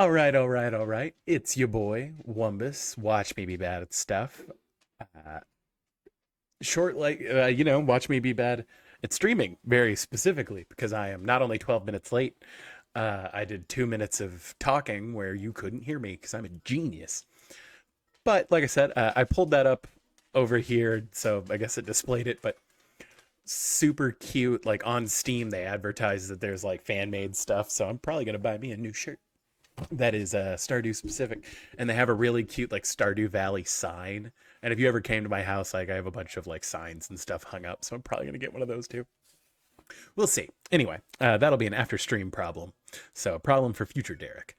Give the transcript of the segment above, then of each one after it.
All right. It's your boy, Wumbus. Watch me be bad at stuff. Uh, watch me be bad at streaming very specifically because I am not only 12 minutes late, I did 2 minutes of talking where you couldn't hear me because I'm a genius. But like I said, I pulled that up over here, so I guess it displayed it, but super cute. Like on Steam, they advertise that there's like fan made stuff, so I'm probably going to buy me a new shirt that is Stardew specific, and they have a really cute like Stardew Valley sign. And if you ever came to my house, like I have a bunch of like signs and stuff hung up, so I'm probably gonna get one of those too. We'll see. Anyway, that'll be an after stream problem, so a problem for future Derek.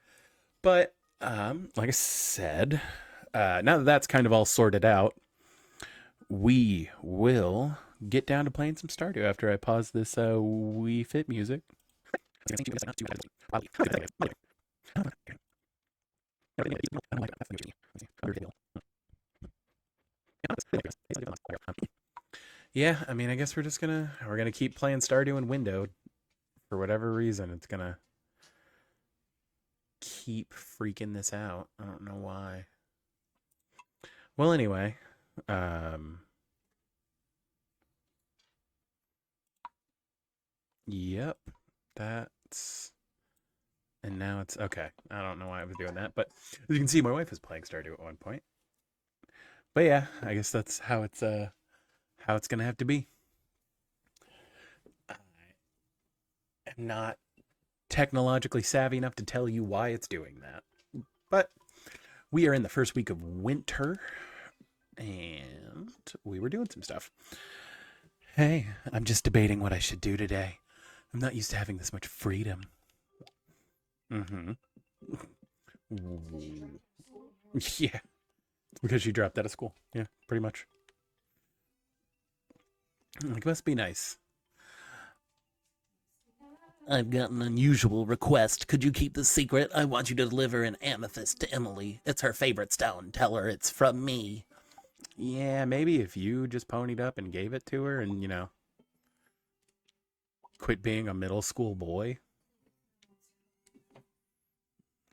But like I said, now that that's kind of all sorted out, we will get down to playing some Stardew after I pause this Wii Fit music. Yeah, I mean, I guess we're gonna keep playing Stardew and Windowed for whatever reason. It's gonna keep freaking this out. I don't know why. Well, anyway, um, yep, that's and now it's okay. I don't know why I was doing that, but as you can see, my wife was playing Stardew at one point. But yeah, I guess that's how it's gonna have to be. I am not technologically savvy enough to tell you why it's doing that. But we are in the first week of winter, and we were doing some stuff. Hey, I'm just debating what I should do today. I'm not used to having this much freedom. Mm-hmm. Yeah, because you dropped out of school. Yeah, pretty much. It must be nice. I've got an unusual request. Could you keep this secret? I want you to deliver an amethyst to Emily. It's her favorite stone. Tell her it's from me. Yeah, maybe if you just ponied up and gave it to her and, quit being a middle school boy.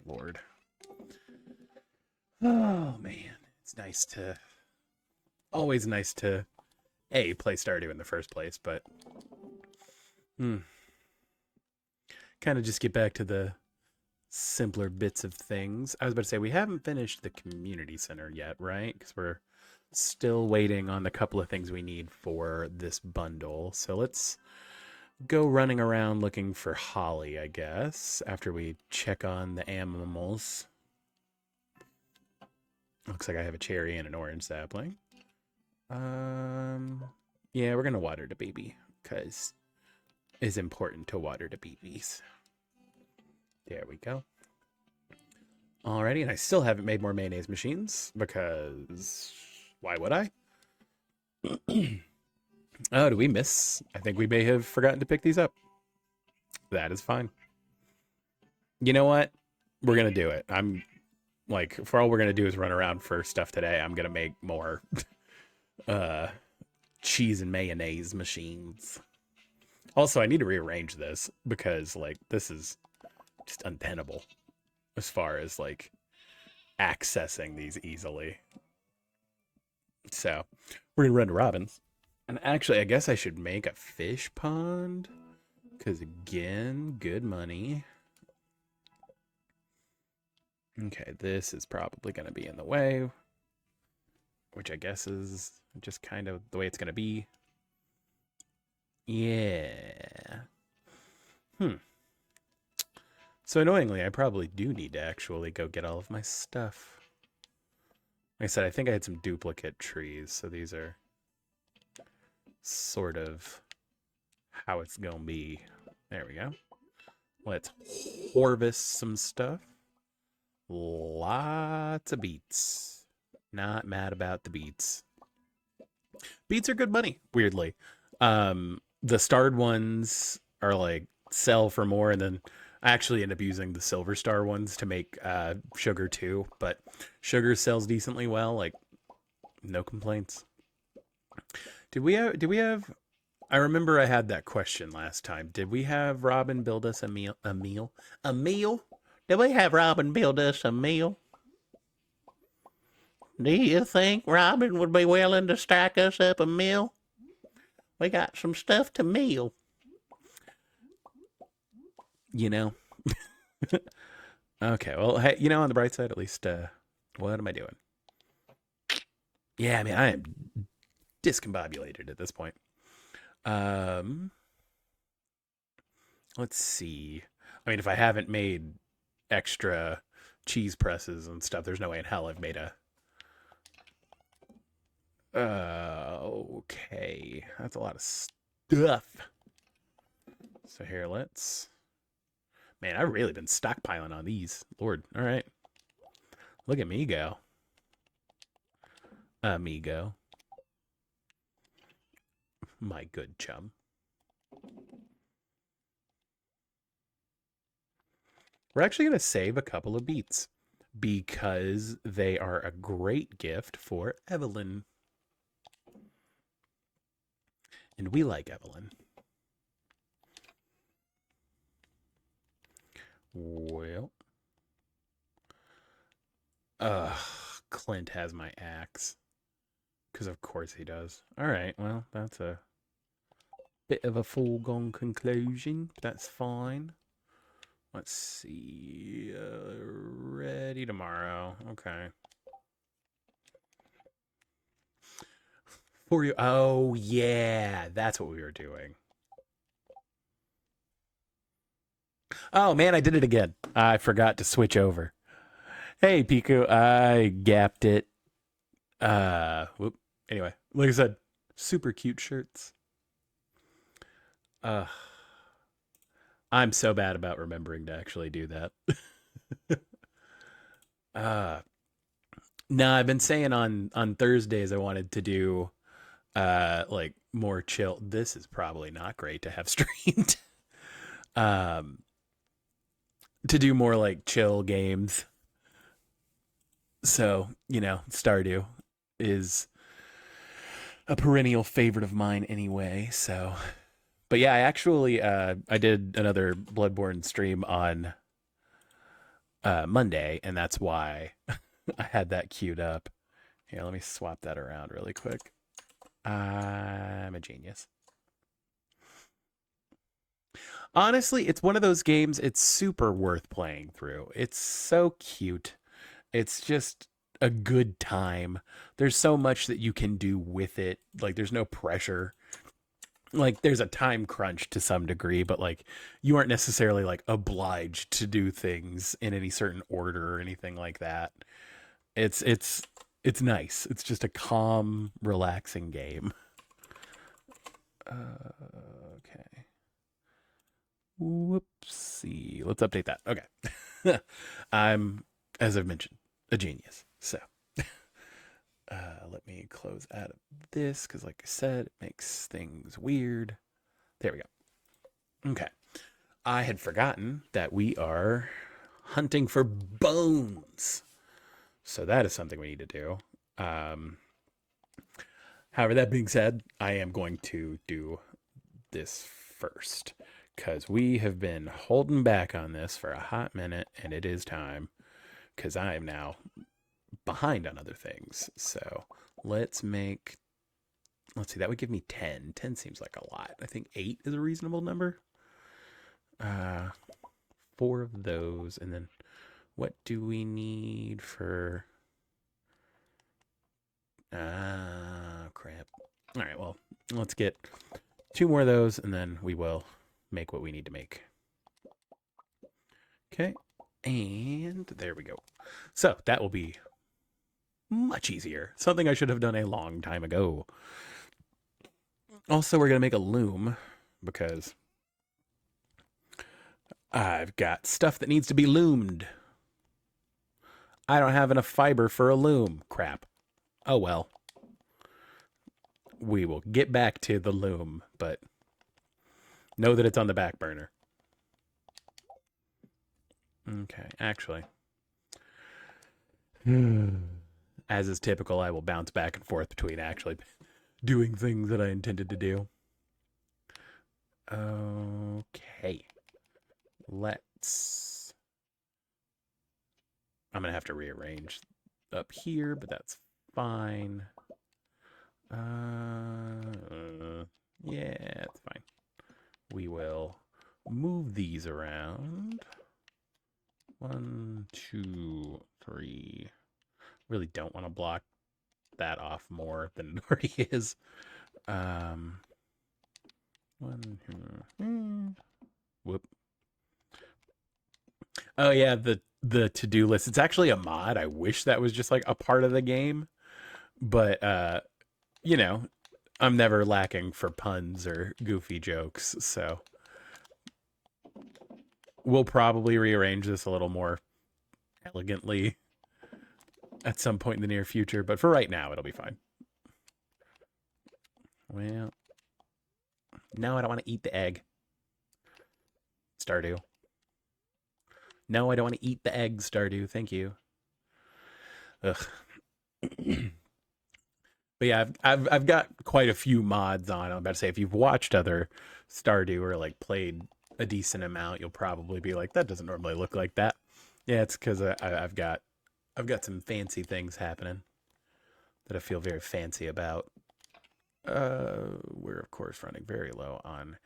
Lord. Oh, man. It's always nice to, A, play Stardew in the first place, but, hmm, kind of just get back to the simpler bits of things. I was about to say, we haven't finished the community center yet, right? Because we're still waiting on the couple of things we need for this bundle. So let's go running around looking for Holly, I guess, after we check on the animals. Looks like I have a cherry and an orange sapling. Yeah, we're gonna water the baby because it's important to water the babies. There we go. Alrighty, and I still haven't made more mayonnaise machines because why would I? Oh, do we miss? I think we may have forgotten to pick these up. That is fine. You know what? We're gonna do it. I'm like, for all we're gonna do is run around for stuff today. I'm gonna make more uh cheese and mayonnaise machines. Also, I need to rearrange this because like this is just untenable as far as like accessing these easily. So we're gonna run to Robin's. And actually, I guess I should make a fish pond. Because again, good money. Okay, this is probably going to be in the way. Which I guess is just kind of the way it's going to be. Yeah. So annoyingly, I probably do need to actually go get all of my stuff. Like I said, I think I had some duplicate trees. So these are sort of how it's gonna be. There we go. Let's harvest some stuff. Lots of beets. Not mad about the beets. Beets are good money, weirdly. The starred ones are like sell for more, and then I actually end up using the silver star ones to make sugar too. But sugar sells decently well. Like no complaints. Did we have I remember I had that question last time. Did we have Robin build us a meal? A meal? A meal? Did we have Robin build us a meal? Do you think Robin would be willing to stack us up a meal? We got some stuff to meal. You know. Okay, well, hey, on the bright side, at least, what am I doing? Yeah, I mean, I am discombobulated at this point. Um, let's see. I mean, if I haven't made extra cheese presses and stuff, there's no way in hell I've made a. Okay, that's a lot of stuff. So here, let's. Man, I've really been stockpiling on these. Lord, all right. Look at me go. Amigo. My good chum. We're actually going to save a couple of beets because they are a great gift for Evelyn. And we like Evelyn. Well. Clint has my axe. Because of course he does. Alright, well, that's a bit of a foregone conclusion. That's fine. Let's see. Ready tomorrow. Okay. For you. Oh, yeah. That's what we were doing. Oh, man, I did it again. I forgot to switch over. Hey, Piku. I gapped it. Whoop. Anyway, like I said, super cute shirts. I'm so bad about remembering to actually do that. uh no, I've been saying on Thursdays I wanted to do like more chill. This is probably not great to have streamed. um to do more like chill games. So, Stardew is a perennial favorite of mine anyway, so but yeah, I actually I did another Bloodborne stream on Monday, and that's why I had that queued up. Here, let me swap that around really quick. I'm a genius. Honestly, it's one of those games, it's super worth playing through. It's so cute. It's just a good time. There's so much that you can do with it. Like, there's no pressure. Like, there's a time crunch to some degree, but like, you aren't necessarily like obliged to do things in any certain order or anything like that. It's nice. It's just a calm, relaxing game. Okay. Whoopsie. Let's update that. Okay. I'm, as I've mentioned, a genius. So let me close out of this because, like I said, it makes things weird. There we go. Okay. I had forgotten that we are hunting for bones. So that is something we need to do. However, that being said, I am going to do this first because we have been holding back on this for a hot minute, and it is time because I am now behind on other things. So let's see, that would give me 10. 10 seems like a lot. I think 8 is a reasonable number. 4 of those, and then what do we need for... crap. All right, well, let's get 2 more of those, and then we will make what we need to make. Okay, and there we go. So that will be much easier. Something I should have done a long time ago. Also, we're going to make a loom because I've got stuff that needs to be loomed. I don't have enough fiber for a loom. Crap. Oh well. We will get back to the loom, but know that it's on the back burner. Okay, actually. As is typical, I will bounce back and forth between actually doing things that I intended to do. Okay. Let's I'm gonna have to rearrange up here, but that's fine. Yeah, it's fine. We will move these around. 1, 2, 3. Really don't want to block that off more than it already is. 1, 2. Whoop. Oh yeah, the to-do list. It's actually a mod. I wish that was just like a part of the game, but you know, I'm never lacking for puns or goofy jokes, so we'll probably rearrange this a little more elegantly at some point in the near future, but for right now, it'll be fine. Well, no, I don't want to eat the egg. Stardew. No, I don't want to eat the egg, Stardew. Thank you. Ugh. But yeah, I've got quite a few mods on. I'm about to say, if you've watched other Stardew or like played a decent amount, you'll probably be like, that doesn't normally look like that. Yeah, it's because I've got some fancy things happening that I feel very fancy about. We're of course running very low on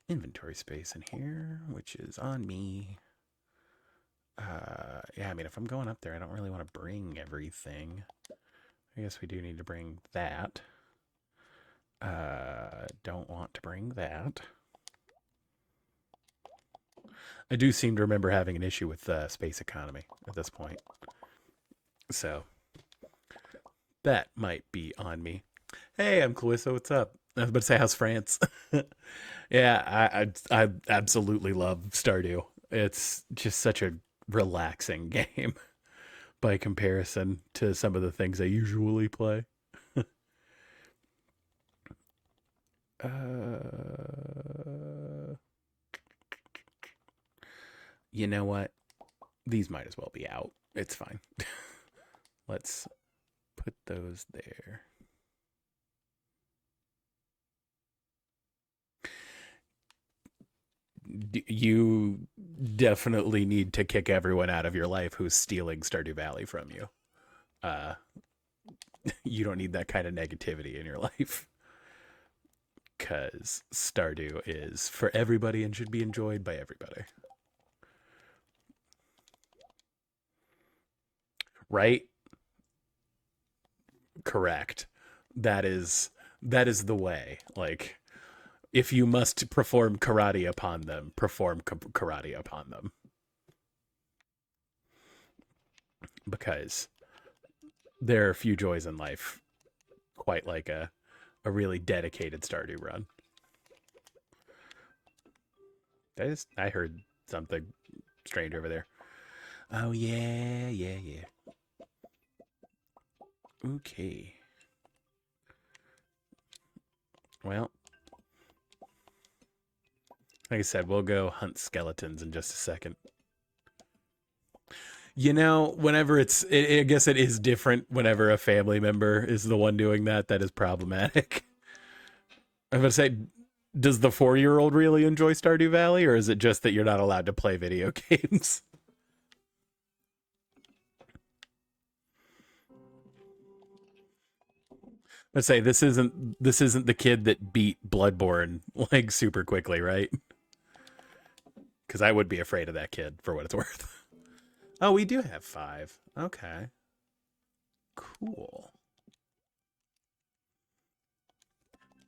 inventory space in here, which is on me. Yeah, I mean, if I'm going up there, I don't really want to bring everything. I guess we do need to bring that. Don't want to bring that. I do seem to remember having an issue with space economy at this point. So that might be on me. Hey, I'm Clarissa. What's up? I was about to say, how's France? Yeah, I absolutely love Stardew. It's just such a relaxing game by comparison to some of the things I usually play. You know what? These might as well be out. It's fine. Let's put those there. You definitely need to kick everyone out of your life who's stealing Stardew Valley from you. Uh, you don't need that kind of negativity in your life. Because Stardew is for everybody and should be enjoyed by everybody. Right? Correct. That is the way. Like, if you must perform karate upon them, perform karate upon them. Because there are few joys in life quite like a really dedicated Stardew run. I heard something strange over there. Oh, yeah. Okay. Well, like I said, we'll go hunt skeletons in just a second. You know, whenever I guess it is different whenever a family member is the one doing that. That is problematic. I'm going to say, does the 4-year-old really enjoy Stardew Valley, or is it just that you're not allowed to play video games? Let's say this isn't the kid that beat Bloodborne like super quickly, right? Because I would be afraid of that kid for what it's worth. Oh, we do have 5. Okay. Cool.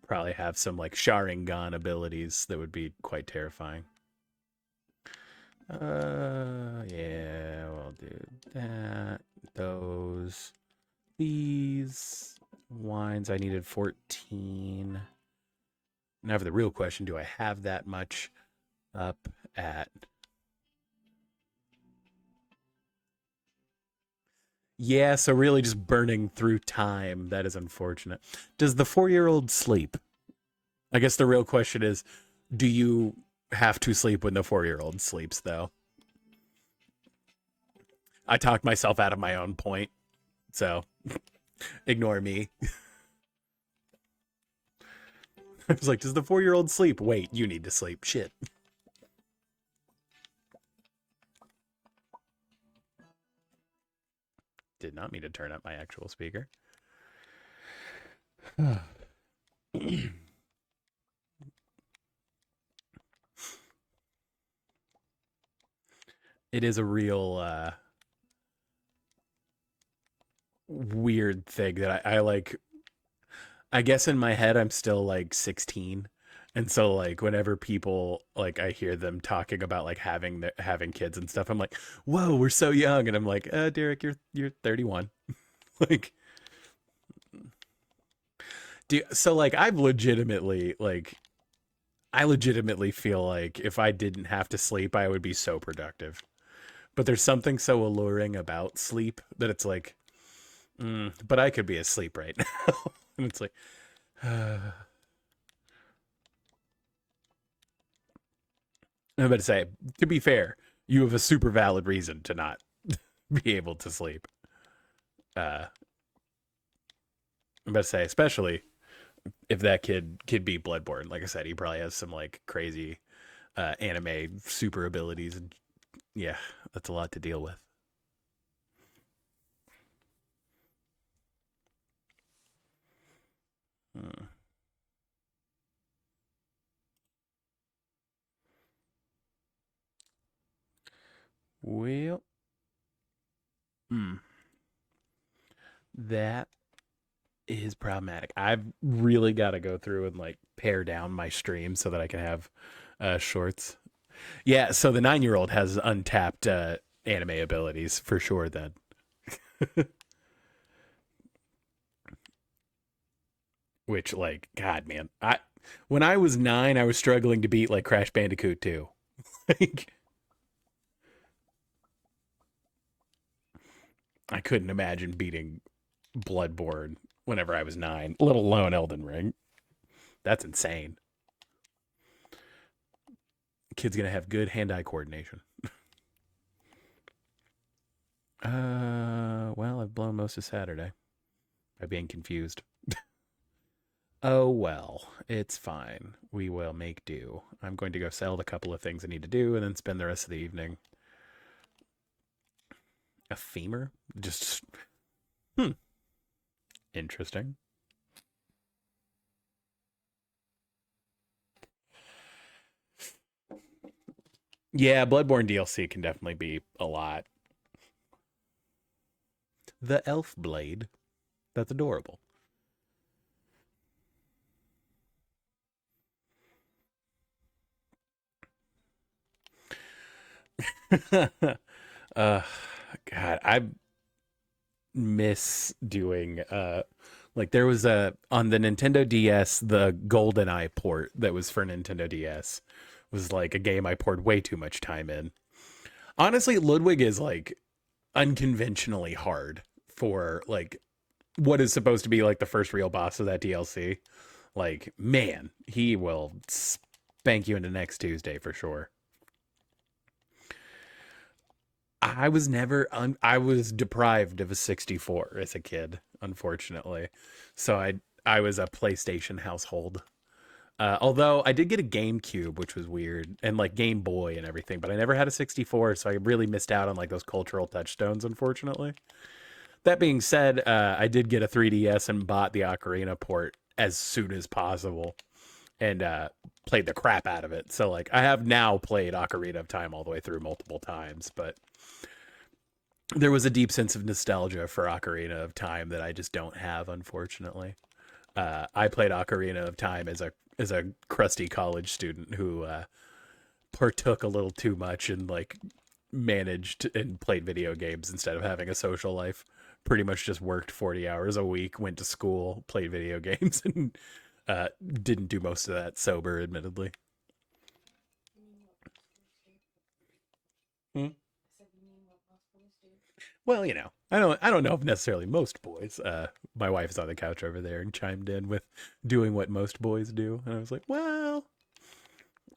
Probably have some like Sharingan abilities that would be quite terrifying. Yeah, we'll do that. Those. These wines, I needed 14. Now for the real question, do I have that much up at... Yeah, so really just burning through time. That is unfortunate. Does the 4-year-old sleep? I guess the real question is, do you have to sleep when the 4-year-old sleeps, though? I talked myself out of my own point, so ignore me. I was like, does the 4-year-old sleep? Wait, you need to sleep. Shit. did not mean to turn up my actual speaker. It is a real weird thing that I like. I guess in my head I'm still like 16. And so like whenever people like I hear them talking about like having kids and stuff, I'm like, "Whoa, we're so young." And I'm like, Derek, you're 31." Like so like I legitimately feel like if I didn't have to sleep, I would be so productive. But there's something so alluring about sleep that it's like, but I could be asleep right now. And it's like, I'm about to say, to be fair, you have a super valid reason to not be able to sleep. I'm about to say, especially if that kid could be Bloodborne. Like I said, he probably has some like crazy anime super abilities, and yeah, that's a lot to deal with. Hmm. Well, hmm, that is problematic. I've really got to go through and like pare down my stream so that I can have shorts. Yeah, so the 9-year-old has untapped anime abilities for sure. Then, which like, God, man, I when I was 9, I was struggling to beat like Crash Bandicoot 2. Like, I couldn't imagine beating Bloodborne whenever I was 9, let alone Elden Ring. That's insane. Kid's gonna have good hand-eye coordination. Well, I've blown most of Saturday by being confused. Oh well, it's fine. We will make do. I'm going to go sell the couple of things I need to do and then spend the rest of the evening. A femur? Just hmm, interesting. Yeah, Bloodborne DLC can definitely be a lot. The elf blade. That's adorable. uh God, I miss doing like there was a on the Nintendo DS, the GoldenEye port that was for Nintendo DS was like a game I poured way too much time in. Honestly, Ludwig is like unconventionally hard for like what is supposed to be like the first real boss of that DLC. Like, man, he will spank you into next Tuesday for sure. I was deprived of a 64 as a kid, unfortunately. So I was a PlayStation household. Although I did get a GameCube, which was weird, and like Game Boy and everything, but I never had a 64, so I really missed out on like those cultural touchstones, unfortunately. That being said, I did get a 3DS and bought the Ocarina port as soon as possible and played the crap out of it. So like I have now played Ocarina of Time all the way through multiple times, but there was a deep sense of nostalgia for Ocarina of Time that I just don't have, unfortunately. I played Ocarina of Time as a crusty college student who partook a little too much and like managed and played video games instead of having a social life. Pretty much just worked 40 hours a week, went to school, played video games, and didn't do most of that sober, admittedly. Hmm. Well, I don't know if necessarily most boys. My wife's on the couch over there and chimed in with doing what most boys do, and I was like, well,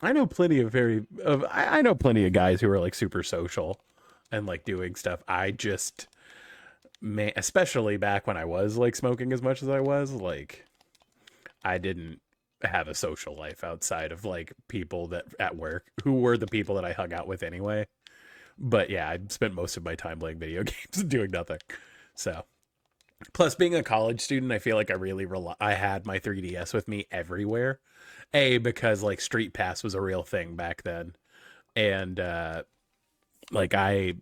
I know plenty of I know plenty of guys who are like super social and like doing stuff. I just especially back when I was like smoking as much as I was, like I didn't have a social life outside of like people that at work who were the people that I hung out with anyway. But yeah, I spent most of my time playing video games and doing nothing. So, plus being a college student, I feel like I had my 3DS with me everywhere. A, because like Street Pass was a real thing back then. And like I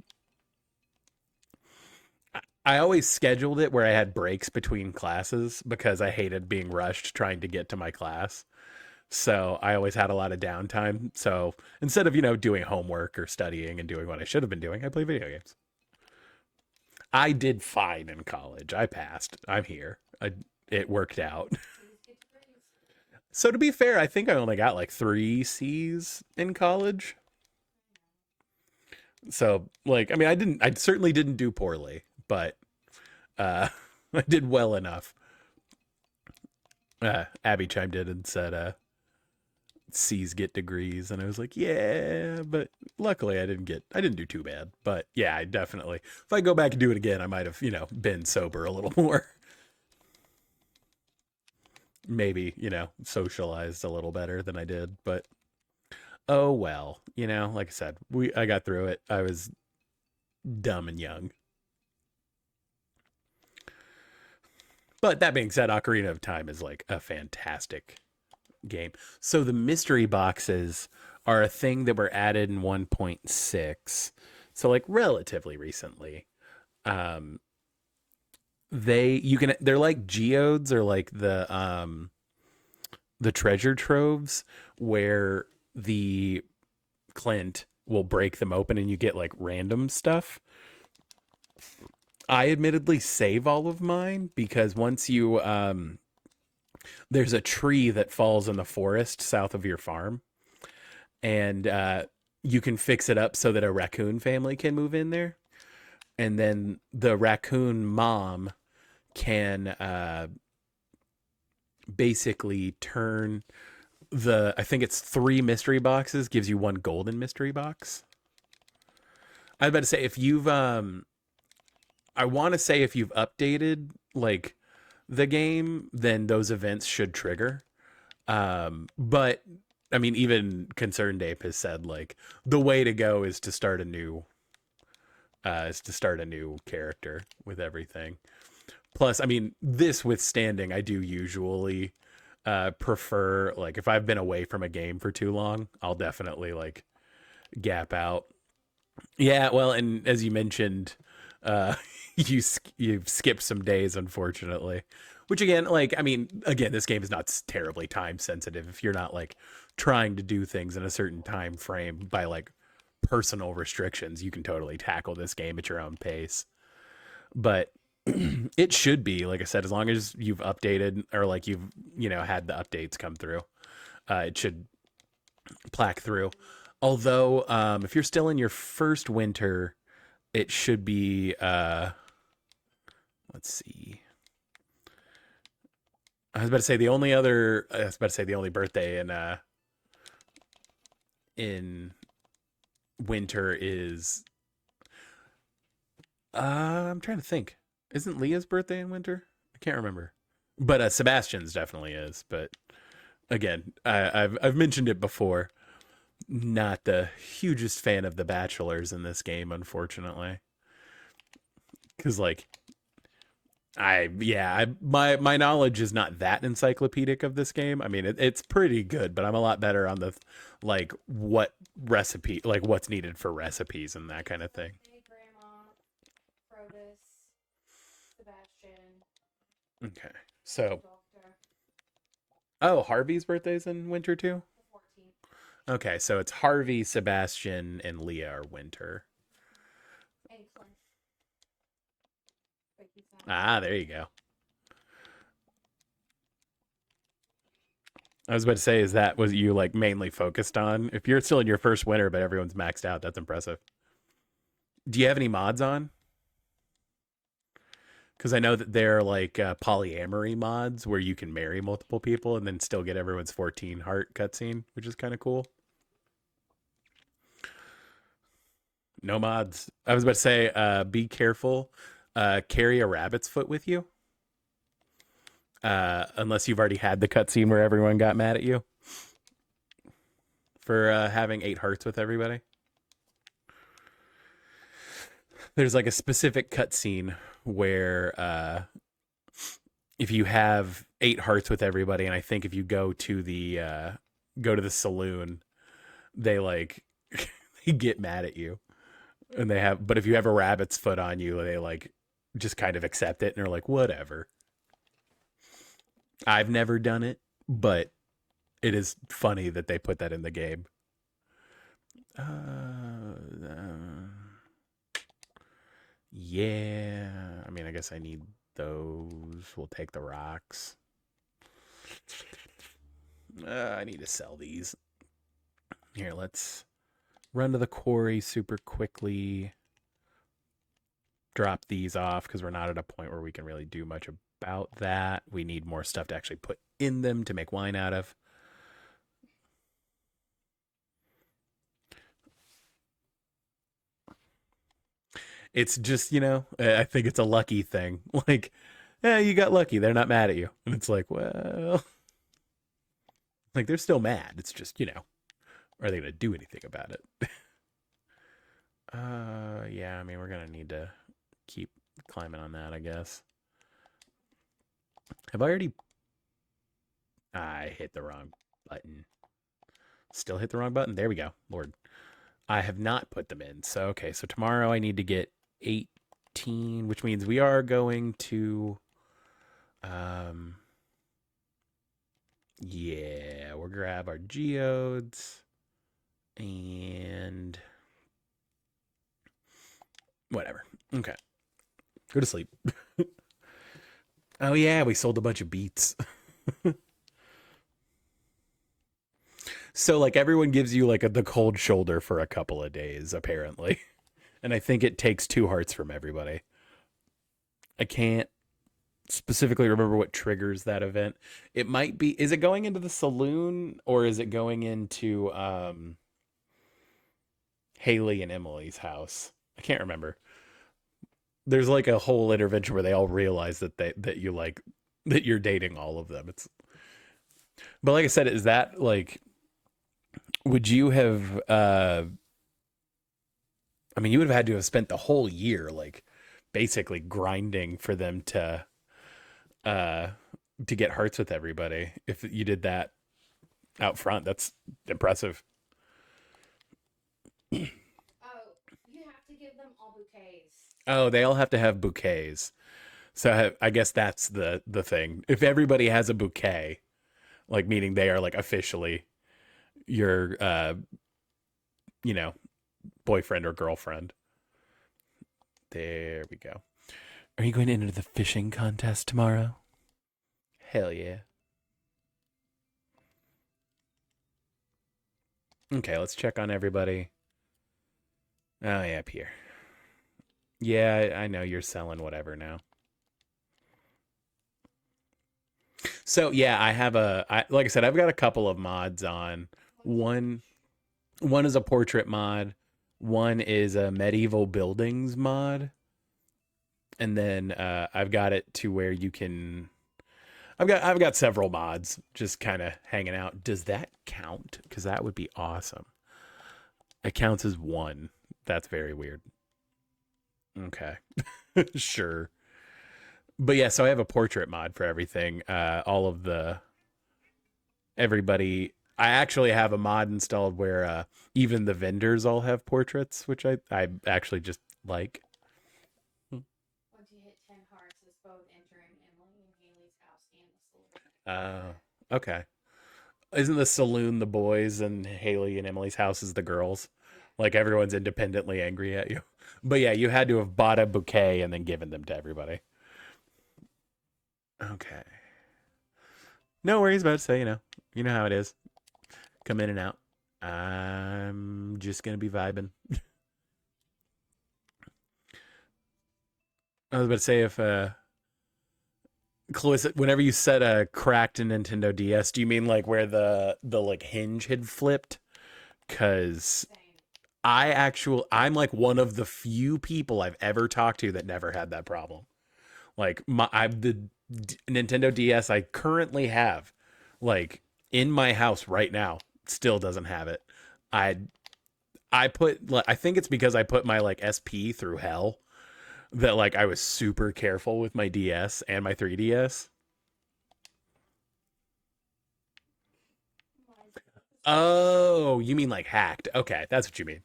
always scheduled it where I had breaks between classes because I hated being rushed trying to get to my class. So I always had a lot of downtime. So instead of, doing homework or studying and doing what I should have been doing, I play video games. I did fine in college. I passed. I'm here. It worked out. So to be fair, I think I only got like 3 C's in college. So like, I mean, I certainly didn't do poorly, but I did well enough. Abby chimed in and said, C's get degrees, and I was like, yeah, but luckily I didn't do too bad. But yeah, I definitely, if I go back and do it again, I might have, been sober a little more. Maybe, socialized a little better than I did, but oh well, like I said, I got through it. I was dumb and young. But that being said, Ocarina of Time is like a fantastic game. So the mystery boxes are a thing that were added in 1.6. So like relatively recently. Um they're like geodes, or like the treasure troves, where the Clint will break them open and you get like random stuff. I admittedly save all of mine because once you there's a tree that falls in the forest south of your farm, and you can fix it up so that a raccoon family can move in there, and then the raccoon mom can basically turn I think it's 3 mystery boxes gives you 1 golden mystery box. I was about to say, if you've I want to say if you've updated like the game, then those events should trigger. But I mean, even Concerned Ape has said like the way to go is to start a new character with everything. Plus, I mean, this withstanding, I do usually prefer, like, if I've been away from a game for too long, I'll definitely like gap out. Yeah, well, and as you mentioned, uh, you've skipped some days, unfortunately. Which again, like, I mean, again, this game is not terribly time sensitive. If you're not like trying to do things in a certain time frame by like personal restrictions, you can totally tackle this game at your own pace. But it should be, like I said, as long as you've updated, or like you've, had the updates come through, it should plaque through. Although, if you're still in your first winter, it should be, let's see. I was about to say the only birthday in winter is, I'm trying to think. Isn't Leah's birthday in winter? I can't remember. But Sebastian's definitely is. But again, I've mentioned it before. Not the hugest fan of the bachelors in this game, unfortunately. Because like, my knowledge is not that encyclopedic of this game. I mean, it's pretty good, but I'm a lot better on the like what recipe, like what's needed for recipes and that kind of thing. Hey, Grandma, Protus, Sebastian, Okay, so Doctor, oh, Harvey's birthday's in winter too. the 14th. Okay, so it's Harvey, Sebastian, and Leah are winter. And Clint. Wait, he's not. Ah, there you go. I was about to say, is that what you like mainly focused on? If you're still in your first winter, but everyone's maxed out, that's impressive. Do you have any mods on? Because I know that there are like polyamory mods where you can marry multiple people and then still get everyone's 14 heart cutscene, which is kind of cool. No mods. I was about to say, be careful. Carry a rabbit's foot with you. Unless you've already had the cutscene where everyone got mad at you for having 8 hearts with everybody. There's like a specific cutscene where if you have 8 hearts with everybody, and I think if you go to the saloon, they like they get mad at you, and but if you have a rabbit's foot on you, they like just kind of accept it and are like, whatever. I've never done it, but it is funny that they put that in the game. Yeah, I mean, I guess I need those. We'll take the rocks. I need to sell these. Here, let's run to the quarry super quickly. Drop these off because we're not at a point where we can really do much about that. We need more stuff to actually put in them to make wine out of. It's just, I think it's a lucky thing. Like, you got lucky. They're not mad at you. And it's like, well, like they're still mad. It's just, are they going to do anything about it? Yeah, I mean, we're going to need to keep climbing on that, I guess. Have I already... I hit the wrong button. Still hit the wrong button? There we go. Lord. I have not put them in. So, okay. So tomorrow I need to get 18, which means we are going to... yeah, we'll grab our geodes. And... whatever. Okay. Go to sleep. Oh, yeah, we sold a bunch of beets. So, like, everyone gives you, like, the cold shoulder for a couple of days, apparently. And I think it takes 2 hearts from everybody. I can't specifically remember what triggers that event. It might be... is it going into the saloon, or is it going into Haley and Emily's house? I can't remember. There's like a whole intervention where they all realize that that you're dating all of them. But like I said, is that like, would you have I mean, you would have had to have spent the whole year like basically grinding for them to get hearts with everybody. If you did that out front, that's impressive. Oh, you have to give them all bouquets. Oh, they all have to have bouquets. So I guess that's the thing. If everybody has a bouquet, like meaning they are like officially your boyfriend or girlfriend. There we go. Are you going to enter the fishing contest tomorrow? Hell yeah. Okay, let's check on everybody. Oh yeah, up here. Yeah, I know you're selling whatever now. So yeah, I have like I said, I've got a couple of mods on. One is a portrait mod, one is a medieval buildings mod, and then I've got it to where you can. I've got several mods just kind of hanging out. Does that count? Because that would be awesome. It counts as one. That's very weird. Okay. Sure. But yeah, so I have a portrait mod for everything. All of everybody. I actually have a mod installed where even the vendors all have portraits, which I actually just like. Once you hit 10 hearts, it's both entering Emily and Haley's house and the saloon. Okay. Isn't the saloon the boys and Haley and Emily's house is the girls? Like everyone's independently angry at you. But yeah, you had to have bought a bouquet and then given them to everybody. Okay. No worries about it. So, you know how it is. Come in and out. I'm just going to be vibing. I was about to say if, Clarissa, whenever you said a cracked Nintendo DS, do you mean like where the like hinge had flipped? Because I'm like one of the few people I've ever talked to that never had that problem. Like the Nintendo DS I currently have, like in my house right now, still doesn't have it. I think it's because I put my like SP through hell that like I was super careful with my DS and my 3DS. Oh, you mean like hacked? Okay, that's what you mean.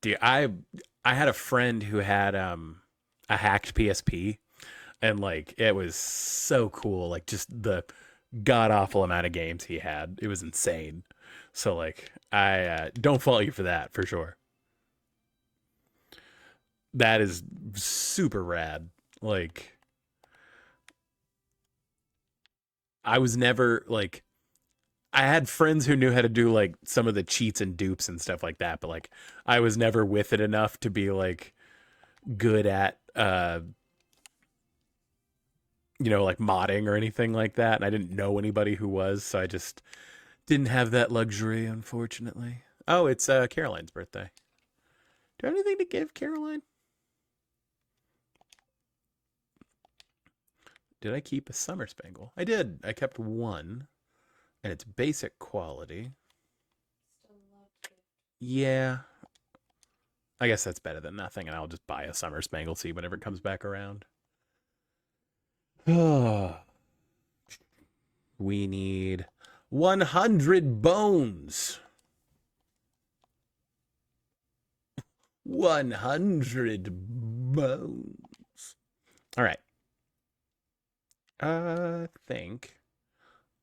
Dude, I had a friend who had a hacked PSP, and like it was so cool. Like just the god awful amount of games he had. It was insane. So like I don't fault you for that for sure. That is super rad. Like I was never like I had friends who knew how to do like some of the cheats and dupes and stuff like that, but like I was never with it enough to be like good at like modding or anything like that. And I didn't know anybody who was, so I just didn't have that luxury, unfortunately. Oh, it's Caroline's birthday. Do I have anything to give Caroline? Did I keep a summer spangle? I did. I kept one, and it's basic quality. Still love it. Yeah, I guess that's better than nothing, and I'll just buy a summer spangle seed whenever it comes back around. We need 100 bones. 100 bones. All right. I think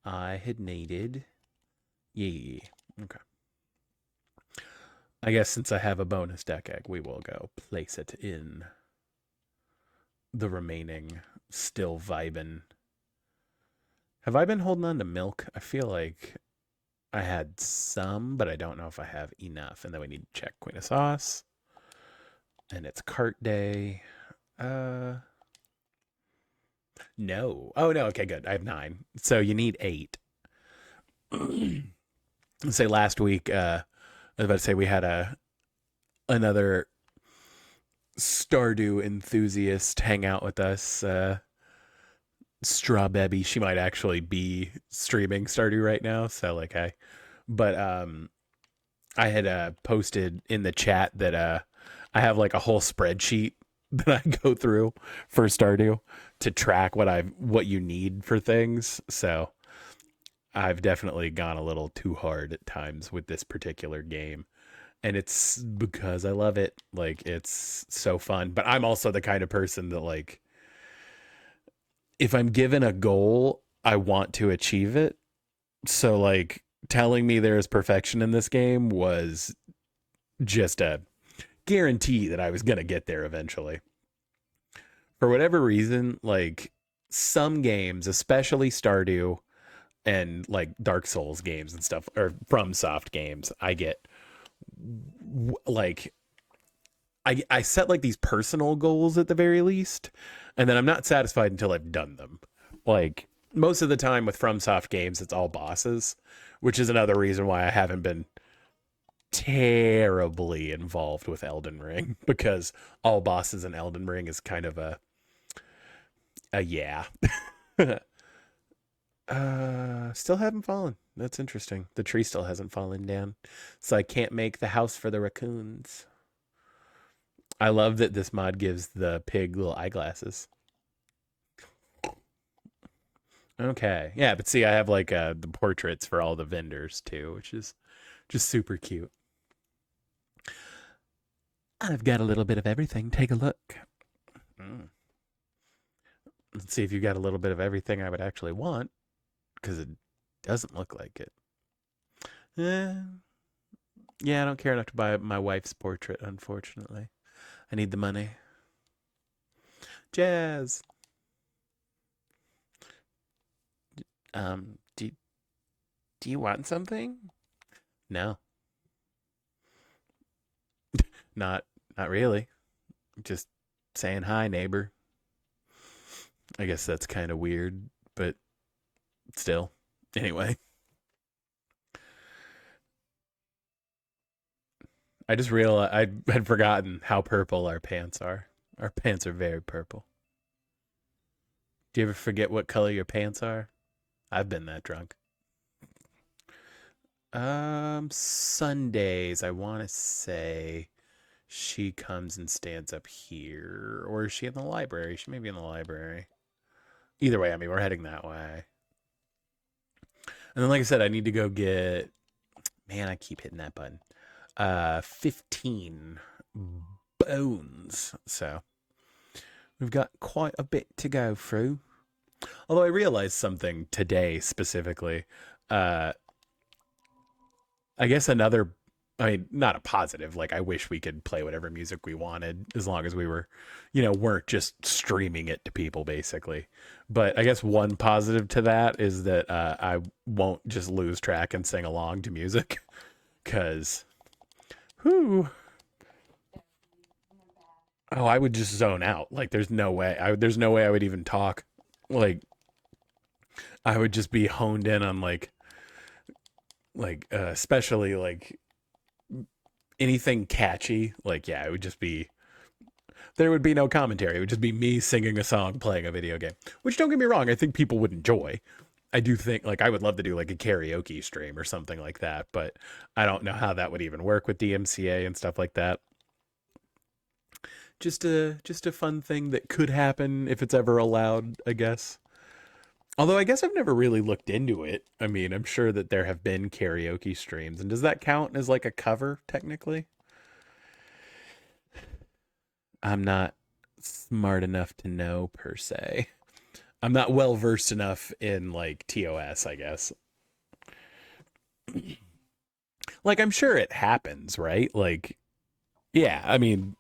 I had needed. Yeah. Okay. I guess since I have a bonus deck egg, we will go place it in the remaining still vibin'. Have I been holding on to milk? I feel like I had some, but I don't know if I have enough. And then we need to check Queen of Sauce. And it's cart day. No. Oh no, okay, good. I have 9. So you need 8. Say last week, I was about to say we had another Stardew enthusiast hang out with us. Straw Baby, she might actually be streaming Stardew right now. So like but I had posted in the chat that I have like a whole spreadsheet that I go through for Stardew to track what you need for things. So I've definitely gone a little too hard at times with this particular game. And it's because I love it. Like it's so fun. But I'm also the kind of person that like if I'm given a goal, I want to achieve it. So like telling me there is perfection in this game was just a guarantee that I was going to get there eventually. For whatever reason, like some games, especially Stardew and like Dark Souls games and stuff, or From Soft games, I get like I set like these personal goals at the very least, and then I'm not satisfied until I've done them. Like most of the time with FromSoft games, it's all bosses, which is another reason why I haven't been terribly involved with Elden Ring because all bosses in Elden Ring is kind of a yeah. Still haven't fallen. That's interesting. The tree still hasn't fallen down, so I can't make the house for the raccoons. I love that this mod gives the pig little eyeglasses. Okay. Yeah, but see, I have like the portraits for all the vendors too, which is just super cute. I've got a little bit of everything. Take a look. Mm. Let's see if you got a little bit of everything I would actually want, because it doesn't look like it. Yeah, I don't care enough to buy my wife's portrait, unfortunately. I need the money. Jazz. Do you want something? No. Not not really. Just saying hi, neighbor. I guess that's kind of weird, but still. Anyway, I just realized I had forgotten how purple our pants are. Our pants are very purple. Do you ever forget what color your pants are? I've been that drunk. Sundays, I want to say she comes and stands up here. Or is she in the library? She may be in the library. Either way, I mean, we're heading that way. And then, like I said, I need to go get... Man, I keep hitting that button. 15 bones. So we've got quite a bit to go through. Although I realized something today specifically. I guess another, I mean, not a positive. Like, I wish we could play whatever music we wanted as long as we were, weren't just streaming it to people, basically. But I guess one positive to that is that I won't just lose track and sing along to music. Because, whoo. Oh, I would just zone out. Like, there's no way. There's no way I would even talk. Like, I would just be honed in on especially like anything catchy. Like, yeah, it would just be, there would be no commentary. It would just be me singing a song, playing a video game, which, don't get me wrong, I think people would enjoy. I do think, like, I would love to do like a karaoke stream or something like that, but I don't know how that would even work with DMCA and stuff like that. Just a fun thing that could happen if it's ever allowed, I guess. Although I guess I've never really looked into it. I mean, I'm sure that there have been karaoke streams. And does that count as like a cover, technically? I'm not smart enough to know, per se. I'm not well versed enough in like TOS, I guess. Like, I'm sure it happens, right? Like, yeah, I mean,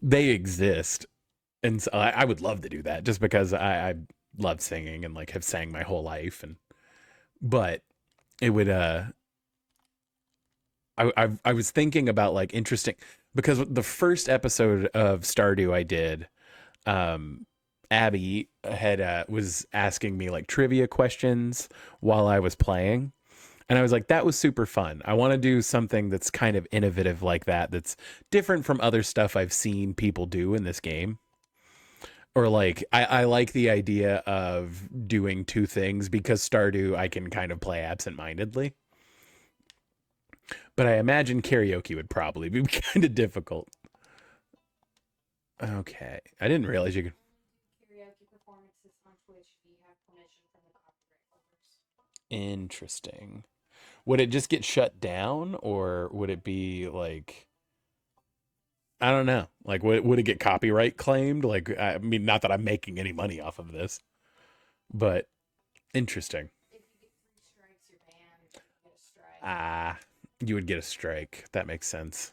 they exist. And so I would love to do that just because I love singing and like have sang my whole life. But it would, I was thinking about like interesting, because the first episode of Stardew I did, Abby was asking me like trivia questions while I was playing. And I was like, that was super fun. I want to do something that's kind of innovative like that, that's different from other stuff I've seen people do in this game. Or like, I like the idea of doing two things, because Stardew I can kind of play absentmindedly. But I imagine karaoke would probably be kind of difficult. Okay. I didn't realize you could. Karaoke performances on Twitch, we have permission from the copyright holders. Interesting. Would it just get shut down, or would it be like, I don't know. Like, would it get copyright claimed? Like, I mean, not that I'm making any money off of this, but interesting. If you get 3 strikes, you're banned. If you get a strike. You would get a strike. That makes sense.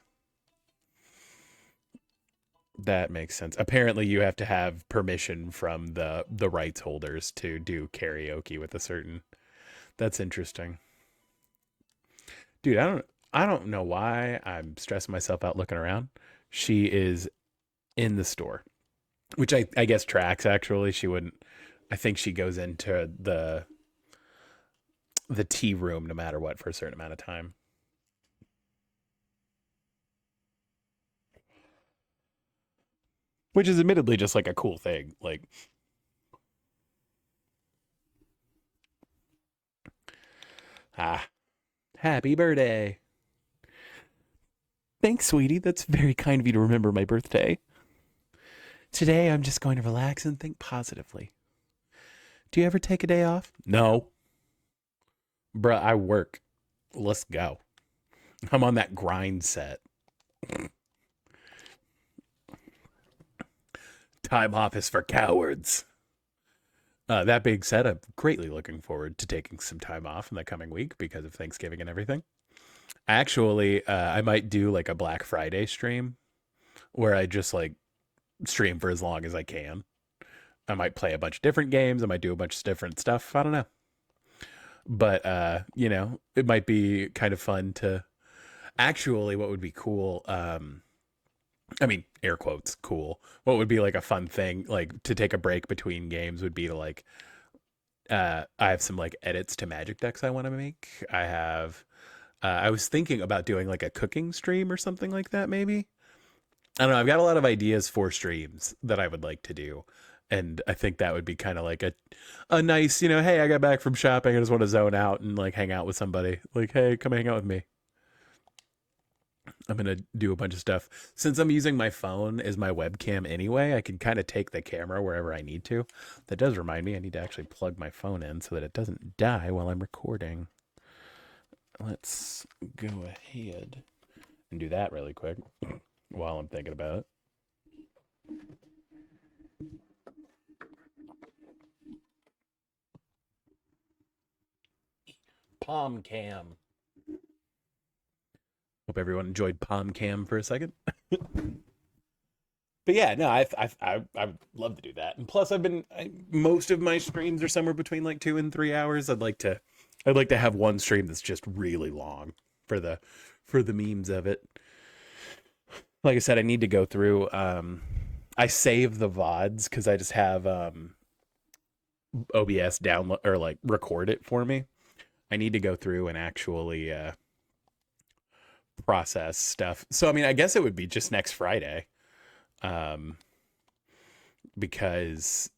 That makes sense. Apparently, you have to have permission from the rights holders to do karaoke with a certain. That's interesting. Dude, I don't know why I'm stressing myself out looking around. She is in the store, which I guess tracks, actually. She wouldn't. I think she goes into the tea room no matter what for a certain amount of time. Which is admittedly just like a cool thing. Like, happy birthday. Thanks, sweetie. That's very kind of you to remember my birthday. Today, I'm just going to relax and think positively. Do you ever take a day off? No. Bruh, I work. Let's go. I'm on that grind set. Time off is for cowards. That being said, I'm greatly looking forward to taking some time off in the coming week because of Thanksgiving and everything. Actually, I might do like a Black Friday stream where I just like stream for as long as I can. I might play a bunch of different games. I might do a bunch of different stuff. I don't know. But, it might be kind of fun to actually, what would be cool. I mean, air quotes, cool. What would be like a fun thing, like to take a break between games, would be to like, I have some like edits to Magic decks I want to make. I was thinking about doing like a cooking stream or something like that, maybe. I don't know. I've got a lot of ideas for streams that I would like to do. And I think that would be kind of like a nice, hey, I got back from shopping. I just want to zone out and like hang out with somebody. Like, hey, come hang out with me. I'm gonna do a bunch of stuff. Since I'm using my phone as my webcam anyway, I can kind of take the camera wherever I need to. That does remind me I need to actually plug my phone in so that it doesn't die while I'm recording. Let's go ahead and do that really quick while I'm thinking about it. Palm cam. Hope everyone enjoyed Palm Cam for a second. But yeah, no, I would love to do that. And plus, most of my streams are somewhere between like 2 and 3 hours. I'd like to have one stream that's just really long for the memes of it. Like I said, I need to go through. I save the VODs because I just have OBS download or like record it for me. I need to go through and actually process stuff. So I mean, I guess it would be just next Friday. Because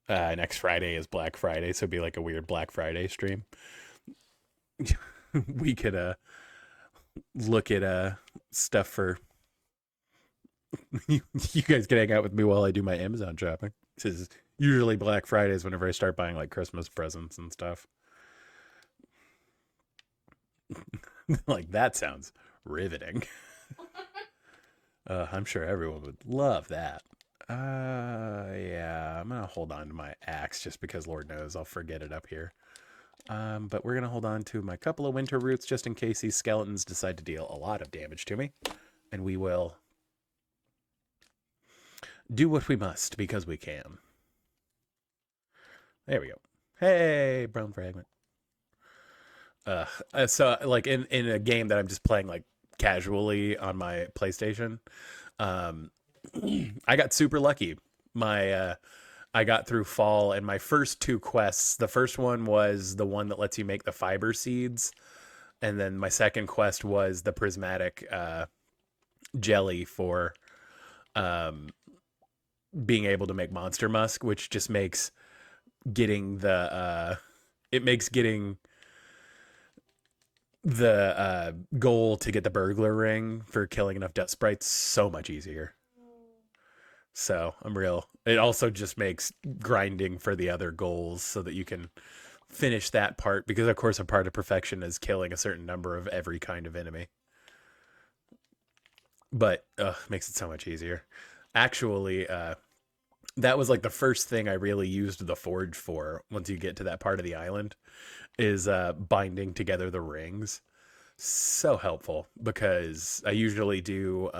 next Friday is Black Friday, so it'd be like a weird Black Friday stream. We could look at stuff for you guys can hang out with me while I do my Amazon shopping. This is usually Black Fridays whenever I start buying like Christmas presents and stuff. Like that sounds riveting. I'm sure everyone would love that. Yeah, I'm gonna hold on to my axe just because Lord knows I'll forget it up here. But we're gonna hold on to my couple of winter roots just in case these skeletons decide to deal a lot of damage to me. And we will do what we must because we can. There we go. Hey, brown fragment. So like in a game that I'm just playing like casually on my PlayStation, I got super lucky. I got through fall and my first two quests. The first one was the one that lets you make the fiber seeds, and then my second quest was the prismatic jelly for being able to make monster musk, which just makes getting the goal to get the burglar ring for killing enough dust sprites so much easier. So it also just makes grinding for the other goals so that you can finish that part, because of course a part of perfection is killing a certain number of every kind of enemy. But makes it so much easier. Actually, that was like the first thing I really used the forge for once you get to that part of the island, is binding together the rings. So helpful, because I usually do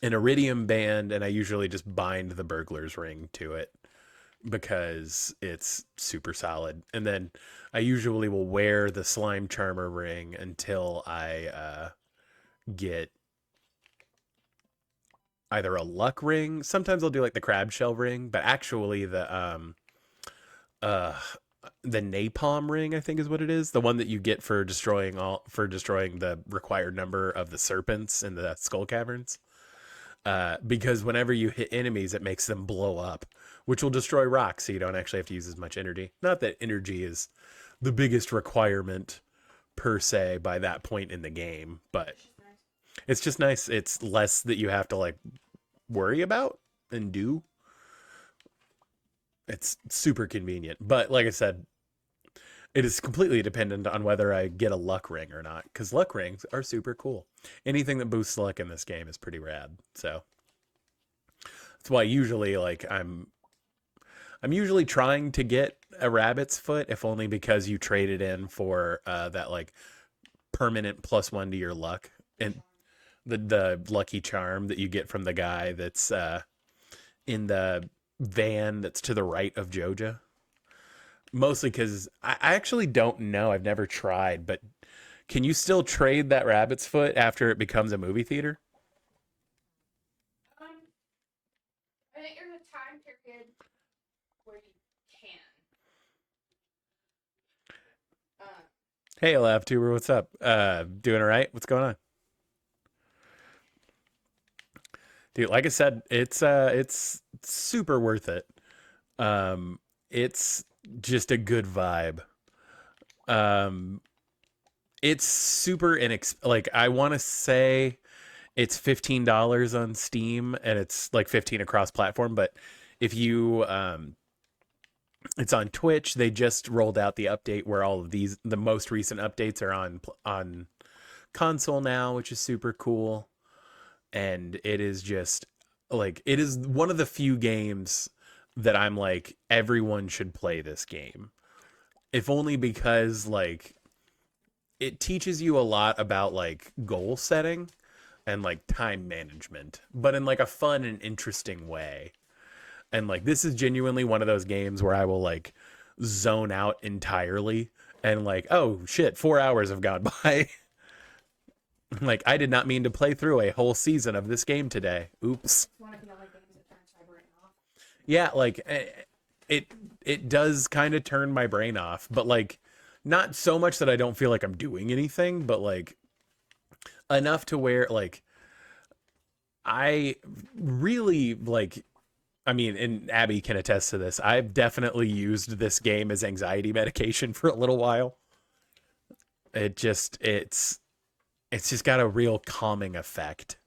an iridium band, and I usually just bind the burglar's ring to it because it's super solid. And then I usually will wear the slime charmer ring until I get either a luck ring. Sometimes I'll do like the crab shell ring, but actually the napalm ring, I think is what it is, the one that you get for destroying the required number of the serpents in the skull caverns. Because whenever you hit enemies, it makes them blow up, which will destroy rocks, so you don't actually have to use as much energy. Not that energy is the biggest requirement per se by that point in the game, but it's just nice. It's less that you have to like worry about and do. It's super convenient. But like I said, it is completely dependent on whether I get a luck ring or not, because luck rings are super cool. Anything that boosts luck in this game is pretty rad. So that's why usually like I'm usually trying to get a rabbit's foot, if only because you trade it in for that like permanent +1 to your luck, and the lucky charm that you get from the guy that's in the van that's to the right of Joja. Mostly because I actually don't know. I've never tried, but can you still trade that rabbit's foot after it becomes a movie theater? I think there's a time period where you can. Hey, LabTuber, what's up? Doing all right? What's going on? Dude, like I said, it's super worth it. It's just a good vibe. it's super like I want to say it's $15 on Steam and it's like 15 across platform, but if you it's on Twitch, they just rolled out the update where all of the most recent updates are on console now, which is super cool. And it is just like it is one of the few games that I'm like everyone should play this game. If only because like it teaches you a lot about like goal setting and like time management, but in like a fun and interesting way. And like this is genuinely one of those games where I will like zone out entirely and like, oh shit, 4 hours have gone by. Like I did not mean to play through a whole season of this game today. Oops. It's one of the only games that turns my brain off. Yeah, like it it does kind of turn my brain off, but like not so much that I don't feel like I'm doing anything, but like enough to where like I really like I mean, and Abby can attest to this. I've definitely used this game as anxiety medication for a little while. It's just got a real calming effect.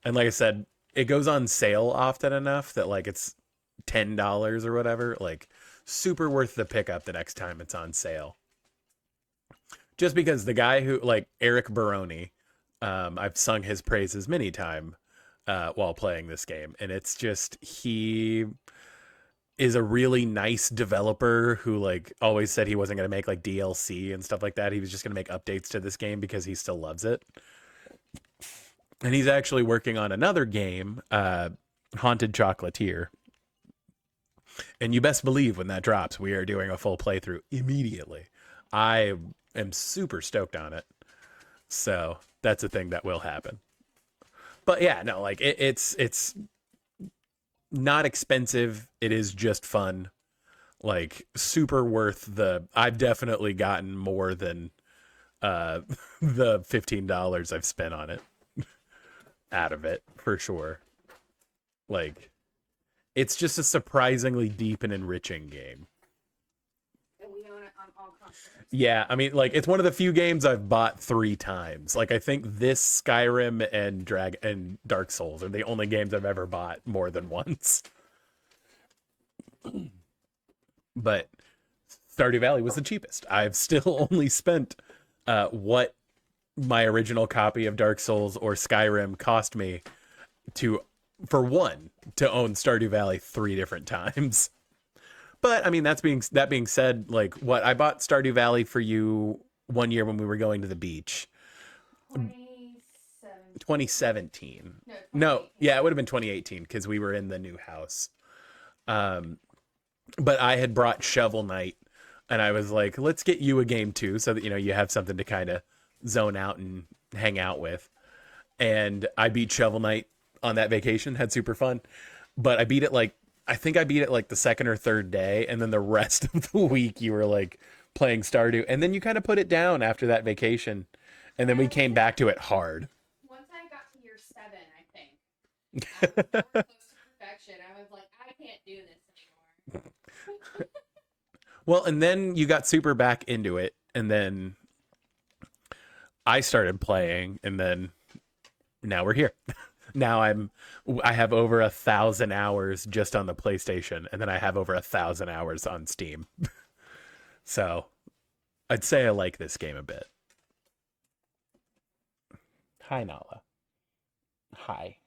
And like I said, it goes on sale often enough that like it's $10 or whatever, like super worth the pickup the next time it's on sale. Just because the guy who like Eric Baroni, I've sung his praises many times while playing this game, and it's just he is a really nice developer who like always said he wasn't going to make like DLC and stuff like that. He was just going to make updates to this game because he still loves it. And he's actually working on another game, Haunted Chocolatier. And you best believe when that drops, we are doing a full playthrough immediately. I am super stoked on it. So that's a thing that will happen. But yeah, no, like it's not expensive. It is just fun. Like super worth I've definitely gotten more than the $15 I've spent on it out of it for sure. Like it's just a surprisingly deep and enriching game. And we own it on all consoles. Yeah, I mean, like it's one of the few games I've bought 3 times. Like I think this, Skyrim, and Dark Souls are the only games I've ever bought more than once. But Stardew Valley was the cheapest. I've still only spent what my original copy of Dark Souls or Skyrim cost me to for one to own Stardew Valley 3 different times. But I mean, that being said, like what I bought Stardew Valley for you one year when we were going to the beach, 2017. 2017. No, No, 2018. yeah, it would have been 2018 because we were in the new house. But I had brought Shovel Knight, and I was like, let's get you a game too, so that you have something to kind of zone out and hang out with. And I beat Shovel Knight on that vacation, had super fun. But I think I beat it like the second or third day, and then the rest of the week you were like playing Stardew, and then you kind of put it down after that vacation, and then we came back to it hard. Once I got to year 7, I think. I was nowhere close to perfection. I was like, I can't do this anymore. Well, and then you got super back into it, and then I started playing, and then now we're here. Now I have over 1,000 hours just on the PlayStation, and then I have over 1,000 hours on Steam. So I'd say I like this game a bit. Hi, Nala. Hi.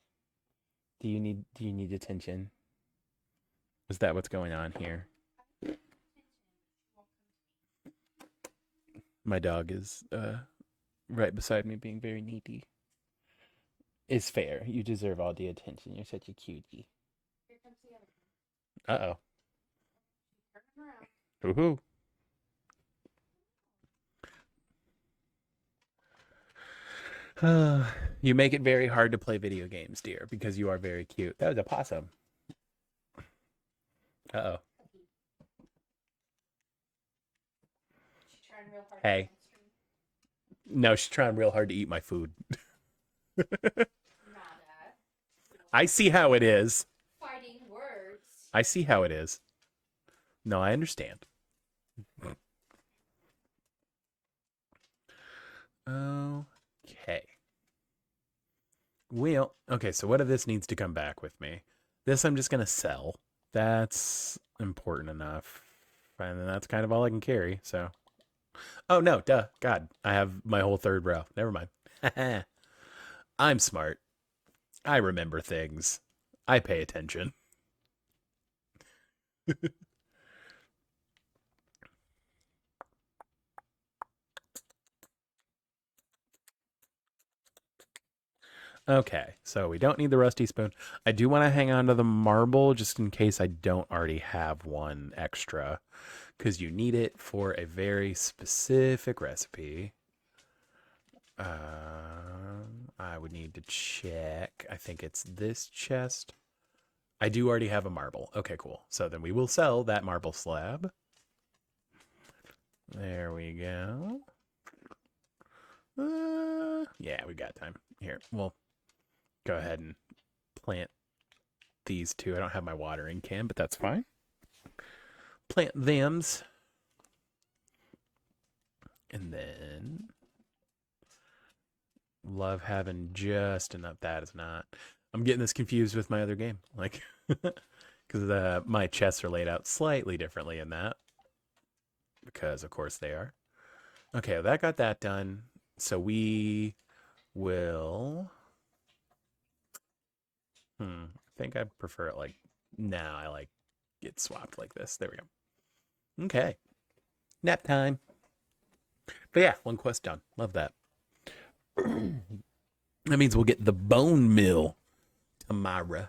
Do you need attention? Is that what's going on here? My dog is right beside me being very needy. It's fair. You deserve all the attention. You're such a cutie. Here comes the other one. Uh-oh. Turn around. Woohoo. You make it very hard to play video games, dear, because you are very cute. That was a possum. Uh-oh. She's trying real hard. Hey. To mainstream. No, she's trying real hard to eat my food. Nada. I see how it is. Fighting words. I see how it is. No, I understand. Okay. Well, okay, so what of this needs to come back with me? This I'm just going to sell. That's important enough. And that's kind of all I can carry, so. Oh, no, duh. God, I have my whole third row. Never mind. I'm smart. I remember things. I pay attention. Okay, so we don't need the rusty spoon. I do want to hang on to the marble just in case I don't already have one extra, because you need it for a very specific recipe. I would need to check. I think it's this chest. I do already have a marble. Okay, cool. So then we will sell that marble slab. There we go. Yeah, we got time. Here, we'll go ahead and plant these two. I don't have my watering can, but that's fine. Plant thems. And then love having just enough. That is not. I'm getting this confused with my other game. Like, because my chests are laid out slightly differently in that. Because, of course, they are. Okay, well, that got that done. So we will. I think I prefer it like. Now I like get swapped like this. There we go. Okay. Nap time. But yeah, one quest done. Love that. That means we'll get the bone mill tomorrow.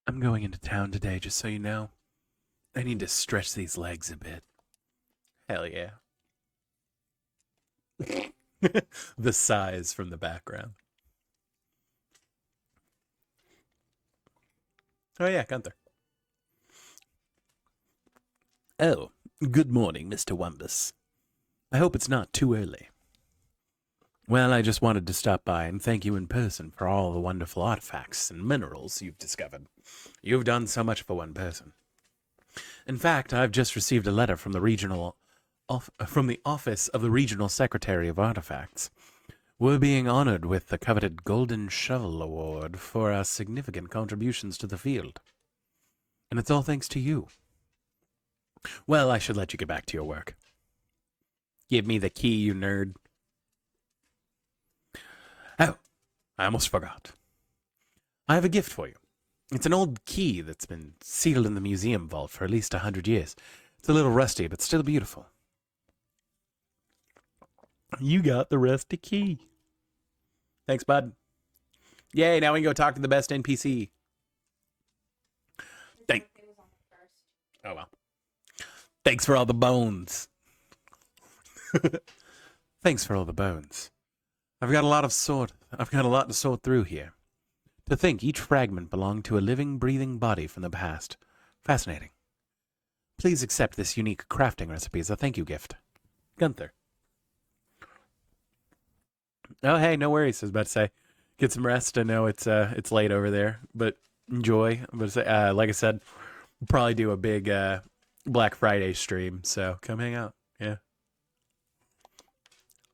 I'm going into town today, just so you know. I need to stretch these legs a bit. Hell yeah. The sighs from the background. Oh, yeah, Gunther. Oh, good morning, Mr. Wumbus. I hope it's not too early. Well, I just wanted to stop by and thank you in person for all the wonderful artifacts and minerals you've discovered. You've done so much for one person. In fact, I've just received a letter from from the office of the Regional Secretary of Artifacts. We're being honored with the coveted Golden Shovel Award for our significant contributions to the field. And it's all thanks to you. Well, I should let you get back to your work. Give me the key, you nerd. Oh, I almost forgot. I have a gift for you. It's an old key that's been sealed in the museum vault for at least 100 years. It's a little rusty, but still beautiful. You got the rusty key. Thanks, bud. Yay, now we can go talk to the best NPC. Thank- Oh, well. Thanks for all the bones. Thanks for all the bones. I've got a lot to sort through here. To think each fragment belonged to a living, breathing body from the past. Fascinating. Please accept this unique crafting recipe as a thank you gift. Gunther. Oh, hey, no worries. I was about to say, get some rest. I know it's late over there, but enjoy. I'm about to say, like I said, we'll probably do a big Black Friday stream, so come hang out. Yeah.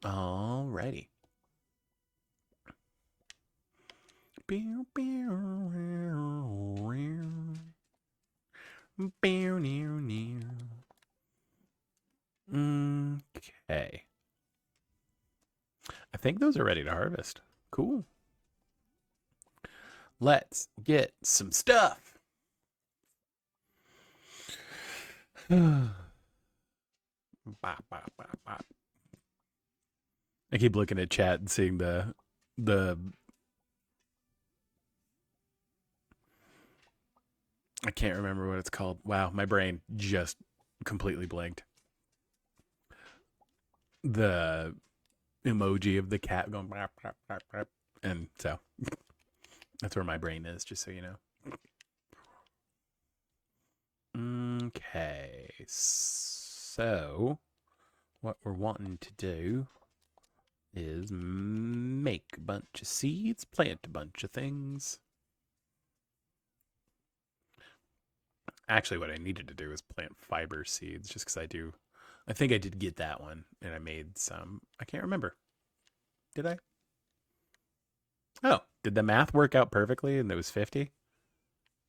Alrighty. Okay. I think those are ready to harvest. Cool. Let's get some stuff. Bop, bop, bop, bop. I keep looking at chat and seeing the I can't remember what it's called. Wow, my brain just completely blanked. The emoji of the cat going bop, bop, bop, bop. And so that's where my brain is, just so you know. Okay, so what we're wanting to do is make a bunch of seeds, plant a bunch of things. Actually, what I needed to do was plant fiber seeds, just because I think I did get that one, and I made some. I can't remember. Did I? Oh, did the math work out perfectly and it was 50?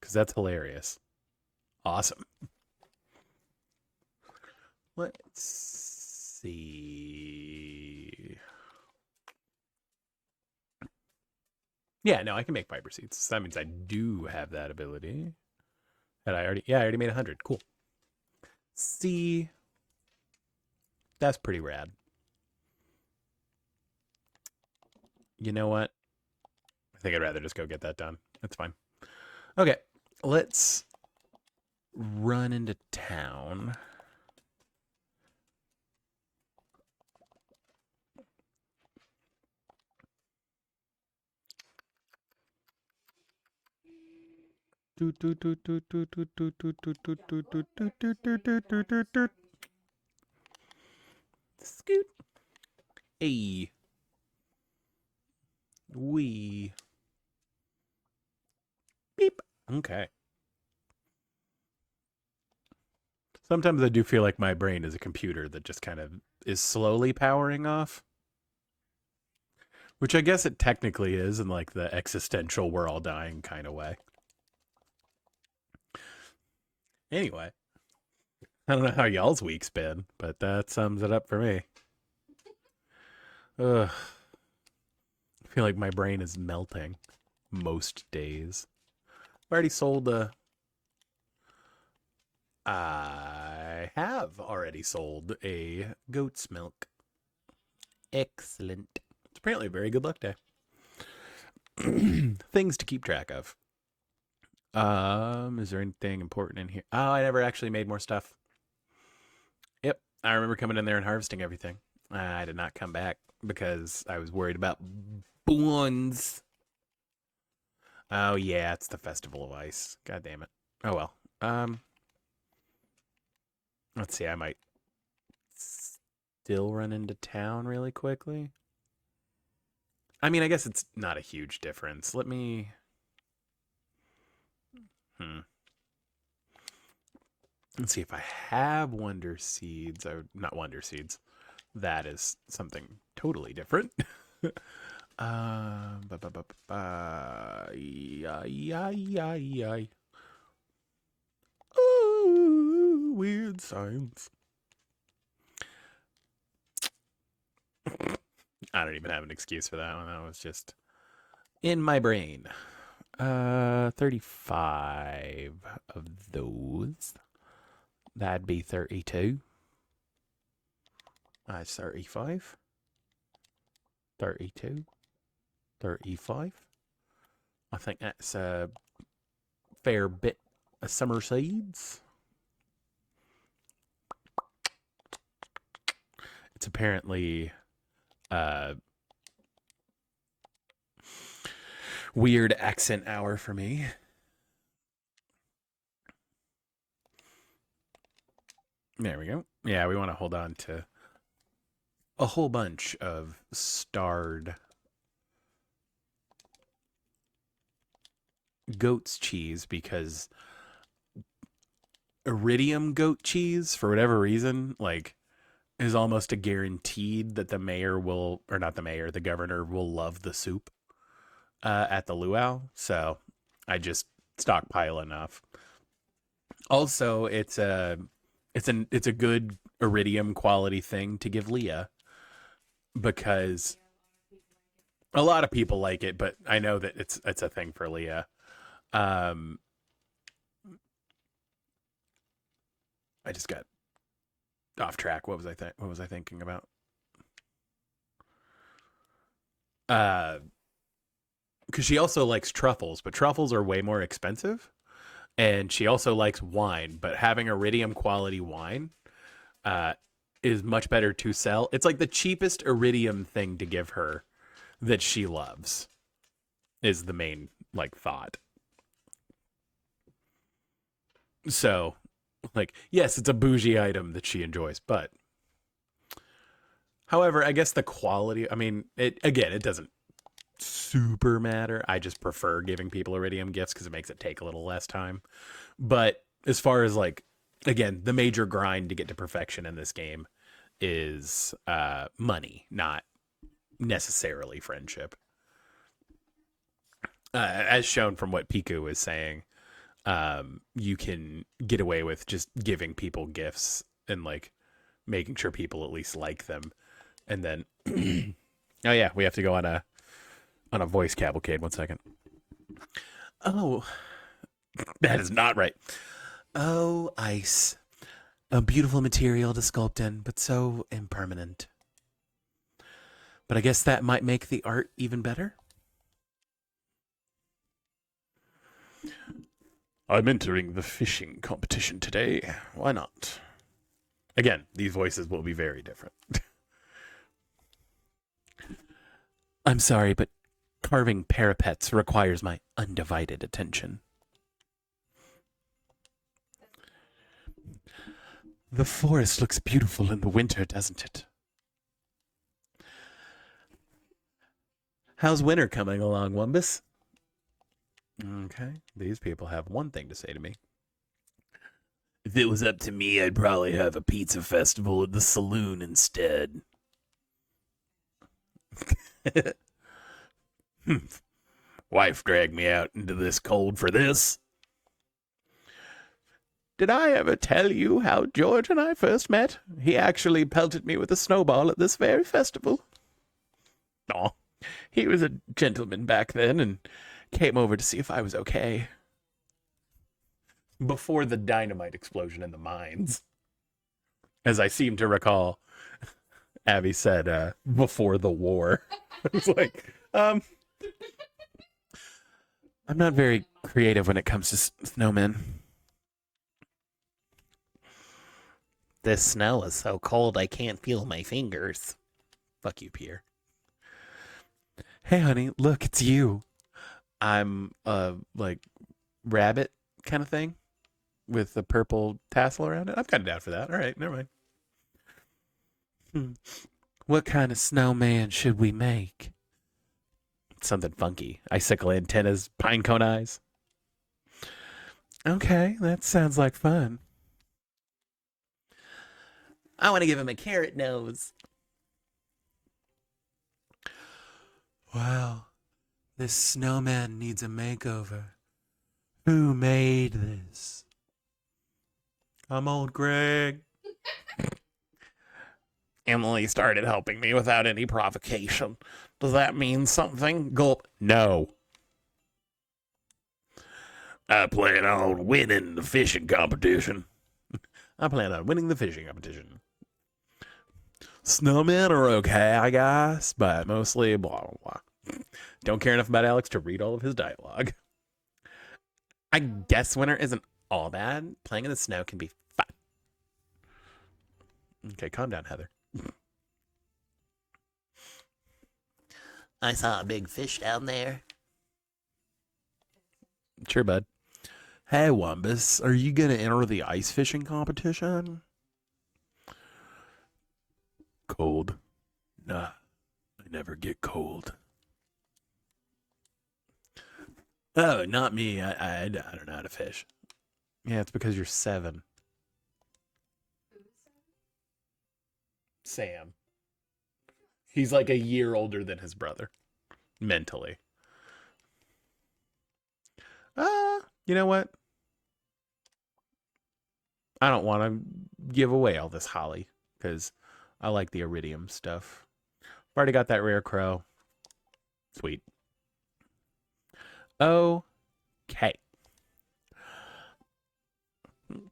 Because that's hilarious. Awesome. Let's see. Yeah, no, I can make fiber seeds. So that means I do have that ability. Had I already? Yeah, I already made 100. Cool. See, that's pretty rad. You know what? I think I'd rather just go get that done. That's fine. Okay, let's run into town. Scoot. A. We. Beep. Okay. Sometimes I do feel like my brain is a computer that just kind of is slowly powering off. Which I guess it technically is in like the existential we're all dying kind of way. Anyway, I don't know how y'all's week's been, but that sums it up for me. Ugh. I feel like my brain is melting most days. I've already sold I have already sold a goat's milk. Excellent. It's apparently a very good luck day. Things to keep track of. Is there anything important in here? Oh, I never actually made more stuff. Yep, I remember coming in there and harvesting everything. I did not come back because I was worried about bones. Oh yeah, it's the Festival of Ice. God damn it. Oh well. Let's see. I might still run into town really quickly. I mean, I guess it's not a huge difference. Let me. Let's see if I have Wonder Seeds. Not Wonder Seeds. That is something totally different. Ooh, weird sounds. I don't even have an excuse for that one. That was just in my brain. 35 of those. That'd be 32. That's 35. 32. 35. I think that's a fair bit of summer seeds. It's apparently weird accent hour for me. There we go. Yeah, we want to hold on to a whole bunch of starred goat's cheese because iridium goat cheese, for whatever reason, like, is almost a guaranteed that the mayor will, or not the mayor, the governor will love the soup at the luau. So I just stockpile enough. Also, it's a good iridium quality thing to give Leah because a lot of people like it, but I know that it's a thing for Leah. I just got off track. What was I thinking about? Because she also likes truffles, but truffles are way more expensive. And she also likes wine, but having iridium quality wine is much better to sell. It's like the cheapest iridium thing to give her that she loves is the main like thought. So Like, yes, it's a bougie item that she enjoys, but however, I guess the quality, I mean, it doesn't super matter. I just prefer giving people iridium gifts because it makes it take a little less time. But as far as like, again, the major grind to get to perfection in this game is money, not necessarily friendship. As shown from what Piku is saying, you can get away with just giving people gifts and like making sure people at least like them. And then, oh yeah, we have to go on a voice cavalcade. 1 second. Oh, that is not right. Oh, ice. A beautiful material to sculpt in, but so impermanent. But I guess that might make the art even better. I'm entering the fishing competition today. Why not? Again, these voices will be very different. I'm sorry, but carving parapets requires my undivided attention. The forest looks beautiful in the winter, doesn't it? How's winter coming along, Wumbus? Okay, these people have one thing to say to me. If it was up to me, I'd probably have a pizza festival at the saloon instead. Wife dragged me out into this cold for this. Did I ever tell you how George and I first met? He actually pelted me with a snowball at this very festival. Aw, he was a gentleman back then and came over to see if I was okay. Before the dynamite explosion in the mines. As I seem to recall, Abby said, before the war. I was like, I'm not very creative when it comes to snowmen. This snow is so cold I can't feel my fingers. Fuck you, Pierre. Hey, honey, look, it's you. I'm like rabbit kind of thing with the purple tassel around it. I'm kind of down for that. All right, never mind. What kind of snowman should we make? Something funky. Icicle antennas, pine cone eyes. Okay, that sounds like fun. I want to give him a carrot nose. Wow, this snowman needs a makeover. Who made this? I'm old Greg. Emily started helping me without any provocation. Does that mean something? Gulp. No. I plan on winning the fishing competition. I plan on winning the fishing competition. Snowmen are okay, I guess, but mostly blah, blah, blah. Don't care enough about Alex to read all of his dialogue. I guess winter isn't all bad. Playing in the snow can be fun. Okay, calm down, Heather. I saw a big fish down there. Sure, bud. Hey, Wumbus, are you going to enter the ice fishing competition? Cold. Nah, I never get cold. Oh, not me. I don't know how to fish. Yeah, it's because you're 7. Sam. He's like a year older than his brother. Mentally. You know what? I don't want to give away all this holly because I like the iridium stuff. I've already got that rare crow. Sweet. Okay.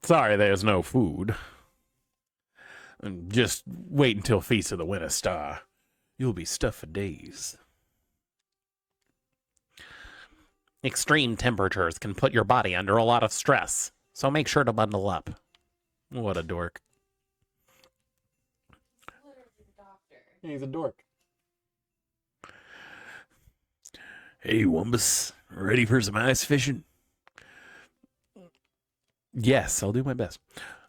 Sorry, there's no food. Just wait until Feast of the Winter Star. You'll be stuffed for days. Extreme temperatures can put your body under a lot of stress, so make sure to bundle up. What a dork. He's a dork. Hey, Wumbus, ready for some ice fishing? Yes, I'll do my best.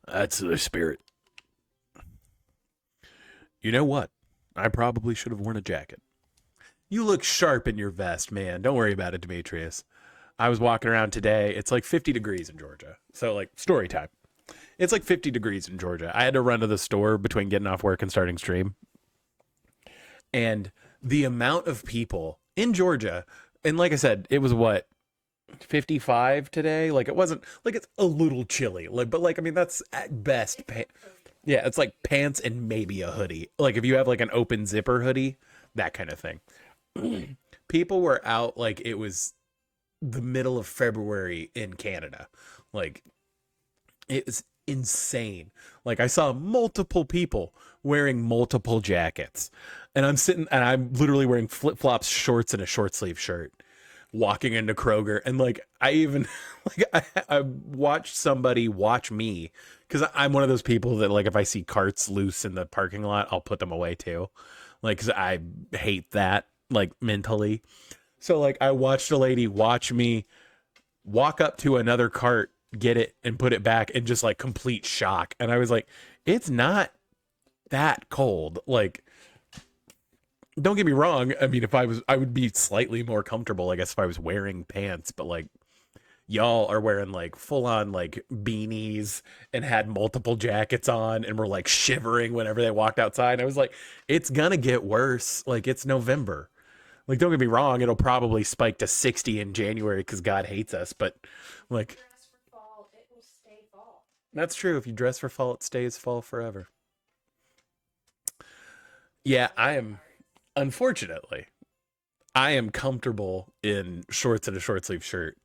That's the spirit. You know what? I probably should have worn a jacket. You look sharp in your vest, man. Don't worry about it, Demetrius. I was walking around today. It's like 50 degrees in Georgia. So, like, story time. It's like 50 degrees in Georgia. I had to run to the store between getting off work and starting stream. And the amount of people in Georgia, and like I said, it was what, 55 today? Like, it wasn't, like, it's a little chilly. Like, but, like, I mean, that's at best. Yeah, it's like pants and maybe a hoodie. Like, if you have, like, an open zipper hoodie, that kind of thing. People were out like it was the middle of February in Canada. Like, it was insane. Like, I saw multiple people wearing multiple jackets. And I'm sitting and I'm literally wearing flip-flops, shorts, and a short sleeve shirt, walking into Kroger. And like I even like I watched somebody watch me because I'm one of those people that, like, if I see carts loose in the parking lot, I'll put them away too. Like, 'cause I hate that, like, mentally. So like I watched a lady watch me walk up to another cart, get it and put it back, and just like complete shock. And I was like, it's not that cold. Like, don't get me wrong. I mean, if I would be slightly more comfortable, I guess, if I was wearing pants, but like, y'all are wearing like full on like beanies and had multiple jackets on and were like shivering whenever they walked outside. I was like, it's gonna get worse. Like, it's November. Like, don't get me wrong, it'll probably spike to 60 in January because God hates us, but like, Dress for fall, it will stay fall. that's true. If you dress for fall, it stays fall forever. Yeah, I am, unfortunately, I am comfortable in shorts and a short sleeve shirt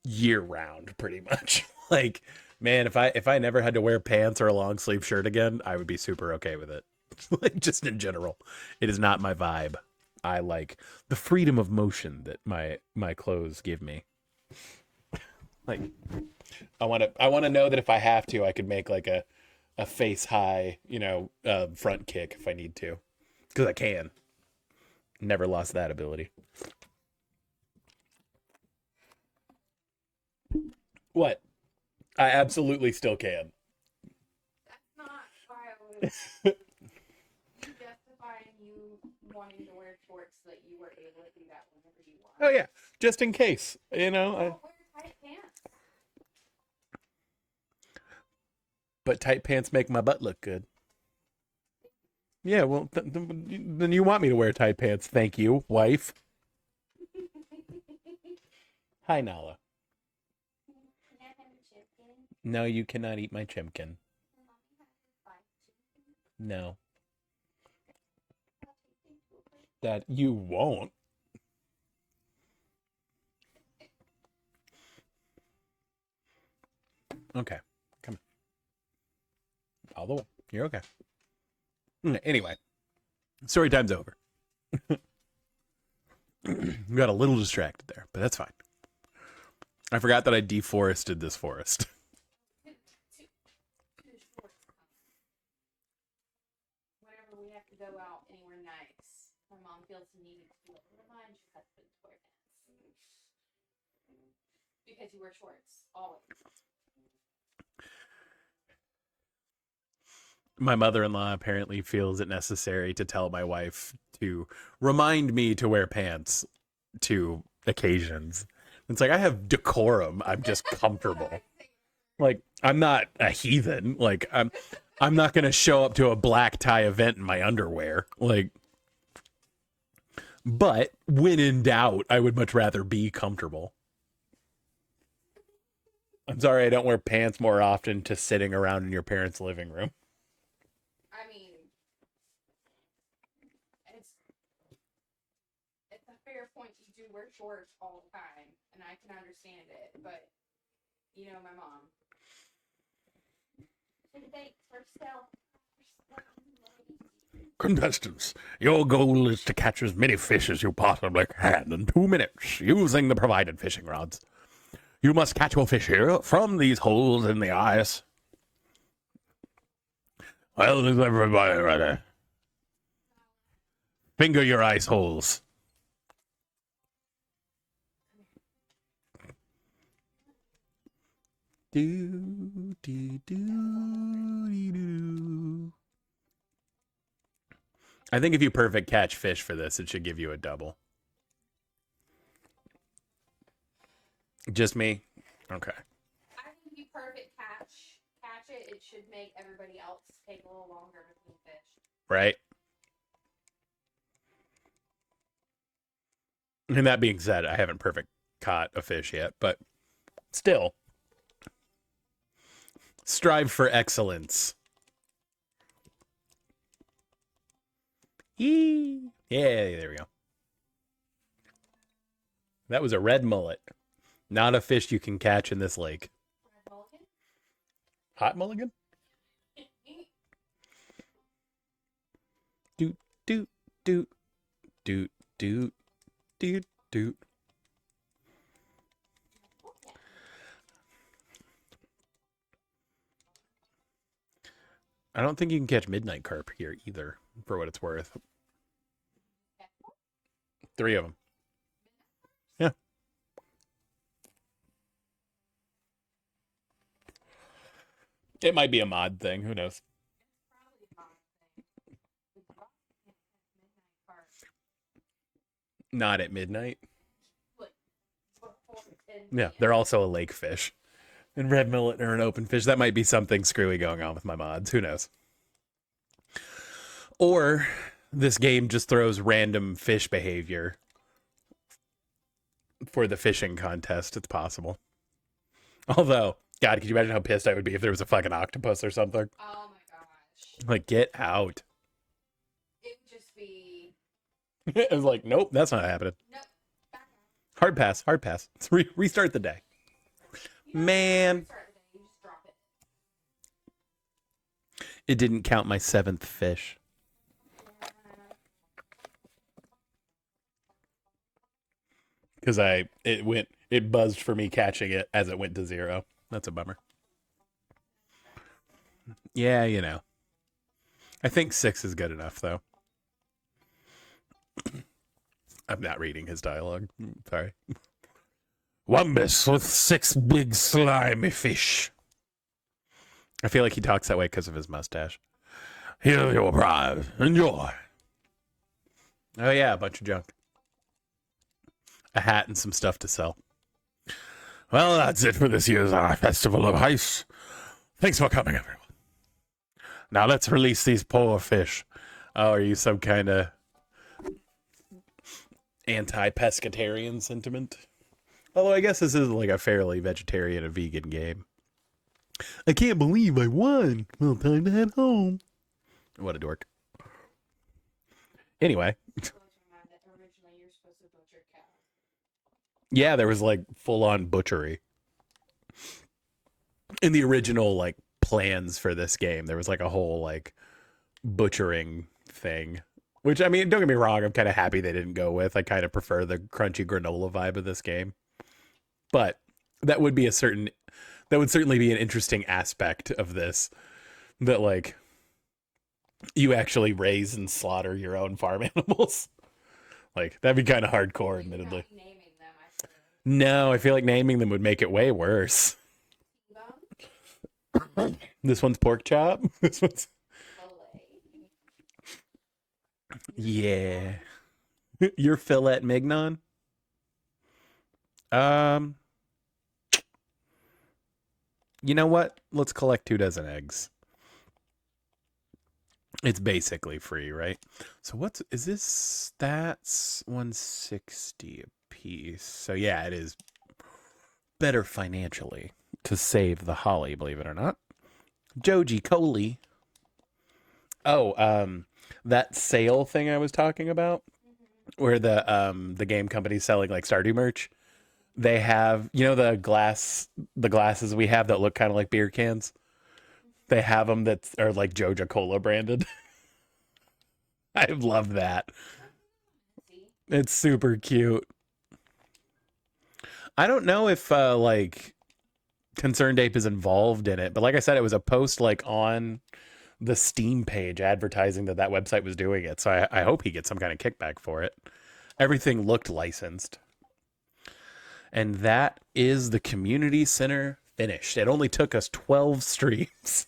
year round, pretty much. Like, man, if I never had to wear pants or a long sleeve shirt again, I would be super okay with it. Like, just in general, it is not my vibe. I like the freedom of motion that my clothes give me. Like, I want to know that if I have to, I could make like a face high, front kick if I need to, because I can. Never lost that ability. What? I absolutely still can. That's not why I was justifying you wanting to wear shorts so that you were able to do that whenever you want. Oh yeah, just in case, Don't wear tight pants. but tight pants make my butt look good. Yeah, well, then you want me to wear tight pants? Thank you, wife. Hi, Nala. Can I have a chicken? No, you cannot eat my chimkin. Can mommy have a fried chicken? No, I'll take it to a plate. that you won't. Okay, come on. All the way. You're okay. Anyway, story time's over. We got a little distracted there, but that's fine. I forgot that I deforested this forest. Two shorts. Whenever we have to go out anywhere nice, my mom feels the need to be like, remind your husband to wear pants. Because you wear shorts, always. My mother-in-law apparently feels it necessary to tell my wife to remind me to wear pants to occasions. It's like, I have decorum. I'm just comfortable. Like, I'm not a heathen. Like, I'm not going to show up to a black tie event in my underwear. Like, but when in doubt, I would much rather be comfortable. I'm sorry I don't wear pants more often to sitting around in your parents' living room. I mean, it's a fair point. You do wear shorts all the time, and I can understand it. But you know, my mom. Thanks for stealth. Contestants, your goal is to catch as many fish as you possibly can in 2 minutes using the provided fishing rods. You must catch your fish here from these holes in the ice. Well, is everybody ready? Finger your ice holes. Do, do, do, do. I think if you perfect catch fish for this, it should give you a double. Just me? Okay. I think if you perfect catch it, it should make everybody else take a little longer between fish. Right? And that being said, I haven't perfect caught a fish yet, but still. Strive for excellence. Yee. Yeah, there we go. That was a red mullet. Not a fish you can catch in this lake. Red mulligan? Hot mulligan? Doot, doot, doot, doot, doot, doot, doot. I don't think you can catch midnight carp here either, for what it's worth. 3 of them. Yeah. It might be a mod thing. Who knows? Not at midnight. Yeah, they're also a lake fish. And red mullet are an open fish. That might be something screwy going on with my mods. Who knows? Or this game just throws random fish behavior for the fishing contest. It's possible. Although, God, could you imagine how pissed I would be if there was a fucking octopus or something? Oh my gosh. Like, get out. It would just be. It was like, nope, that's not happening. Nope. Back out. Hard pass, hard pass. Let's restart the day. You don't Man. start the day, you just drop it. It didn't count my 7th fish. Because it buzzed for me catching it as it went to 0. That's a bummer. Yeah, you know. I think 6 is good enough, though. I'm not reading his dialogue. Sorry. Wumbus with 6 big slimy fish. I feel like he talks that way because of his mustache. Here's your prize. Enjoy. Oh, yeah, a bunch of junk. A hat and some stuff to sell. Well, that's it for this year's Festival of Ice. Thanks for coming, everyone. Now let's release these poor fish. Oh, are you some kind of anti-pescatarian sentiment? Although I guess this is like a fairly vegetarian and vegan game. I can't believe I won. Well, time to head home. What a dork. Anyway. Originally, you're supposed to butcher cows. Yeah, there was like full-on butchery. In the original like plans for this game, there was like a whole like butchering thing. Which, I mean, don't get me wrong, I'm kind of happy they didn't go with. I kind of prefer the crunchy granola vibe of this game. But that would certainly be an interesting aspect of this. That like you actually raise and slaughter your own farm animals. Like, that'd be kind of hardcore, admittedly. Naming them, I feel. No, I feel like naming them would make it way worse. T-bone? This one's pork chop. This one's... Filet. Yeah. Your filet mignon? You know what? Let's collect 2 dozen eggs. It's basically free, right? So is this? That's 160 a piece. So yeah, it is better financially to save the holly, believe it or not. Joji Coley. Oh, that sale thing I was talking about, where the game company's selling like Stardew merch. They have, you know, the glasses we have that look kind of like beer cans. They have them that are like Joja Cola branded. I love that. It's super cute. I don't know if like Concerned Ape is involved in it, but like I said, it was a post like on the Steam page advertising that website was doing it. So I hope he gets some kind of kickback for it. Everything looked licensed. And that is the Community Center finished. It only took us 12 streams.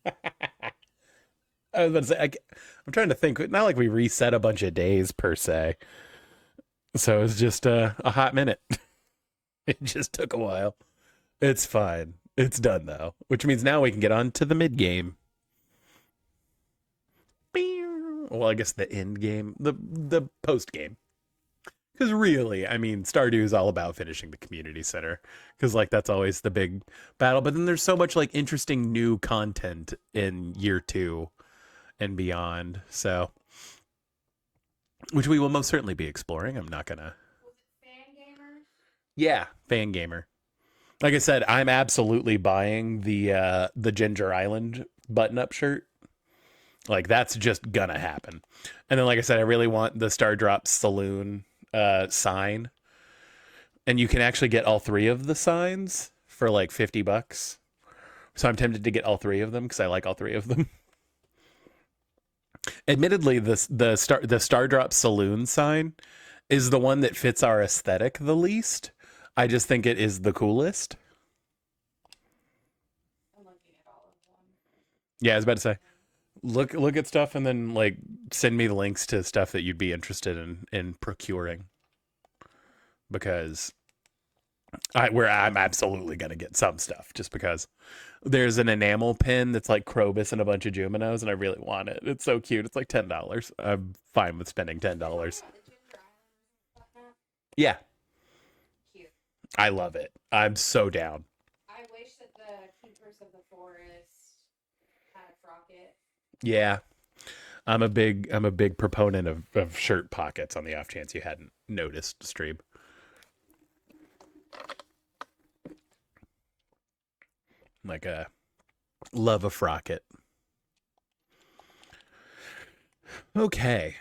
I was about to say, I'm trying to think. Not like we reset a bunch of days per se. So it was just a hot minute. It just took a while. It's fine. It's done though, which means now we can get on to the mid game. Well, I guess the end game, the post game. Because really, I mean, Stardew is all about finishing the community center. Because like that's always the big battle. But then there's so much like interesting new content in year 2 and beyond. So, which we will most certainly be exploring. I'm not gonna. Was it fan gamer? Yeah, fan gamer. Like I said, I'm absolutely buying the Ginger Island button-up shirt. Like that's just gonna happen. And then, like I said, I really want the Star Drop Saloon sign, and you can actually get all 3 of the signs for like $50. So I'm tempted to get all 3 of them because I like all 3 of them. Admittedly, the Star Drop Saloon sign is the one that fits our aesthetic the least. I just think it is the coolest. I'm looking at all of them. Yeah, I was about to say, look at stuff and then like send me the links to stuff that you'd be interested in procuring. Because I'm absolutely gonna get some stuff just because there's an enamel pin that's like Krobus and a bunch of Juminos, and I really want it. It's so cute. It's like $10. I'm fine with spending $10. The Ginger Island. Yeah, Cute. I love it. I'm so down. I wish that the Keepers of the Forest had a frocket. Yeah. I'm a big proponent of shirt pockets on the off chance you hadn't noticed, Stream. Like a love a frocket. Okay.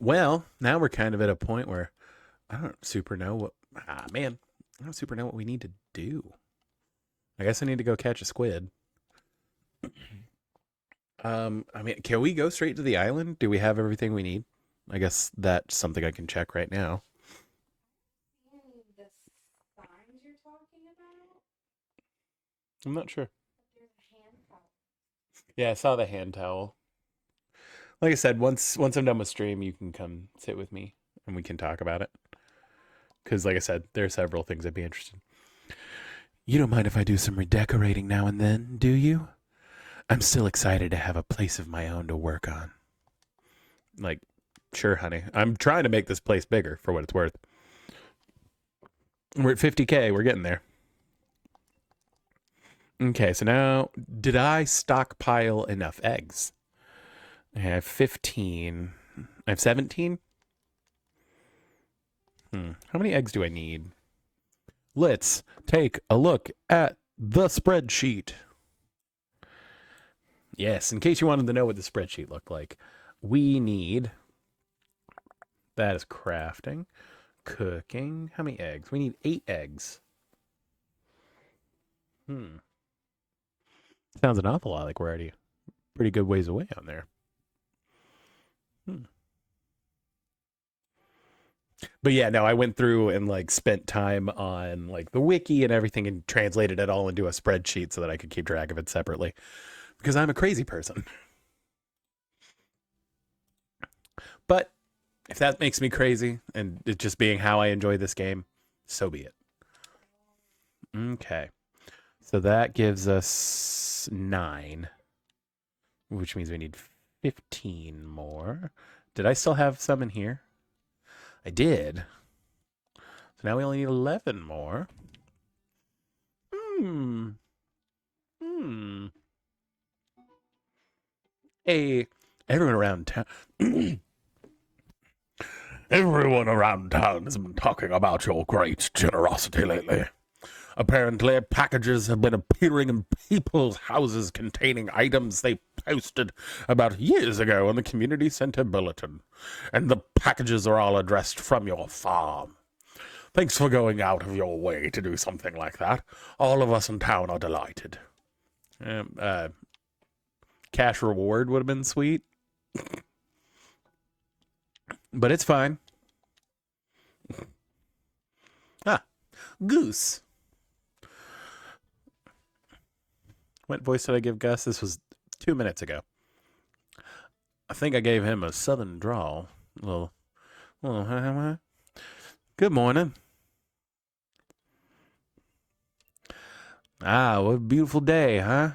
Well, now we're kind of at a point where I don't super know what I don't super know what we need to do. I guess I need to go catch a squid. I mean, can we go straight to the island? Do we have everything we need? I guess that's something I can check right now. The signs you're talking about? I'm not sure. There's a hand towel. Yeah, I saw the hand towel. Like I said, once I'm done with stream, you can come sit with me and we can talk about it. Because, like I said, there are several things I'd be interested in. You don't mind if I do some redecorating now and then, do you? I'm still excited to have a place of my own to work on. Like, sure, honey. I'm trying to make this place bigger for what it's worth. We're at 50K. We're getting there. Okay, so now, did I stockpile enough eggs? I have 15. I have 17? How many eggs do I need? Let's take a look at the spreadsheet. Yes, in case you wanted to know what the spreadsheet looked like, we need, that is crafting, cooking. How many eggs? We need 8 eggs. Sounds an awful lot like we're already pretty good ways away on there. But yeah, no, I went through and like spent time on like the wiki and everything and translated it all into a spreadsheet so that I could keep track of it separately. Because I'm a crazy person. But if that makes me crazy and it just being how I enjoy this game, so be it. Okay. So that gives us 9, which means we need 15 more. Did I still have some in here? I did. So now we only need 11 more. Hey, everyone around town. Everyone around town has been talking about your great generosity lately. Apparently, packages have been appearing in people's houses containing items they posted about years ago in the community center bulletin. And the packages are all addressed from your farm. Thanks for going out of your way to do something like that. All of us in town are delighted. Cash reward would have been sweet. But it's fine. Goose. What voice did I give Gus? This was 2 minutes ago. I think I gave him a southern drawl. Good morning. Ah, what a beautiful day, huh?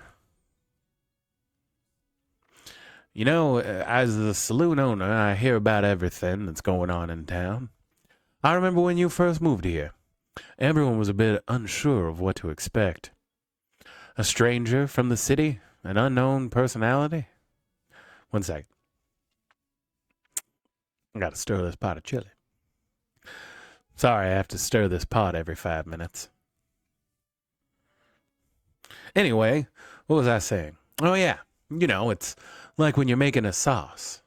You know, as the saloon owner, I hear about everything that's going on in town. I remember when you first moved here. Everyone was a bit unsure of what to expect. A stranger from the city? An unknown personality? One sec. I gotta stir this pot of chili. Sorry, I have to stir this pot every 5 minutes. Anyway, what was I saying? Oh, yeah. You know, it's like when you're making a sauce.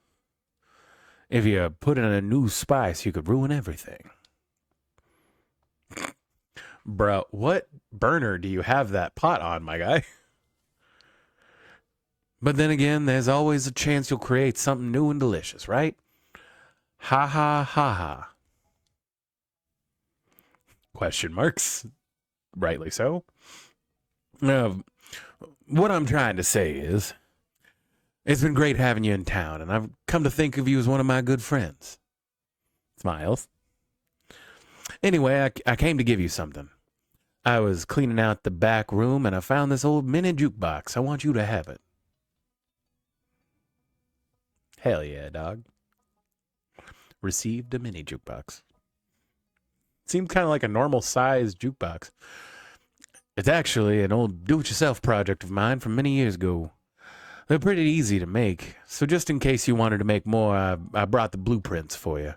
If you put in a new spice, you could ruin everything. Bro, what burner do you have that pot on, my guy? But then again, there's always a chance you'll create something new and delicious, right? Ha ha ha ha. Question marks. Rightly so. What I'm trying to say is, it's been great having you in town, and I've come to think of you as one of my good friends. Smiles. Anyway, I came to give you something. I was cleaning out the back room, and I found this old mini jukebox. I want you to have it. Hell yeah, dog. Received a mini jukebox. Seemed kind of like a normal size jukebox. It's actually an old do-it-yourself project of mine from many years ago. They're pretty easy to make, so just in case you wanted to make more, I brought the blueprints for you.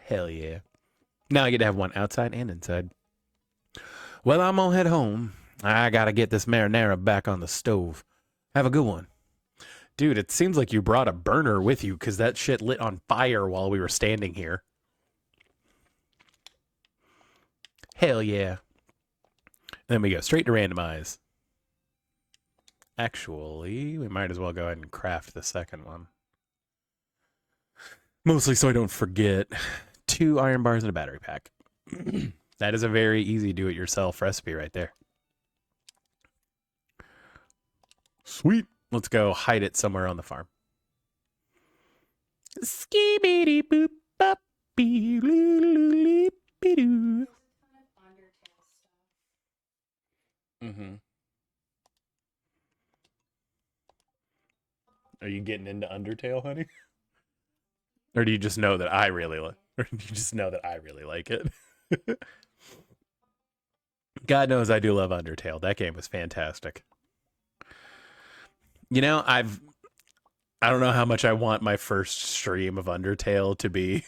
Hell yeah. Now I get to have one outside and inside. Well, I'm gonna head home. I gotta get this marinara back on the stove. Have a good one. Dude, it seems like you brought a burner with you because that shit lit on fire while we were standing here. Hell yeah. Then we go straight to randomize. Actually, we might as well go ahead and craft the second one. Mostly so I don't forget. 2 iron bars and a battery pack. That is a very easy do-it-yourself recipe right there. Sweet. Let's go hide it somewhere on the farm. Skibidi boop bop bee loo loo lee be doo. Mm-hmm. Are you getting into Undertale, honey? Or do you just know that I really like? Or do you just know that I really like it? God knows I do love Undertale. That game was fantastic. You know, I don't know how much I want my first stream of Undertale to be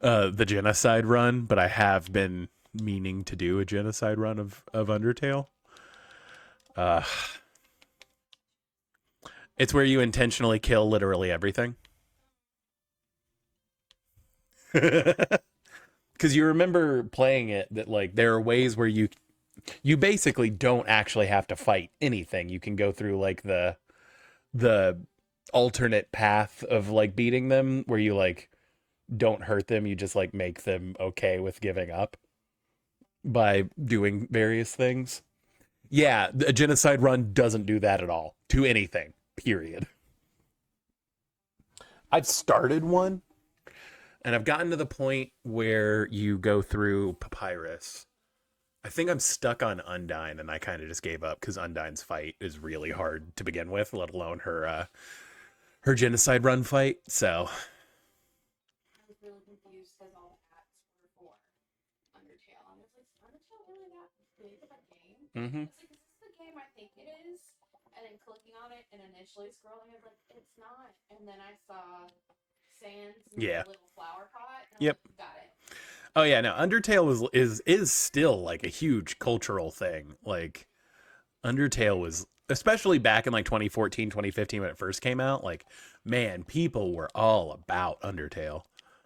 the genocide run, but I have been meaning to do a genocide run of Undertale. It's where you intentionally kill literally everything. Because you remember playing it that like there are ways where you basically don't actually have to fight anything. You can go through like the alternate path of like beating them where you like don't hurt them, you just like make them okay with giving up by doing various things. Yeah, a genocide run doesn't do that at all to anything, period. I've started one and I've gotten to the point where you go through Papyrus. I think I'm stuck on Undyne, and I kind of just gave up because Undyne's fight is really hard to begin with, let alone her genocide run fight. So I was really confused because all the apps were for Undertale. I was like, is Undertale really that big of a game? mm-hmm. It's like, is this the game I think it is? And then clicking on it and initially scrolling, I was like, it's not. And then I saw Sans in Yeah. the little flower pot. And Yep. Like, got it. Oh yeah, no, Undertale is still like a huge cultural thing. Like Undertale was, especially back in like 2014, 2015 when it first came out, like man, people were all about Undertale.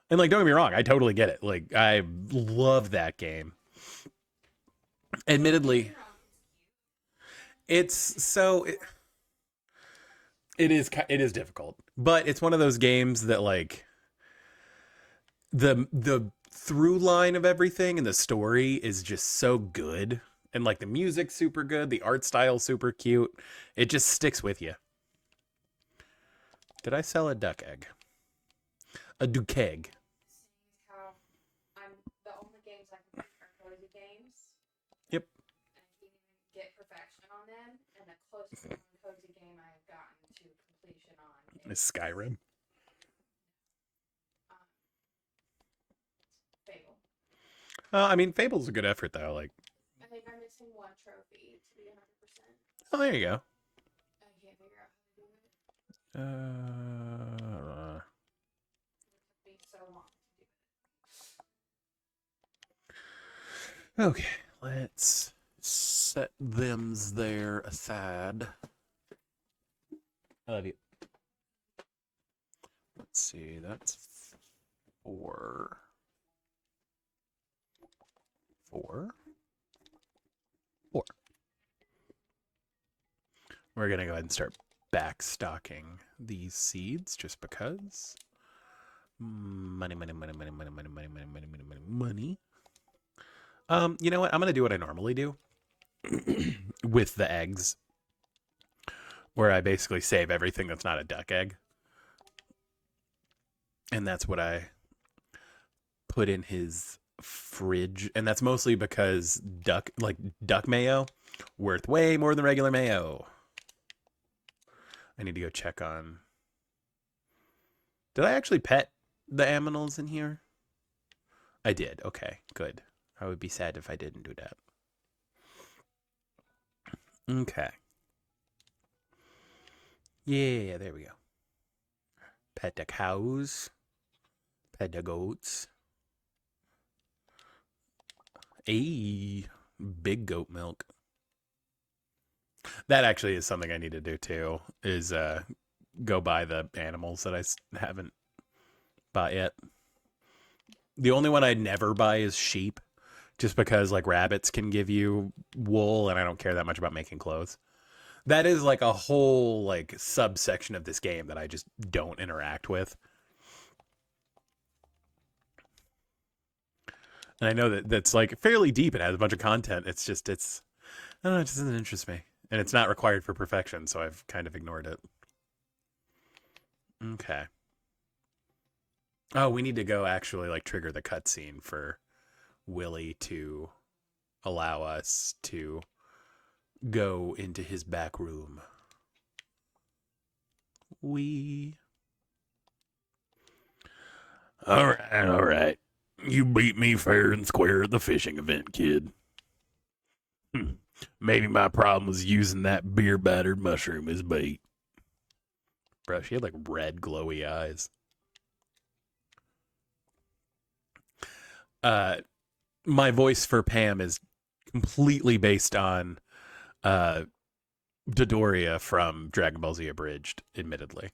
And like don't get me wrong, I totally get it. Like I love that game. Admittedly, it's so it is difficult. But it's one of those games that like the through line of everything and the story is just so good And like the music's super good, the art style's super cute. It just sticks with you. Did I sell a duck egg? A duck egg. Seeing how I'm the only games I can play are cozy games. Yep. And I can't even get perfection on them. And the closest cozy game I have gotten to completion on Is Skyrim. Fable. I mean, Fable's a good effort though. Like, I think I'm missing one trophy to be 100%. oh, there you go. I can't figure out how to do it. It took me so long to do it. Okay, let's set thems there aside. I love you. Let's see, that's 4. 4. 4. We're gonna go ahead and start backstocking these seeds just because. Money, money, money, money, money, money, money, money, money, money, money, money. You know what? I'm gonna do what I normally do with the eggs, where I basically save everything that's not a duck egg, and that's what I put in his fridge, and that's mostly because duck mayo worth way more than regular mayo. I need to go check on. Did I actually pet the aminals in here? I did. Okay, good. I would be sad if I didn't do that. Okay. Yeah, there we go. Pet the cows. Pet the goats. Ayy, big goat milk. That actually is something I need to do too, is go buy the animals that I haven't bought yet. The only one I never buy is sheep, just because like rabbits can give you wool and I don't care that much about making clothes. That is like a whole like subsection of this game that I just don't interact with. And I know that that's like fairly deep and has a bunch of content. It's I don't know, it just doesn't interest me. And it's not required for perfection, so I've kind of ignored it. Okay. Oh, we need to go actually like trigger the cutscene for Willie to allow us to go into his back room. All right, all right. You beat me fair and square at the fishing event, kid. Maybe my problem was using that beer-battered mushroom as bait. Bro, she had like red glowy eyes. My voice for Pam is completely based on Dodoria from Dragon Ball Z Abridged, admittedly.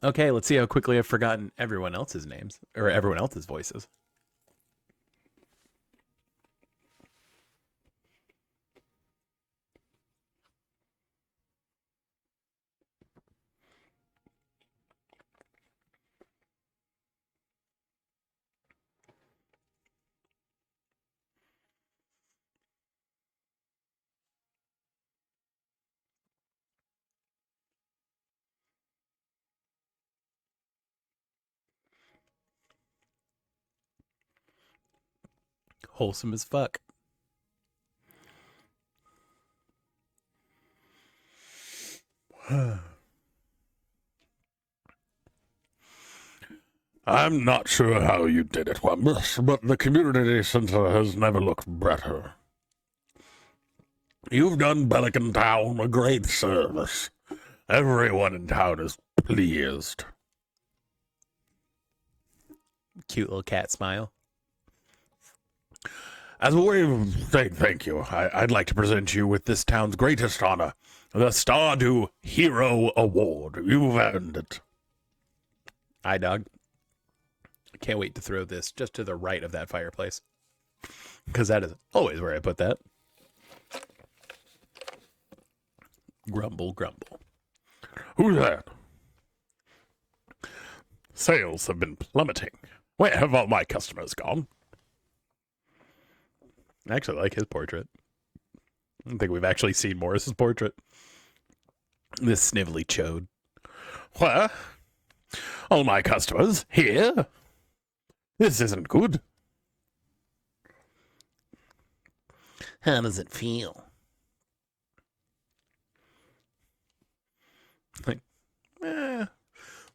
Okay, let's see how quickly I've forgotten everyone else's names, or everyone else's voices. Wholesome as fuck. I'm not sure how you did it, Wambus, but the community center has never looked better. You've done Pelican Town a great service. Everyone in town is pleased. Cute little cat smile. As a way of saying thank you, I'd like to present you with this town's greatest honor, the Stardew Hero Award. You've earned it. Hi, dog. I can't wait to throw this just to the right of that fireplace, because that is always where I put that. Grumble, grumble. Who's that? Sales have been plummeting. Where have all my customers gone? I actually like his portrait. I don't think we've actually seen Morris's portrait. This snivelly chode. What? All my customers here? This isn't good. How does it feel?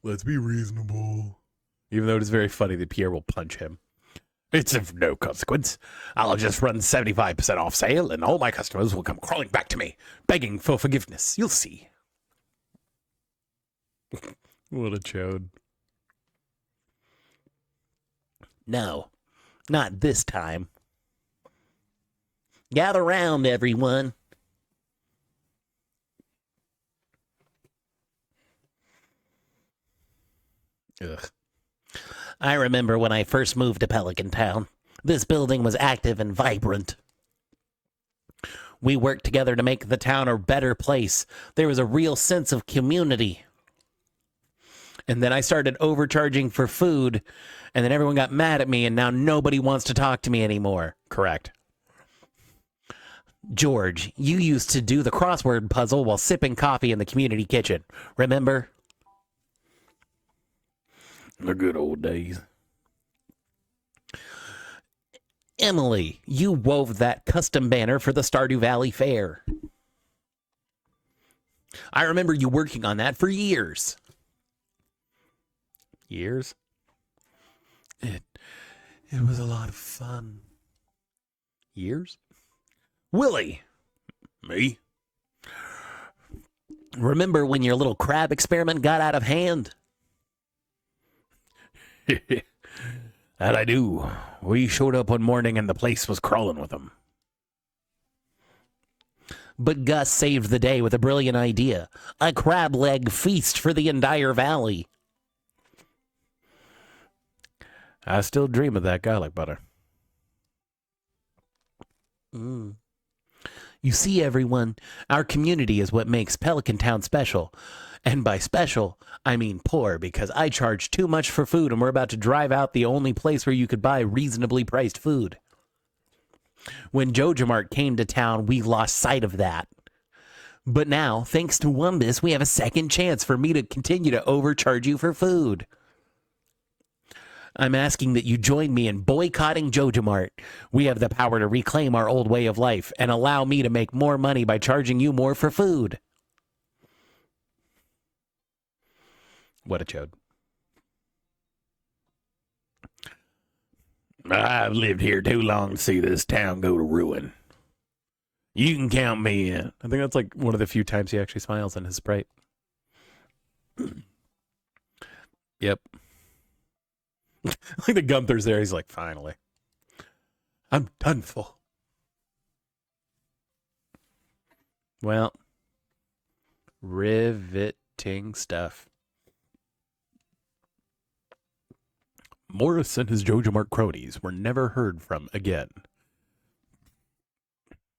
Let's be reasonable. Even though it is very funny that Pierre will punch him. It's of no consequence. I'll just run 75% off sale and all my customers will come crawling back to me, begging for forgiveness. You'll see. What a chode. No, not this time. Gather round, everyone. Ugh. I remember when I first moved to Pelican Town. This building was active and vibrant. We worked together to make the town a better place. There was a real sense of community. And then I started overcharging for food, and then everyone got mad at me, and now nobody wants to talk to me anymore. Correct. George, you used to do the crossword puzzle while sipping coffee in the community kitchen. Remember? The good old days. Emily, you wove that custom banner for the Stardew Valley Fair. I remember you working on that for years. Years? It was a lot of fun. Years? Willie, Me? remember when your little crab experiment got out of hand? That I do. We showed up one morning and the place was crawling with them. But Gus saved the day with a brilliant idea. A crab leg feast for the entire valley. I still dream of that garlic butter. You see, everyone, our community is what makes Pelican Town special. And by special, I mean poor, because I charge too much for food and we're about to drive out the only place where you could buy reasonably priced food. When JojaMart came to town, we lost sight of that. But now, thanks to Wumbus, we have a second chance for me to continue to overcharge you for food. I'm asking that you join me in boycotting JojaMart. We have the power to reclaim our old way of life and allow me to make more money by charging you more for food. What a chode. I've lived here too long to see this town go to ruin. You can count me in. I think that's like one of the few times he actually smiles in his sprite. Yep. Like the Gunther's there. He's like, finally. I'm done for. Well, riveting stuff. Morris and his JojaMart cronies were never heard from again.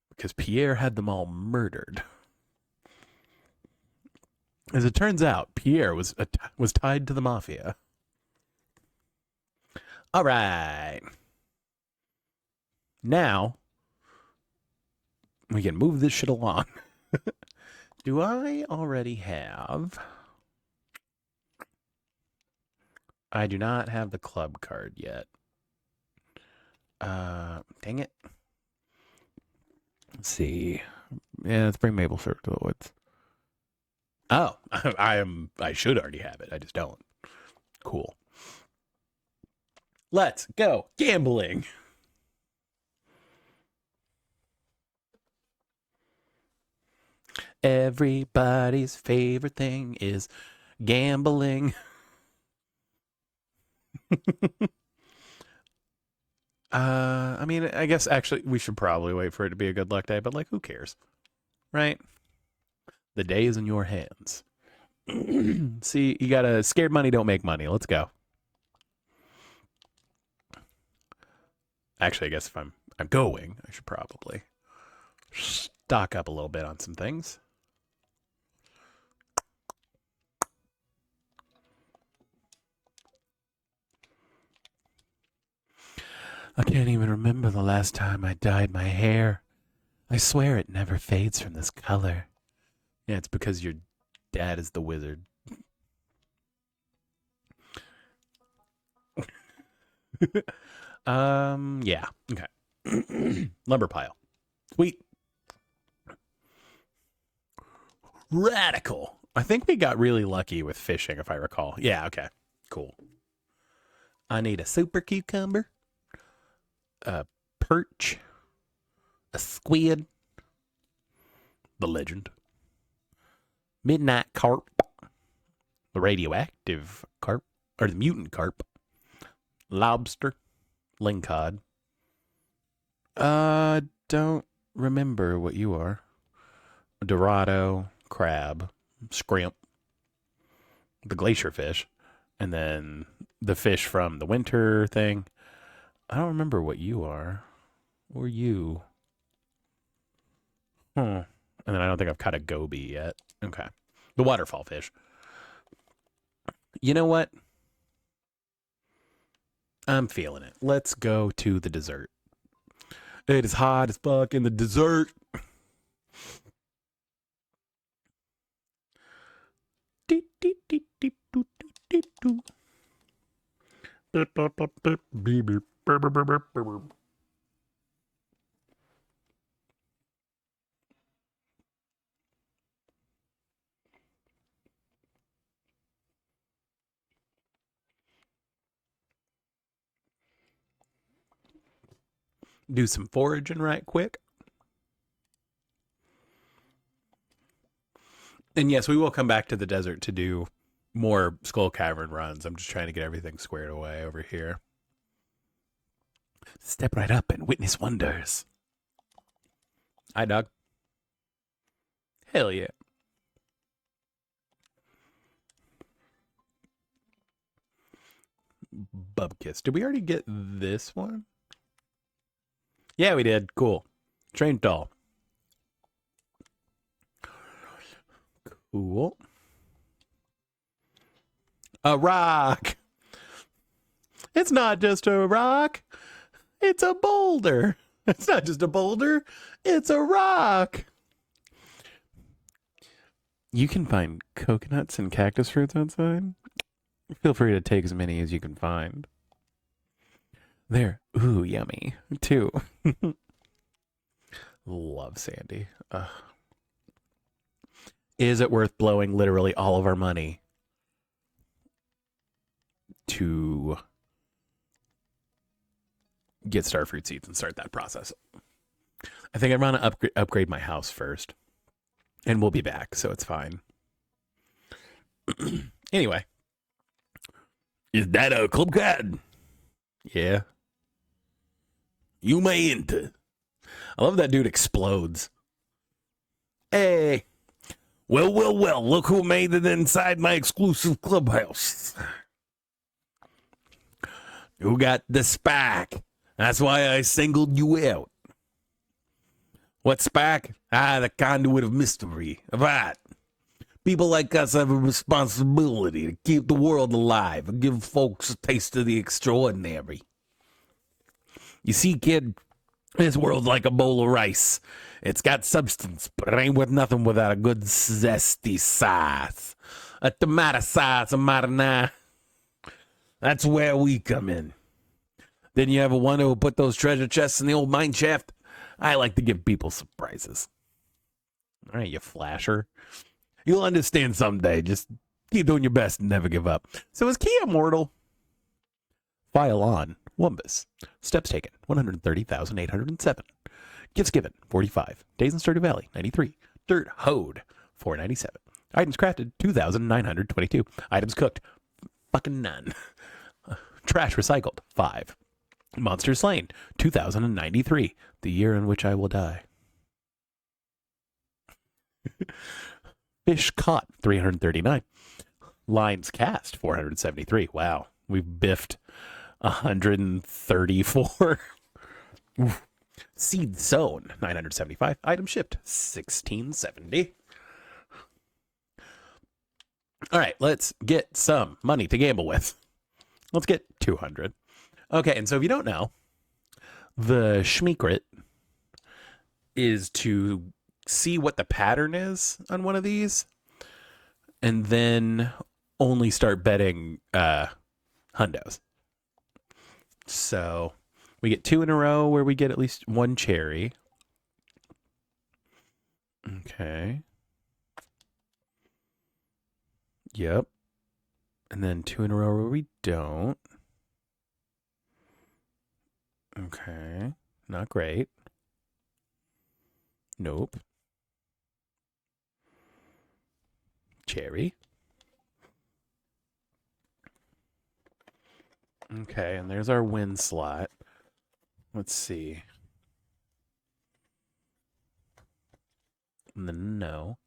Because Pierre had them all murdered. As it turns out, Pierre was tied to the mafia. All right. Now, we can move this shit along. Do I already have... I do not have the club card yet. Dang it. Let's see. Yeah, let's bring Maple syrup to the woods. Oh, I should already have it. I just don't. Cool. Let's go gambling. Everybody's favorite thing is gambling. I mean, I guess actually we should probably wait for it to be a good luck day, but like, who cares? Right? The day is in your hands. See, you gotta scared money don't make money. Let's go. Actually, I guess if I'm going, I should probably stock up a little bit on some things. I can't even remember the last time I dyed my hair. I swear it never fades from this color. Yeah, it's because your dad is the wizard. Yeah. Okay. Lumber pile. Sweet. Radical. I think we got really lucky with fishing, if I recall. Yeah, okay. Cool. I need a super cucumber, a perch, a squid, the legend, midnight carp, the radioactive carp, or the mutant carp, lobster, lingcod. Don't remember what you are. Dorado, crab, scrimp, the glacier fish, and then the fish from the winter thing. I don't remember what you are. Or you. And then I don't think I've caught a goby yet. Okay. The waterfall fish. You know what? I'm feeling it. Let's go to the dessert. It is hot as fuck in the dessert. Do some foraging right quick. And yes, we will come back to the desert to do more Skull Cavern runs. I'm just trying to get everything squared away over here. Step right up and witness wonders. Hi, dog. Hell yeah. Bubkiss. Did we already get this one? Yeah, we did. Cool. Trained doll. Cool. A rock. It's not just a rock. It's a boulder. It's not just a boulder. It's a rock. You can find coconuts and cactus fruits outside. Feel free to take as many as you can find. They're yummy too. Love Sandy. Is it worth blowing literally all of our money to get starfruit seeds and start that process? I think I want to upgrade my house first, and we'll be back, so it's fine. Anyway, Is that a club card? yeah, You may enter. I love that dude explodes. Hey, Well, look who made it inside my exclusive clubhouse. You got the spark. That's why I singled you out. What spark? The conduit of mystery, of art. People like us have a responsibility to keep the world alive and give folks a taste of the extraordinary. You see, kid, this world's like a bowl of rice. It's got substance, but it ain't worth nothing without a good zesty sauce. A tomato sauce, a marinara. That's where we come in. Then you ever wonder who put those treasure chests in the old mine shaft? I like to give people surprises. all right, you flasher. You'll understand someday. Just keep doing your best and never give up. So is Kia mortal? File on. Wumbus. Steps taken. 130,807. Gifts given. 45. Days in Stardew Valley. 93. Dirt hoed. 497. Items crafted. 2,922. Items cooked. Fucking none. Trash recycled. 5. Monsters slain. 2,093. The year in which I will die. Fish caught. 339. Lines cast. 473. Wow. We've biffed 134. Seed sown. 975. Item shipped. 1670. All right, let's get some money to gamble with. Let's get 200. Okay, and so if you don't know, The schmeekrit is to see what the pattern is on one of these and then only start betting hundos. So we get 2 in a row where we get at least 1 cherry. Okay. Yep. And then 2 in a row where we don't. Okay. Not great. Nope. Cherry. Okay, and there's our win slot. Let's see. And then no.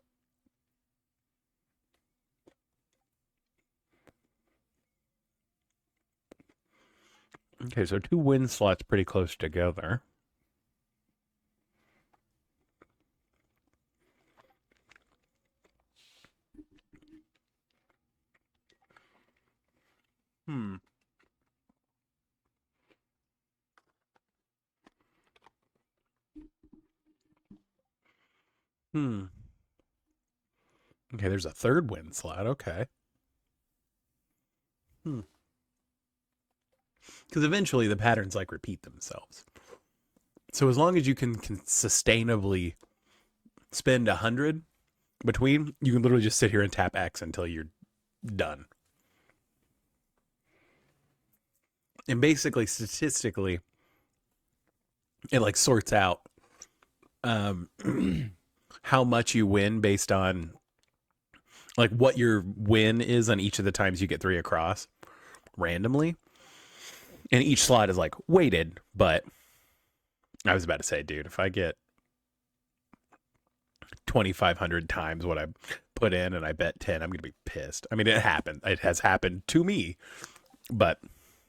Okay, so 2 win slots pretty close together. Hmm. Hmm. Okay, there's a 3rd win slot. Okay. Hmm. Because eventually the patterns like repeat themselves. So as long as you can sustainably spend 100 between, you can literally just sit here and tap X until you're done. And basically, statistically, it like sorts out how much you win based on like what your win is on each of the times you get 3 across randomly. And each slot is like weighted, but I was about to say, dude, if I get 2,500 times what I put in and I bet 10, I'm going to be pissed. I mean, it happened. It has happened to me, but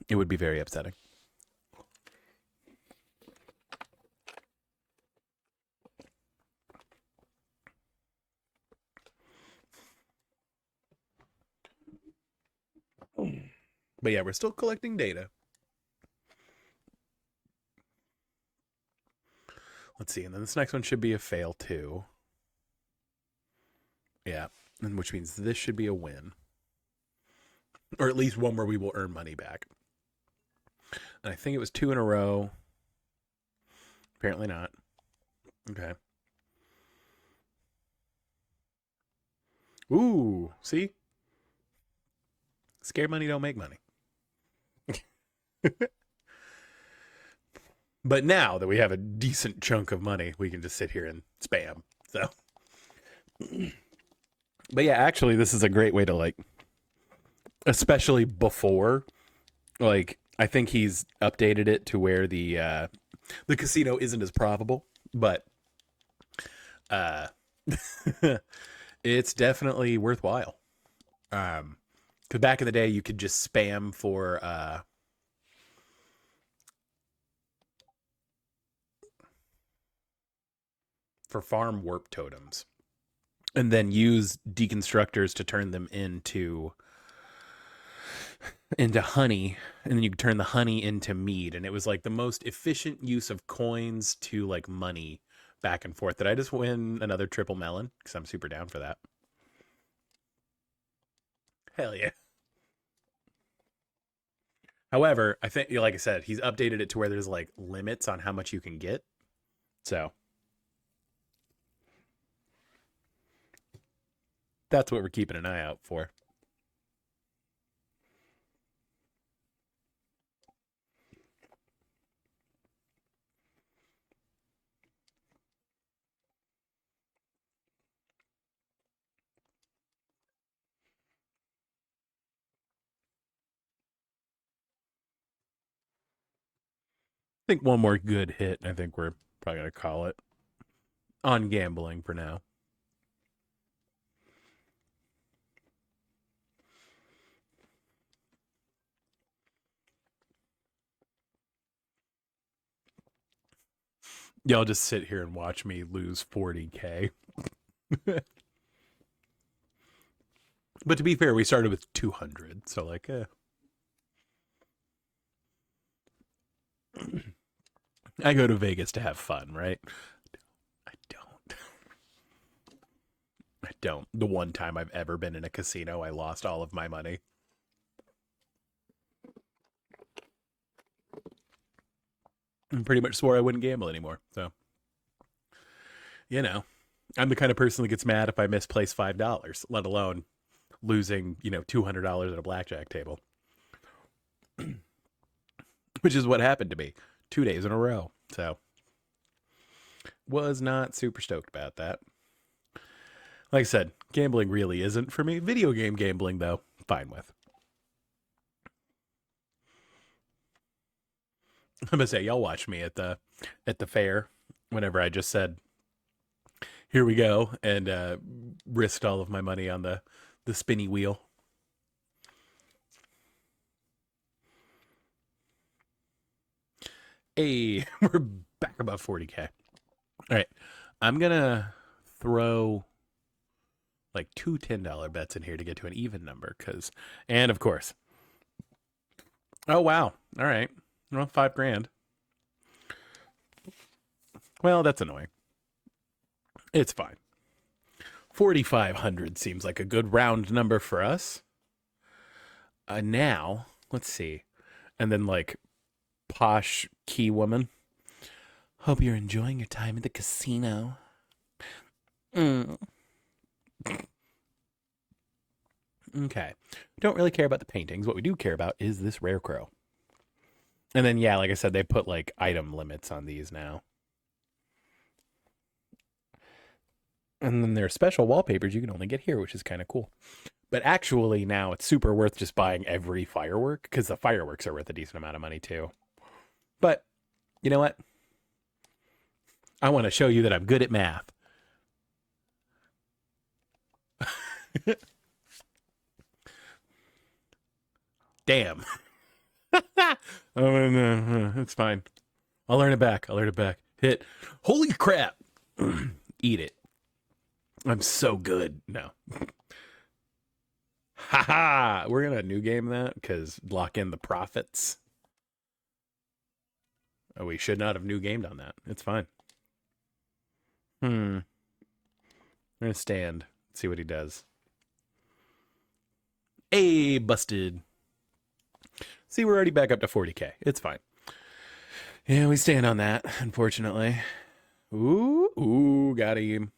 it would be very upsetting. But yeah, we're still collecting data. Let's see. And then this next one should be a fail too. Yeah. And which means this should be a win. Or at least one where we will earn money back. And I think it was 2 in a row. Apparently not. Okay. Ooh, see? Scared money don't make money. But now that we have a decent chunk of money, we can just sit here and spam. So, but yeah, actually, this is a great way to like, especially before, like, I think he's updated it to where the casino isn't as profitable, but uh, it's definitely worthwhile. Because back in the day, you could just spam for farm warp totems, and then use deconstructors to turn them into honey, and then you could turn the honey into mead, and it was like the most efficient use of coins to like money back and forth. Did I just win another triple melon? Because I'm super down for that. Hell yeah. However, I think, like I said, he's updated it to where there's like limits on how much you can get. So that's what we're keeping an eye out for. I think one more good hit, I think we're probably going to call it on gambling for now. Y'all just sit here and watch me lose 40K. But to be fair, we started with 200, so like, I go to Vegas to have fun, right? I don't. I don't. The one time I've ever been in a casino, I lost all of my money. And pretty much swore I wouldn't gamble anymore. So, you know, I'm the kind of person that gets mad if I misplace $5, let alone losing, $200 at a blackjack table, which is what happened to me 2 days in a row. So, was not super stoked about that. Like I said, gambling really isn't for me. Video game gambling, though, fine with. I'm gonna say y'all watch me at the fair whenever I just said, "Here we go," and risked all of my money on the spinny wheel. Hey, we're back above 40K. All right, I'm gonna throw like two $10 bets in here to get to an even number, and of course, oh wow, all right, well, $5,000. Well, that's annoying. It's fine. 4,500 seems like a good round number for us. Now, let's see. And then, like, posh key woman. Hope you're enjoying your time at the casino. Mm. Okay. Don't really care about the paintings. What we do care about is this rare crow. And then, yeah, like I said, they put, like, item limits on these now. And then there are special wallpapers you can only get here, which is kind of cool. But actually, now it's super worth just buying every firework because the fireworks are worth a decent amount of money too. But you know what? I want to show you that I'm good at math. Damn. It's fine. I'll learn it back. Hit. Holy crap. Eat it. I'm so good. No. Haha. We're going to new game that because lock in the profits. Oh, we should not have new gamed on that. It's fine. We're going to stand. See what he does. Hey, busted. See, we're already back up to 40K. It's fine. Yeah, we stand on that, unfortunately. Ooh, got him.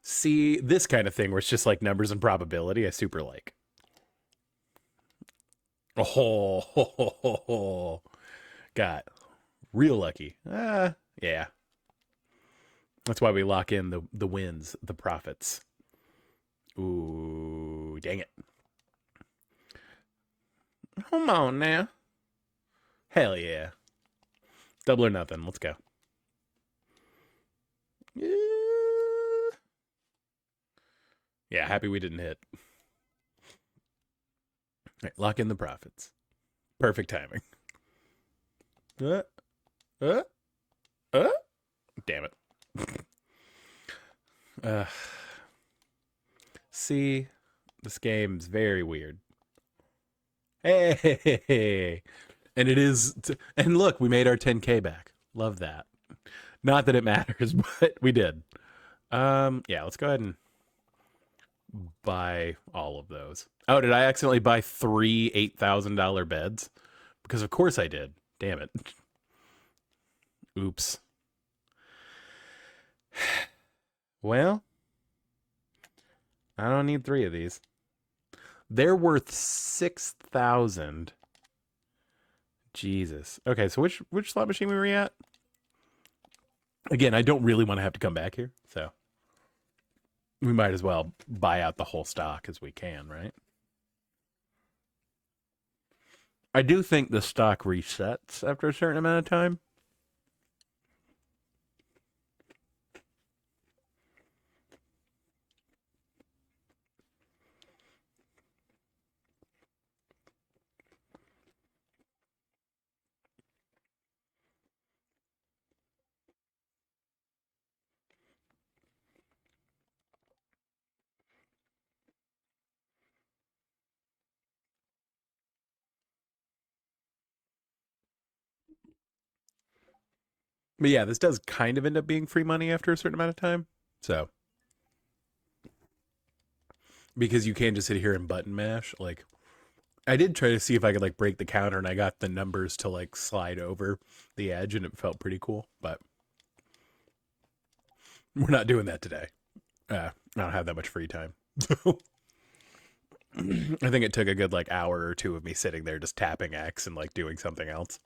See, this kind of thing where it's just like numbers and probability, I super like. Oh, got real lucky. Yeah. That's why we lock in the wins, the profits. Ooh, dang it. Come on now. Hell yeah. Double or nothing. Let's go. Yeah, happy we didn't hit. All right, lock in the profits. Perfect timing. Damn it. See, this game's very weird. Hey, and it is. And look, we made our 10K back. Love that. Not that it matters, but we did. Yeah, let's go ahead and buy all of those. Oh, did I accidentally buy 3 $8,000 beds? Because of course I did. Damn it. Oops. Well, I don't need 3 of these. They're worth 6,000. Jesus. Okay, so which slot machine were we at? Again, I don't really want to have to come back here, so we might as well buy out the whole stock as we can, right? I do think the stock resets after a certain amount of time. But yeah, this does kind of end up being free money after a certain amount of time. So, because you can't just sit here and button mash. Like, I did try to see if I could like break the counter, and I got the numbers to like slide over the edge, and it felt pretty cool. But we're not doing that today. I don't have that much free time. So I think it took a good like hour or two of me sitting there just tapping X and like doing something else.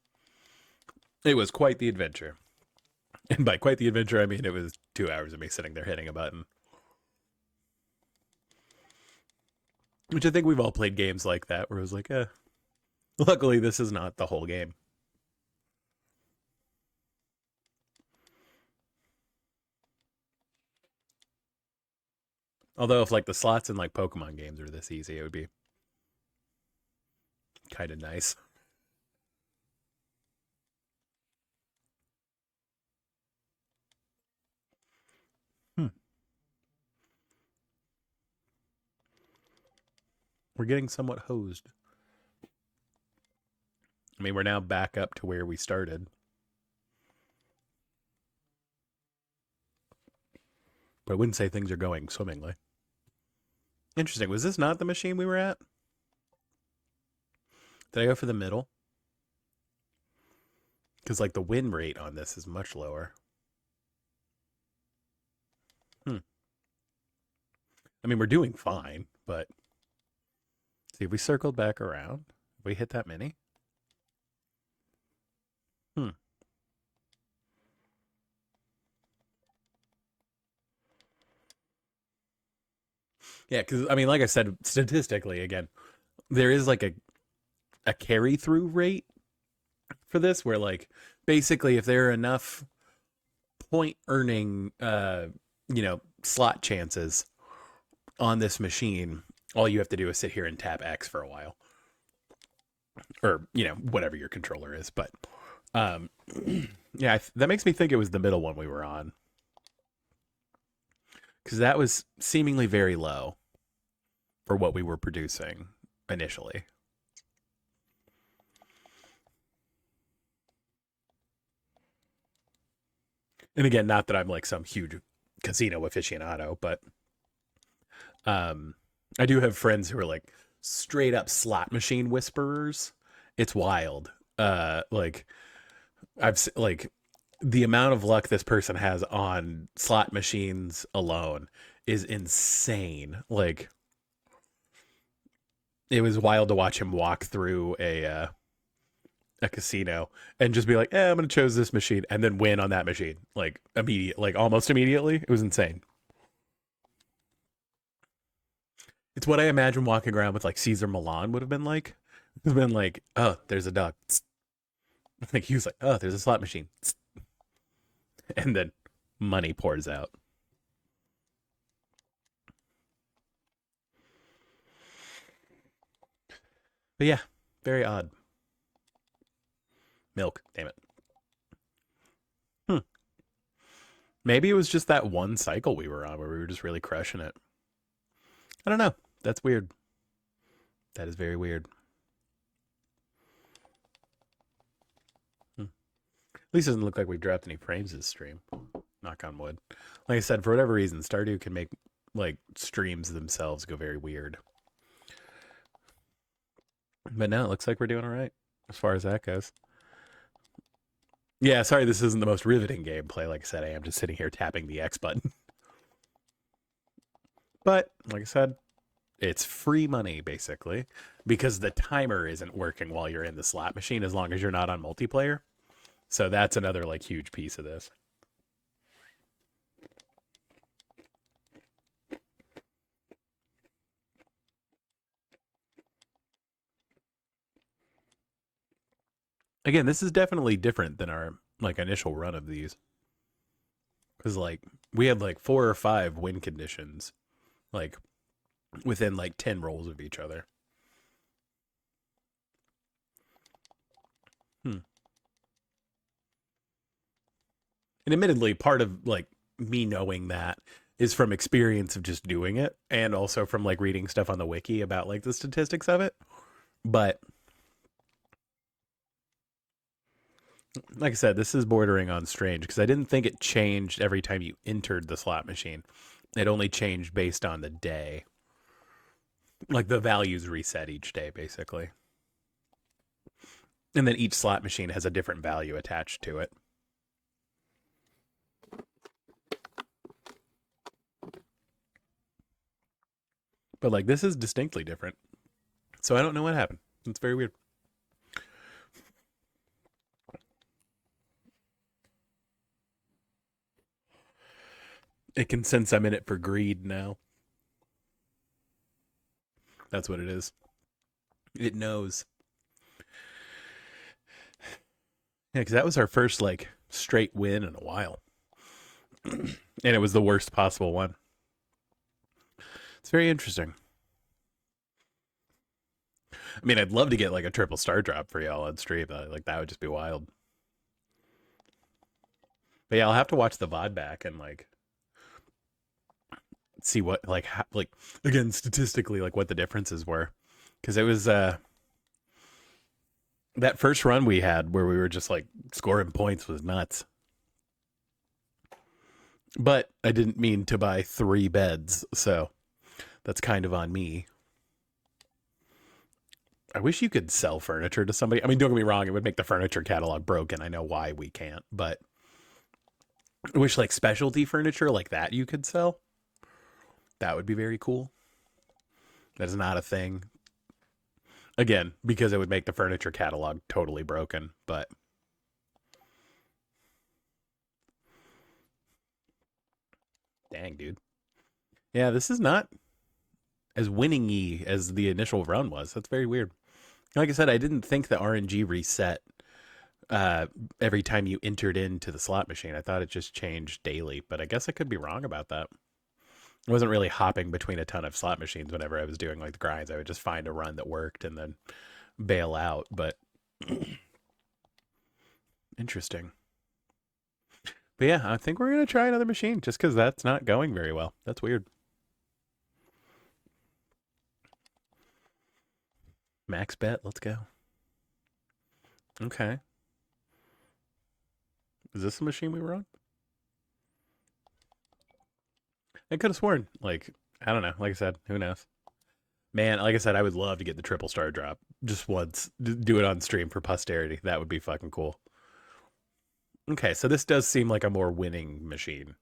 It was quite the adventure. And by quite the adventure, I mean it was 2 hours of me sitting there hitting a button. Which I think we've all played games like that where it was like, luckily this is not the whole game. Although if like the slots in like Pokemon games are this easy, it would be kind of nice. We're getting somewhat hosed. I mean, we're now back up to where we started. But I wouldn't say things are going swimmingly. Interesting. Was this not the machine we were at? Did I go for the middle? Because, like, the win rate on this is much lower. I mean, we're doing fine, but... See, if we circled back around, if we hit that many. Yeah, because, I mean, like I said, statistically, again, there is, like, a carry-through rate for this, where, like, basically, if there are enough point-earning, slot chances on this machine, all you have to do is sit here and tap X for a while. Or, whatever your controller is. But, yeah, that makes me think it was the middle one we were on. Because that was seemingly very low for what we were producing initially. And again, not that I'm like some huge casino aficionado, but I do have friends who are like straight up slot machine whisperers. It's wild. Like the amount of luck this person has on slot machines alone is insane. Like, it was wild to watch him walk through a casino and just be like, I'm gonna choose this machine and then win on that machine like almost immediately. It was insane. It's what I imagine walking around with like Caesar Milan would have been like. It's been like, oh, there's a dog. Like he was like, oh, there's a slot machine. And then money pours out. But yeah, very odd. Milk, damn it. Maybe it was just that one cycle we were on where we were just really crushing it. I don't know. That's weird. That is very weird. At least it doesn't look like we've dropped any frames this stream. Knock on wood. Like I said, for whatever reason, Stardew can make like streams themselves go very weird. But now it looks like we're doing all right as far as that goes. Yeah, sorry this isn't the most riveting gameplay. Like I said, I am just sitting here tapping the X button. But, like I said, it's free money, basically, because the timer isn't working while you're in the slot machine as long as you're not on multiplayer. So that's another, like, huge piece of this. Again, this is definitely different than our, like, initial run of these. Because, like, we had, like, 4 or 5 win conditions, like, within, like, 10 rolls of each other. And admittedly, part of, like, me knowing that is from experience of just doing it, and also from, like, reading stuff on the wiki about, like, the statistics of it. But Like I said, this is bordering on strange because I didn't think it changed every time you entered the slot machine. It only changed based on the day. Like the values reset each day, basically. And then each slot machine has a different value attached to it. But like this is distinctly different. So I don't know what happened. It's very weird. It can sense I'm in it for greed now. That's what it is. It knows. Yeah, because that was our first like straight win in a while. And it was the worst possible one. It's very interesting. I mean, I'd love to get like a triple star drop for y'all on stream. Like that would just be wild. But yeah, I'll have to watch the VOD back and like see what like like again statistically like what the differences were, because it was that first run we had where we were just like scoring points was nuts. But I didn't mean to buy 3 beds, so that's kind of on me. I wish you could sell furniture to somebody. I mean, don't get me wrong, it would make the furniture catalog broken. I know why we can't, but I wish like specialty furniture like that you could sell. That would be very cool. That is not a thing. Again, because it would make the furniture catalog totally broken, but dang, dude. Yeah, this is not as winning-y as the initial run was. That's very weird. Like I said, I didn't think the RNG reset every time you entered into the slot machine. I thought it just changed daily, but I guess I could be wrong about that. I wasn't really hopping between a ton of slot machines whenever I was doing like the grinds. I would just find a run that worked and then bail out. But interesting. But yeah, I think we're going to try another machine just because that's not going very well. That's weird. Max bet. Let's go. Okay. Is this the machine we were on? I could have sworn, like, I don't know. Like I said, who knows? Man, like I said, I would love to get the triple star drop just once. Do it on stream for posterity. That would be fucking cool. Okay, so this does seem like a more winning machine.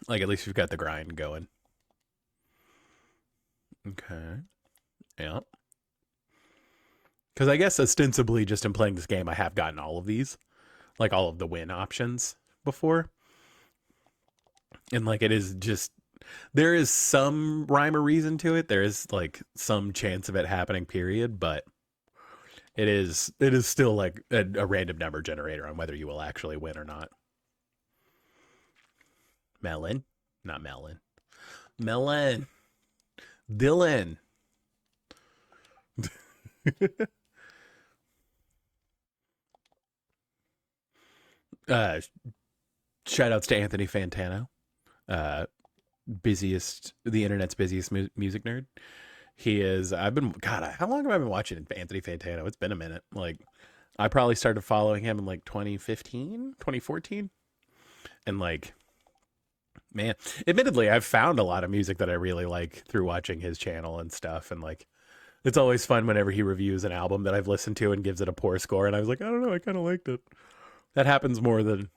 Like, at least you've got the grind going. Okay. Yeah. Because I guess ostensibly, just in playing this game, I have gotten all of these. Like, all of the win options before. And, like, it is just... There is some rhyme or reason to it. There is, like, some chance of it happening, period. But it is still, like, a random number generator on whether you will actually win or not. Melon? Not Melon. Melon. Dylan. Shout outs to Anthony Fantano. The internet's busiest music nerd. He is, God, how long have I been watching Anthony Fantano? It's been a minute. Like, I probably started following him in like 2015, 2014. And like, man, admittedly, I've found a lot of music that I really like through watching his channel and stuff. And like, it's always fun whenever he reviews an album that I've listened to and gives it a poor score. And I was like, I don't know, I kind of liked it. That happens more than,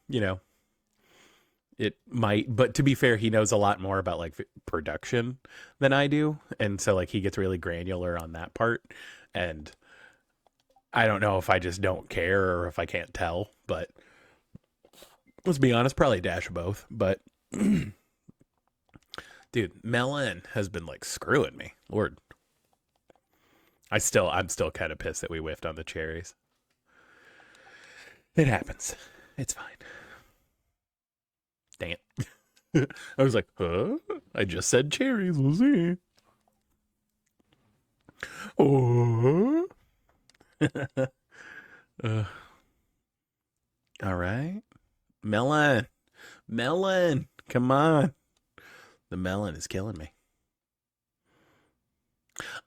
it might, but to be fair, he knows a lot more about like production than I do. And so like he gets really granular on that part. And I don't know if I just don't care or if I can't tell, but let's be honest, probably a dash of both. But dude, Melon has been like screwing me. Lord. I'm still kind of pissed that we whiffed on the cherries. It happens. It's fine. Dang it. I was like, huh? I just said cherries. We'll see. Oh. All right. Melon. Melon. Come on. The melon is killing me.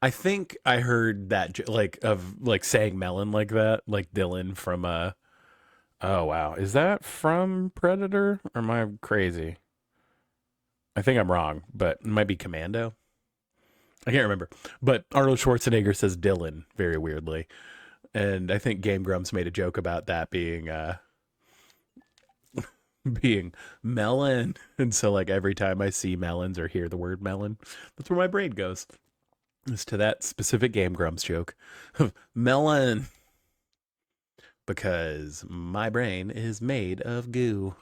I think I heard that like of like saying melon like that, like Dylan from oh wow. Is that from Predator or am I crazy? I think I'm wrong, but it might be Commando. I can't remember. But Arnold Schwarzenegger says Dylan very weirdly. And I think Game Grumps made a joke about that being being melon. And so like every time I see melons or hear the word melon, that's where my brain goes. Is to that specific Game Grumps joke. Melon. Because my brain is made of goo.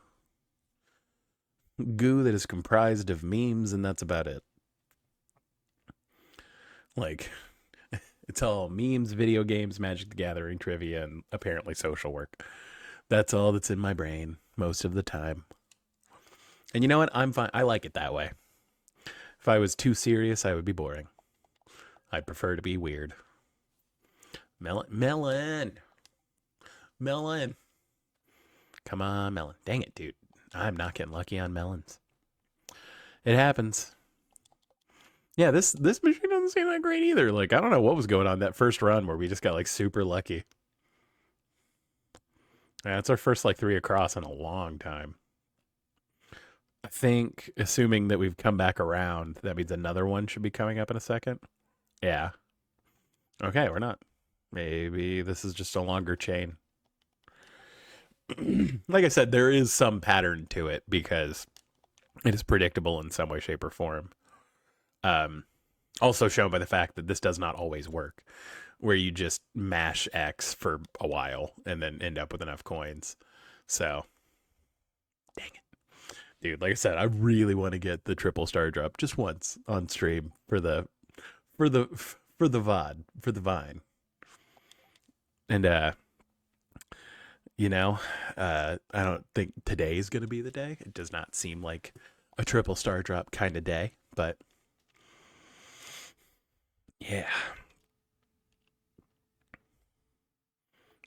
Goo that is comprised of memes, and that's about it. Like, it's all memes, video games, Magic the Gathering, trivia, and apparently social work. That's all that's in my brain most of the time. And you know what? I'm fine. I like it that way. If I was too serious, I would be boring. I'd prefer to be weird. Melon. Come on, melon. Dang it, dude. I'm not getting lucky on melons. It happens. Yeah, this machine doesn't seem that great either. Like, I don't know what was going on that first run where we just got like super lucky. Yeah, it's our first like 3 across in a long time. I think, assuming that we've come back around, that means another one should be coming up in a second. Yeah. Okay, we're not. Maybe this is just a longer chain. Like I said, there is some pattern to it because it is predictable in some way, shape, or form. Also shown by the fact that this does not always work, where you just mash X for a while and then end up with enough coins. So, dang it, dude. Like I said, I really want to get the triple star drop just once on stream for the VOD, for the Vine, and I don't think today's gonna be the day. It does not seem like a triple star drop kind of day, but yeah.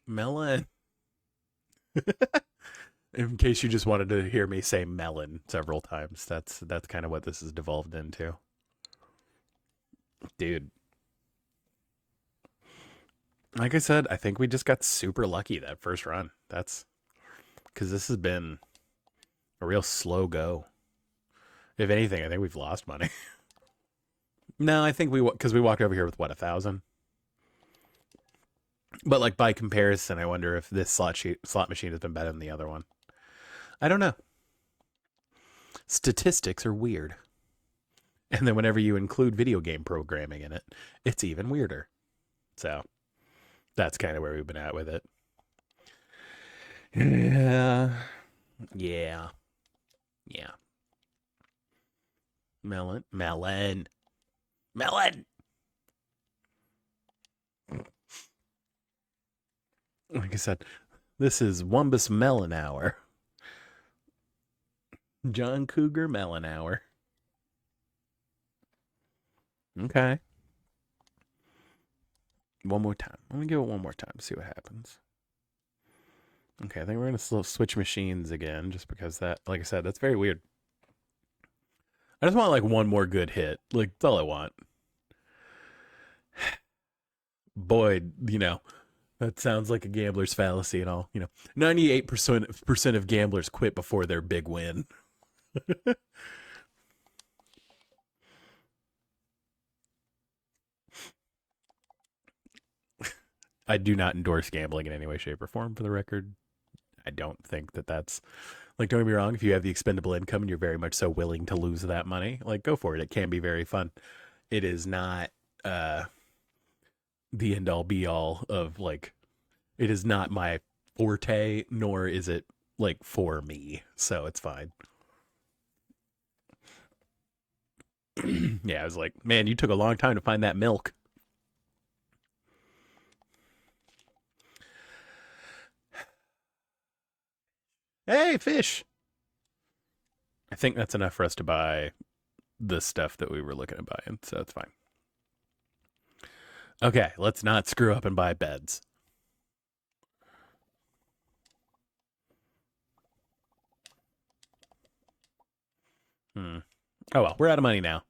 Melon. In case you just wanted to hear me say melon several times, that's kind of what this has devolved into. Dude. Like I said, I think we just got super lucky that first run. That's because this has been a real slow go. If anything, I think we've lost money. No, I think because we walked over here with what, 1,000. But like by comparison, I wonder if this slot machine has been better than the other one. I don't know. Statistics are weird. And then whenever you include video game programming in it, it's even weirder. So that's kind of where we've been at with it. Yeah. Yeah. Yeah. Melon. Like I said, this is Wumbus Melon Hour. John Cougar Melon Hour. Okay. One more time. Let me give it one more time, see what happens. Okay, I think we're going to switch machines again, just because that, like I said, that's very weird. I just want like one more good hit. Like, that's all I want. Boy, that sounds like a gambler's fallacy and all. 98% of gamblers quit before their big win. I do not endorse gambling in any way, shape, or form, for the record. I don't think that that's like, don't get me wrong, if you have the expendable income and you're very much so willing to lose that money, like, go for it. It can be very fun. It is not the end all be all of like, it is not my forte, nor is it like for me. So it's fine. Yeah, I was like, man, you took a long time to find that milk. Hey, fish. I think that's enough for us to buy the stuff that we were looking at buying, so it's fine. Okay, let's not screw up and buy beds. Oh well, we're out of money now.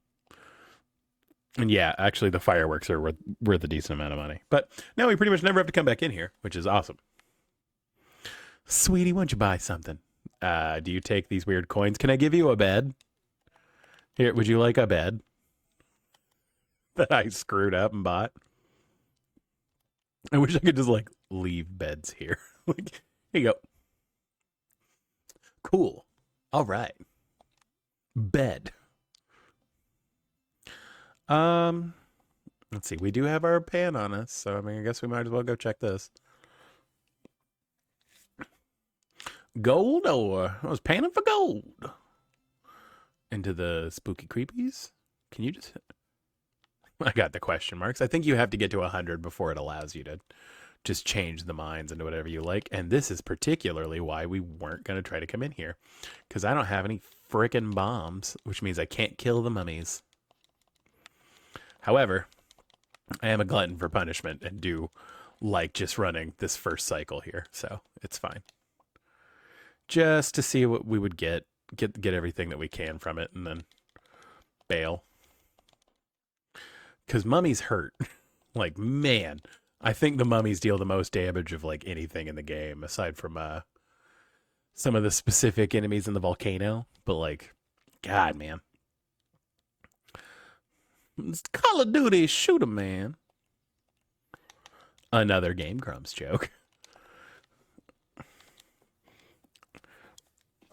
And yeah, actually, the fireworks are worth a decent amount of money. But now we pretty much never have to come back in here, which is awesome. Sweetie, why don't you buy something? Do you take these weird coins? Can I give you a bed? Here, would you like a bed that I screwed up and bought? I wish I could just like leave beds here. Like, here you go. Cool. All right. Bed. Let's see. We do have our pan on us, so I mean, I guess we might as well go check this. Gold, or I was panning for gold. Into the spooky creepies. Can you just? I got the question marks. I think you have to get to 100 before it allows you to just change the mines into whatever you like. And this is particularly why we weren't going to try to come in here, because I don't have any frickin' bombs, which means I can't kill the mummies. However, I am a glutton for punishment and do like just running this first cycle here, so it's fine. Just to see what we would get everything that we can from it, and then bail. Because mummies hurt. Like, man, I think the mummies deal the most damage of like anything in the game, aside from some of the specific enemies in the volcano. But like, God, man. It's Call of Duty, shoot 'em, man. Another Game Grumps joke.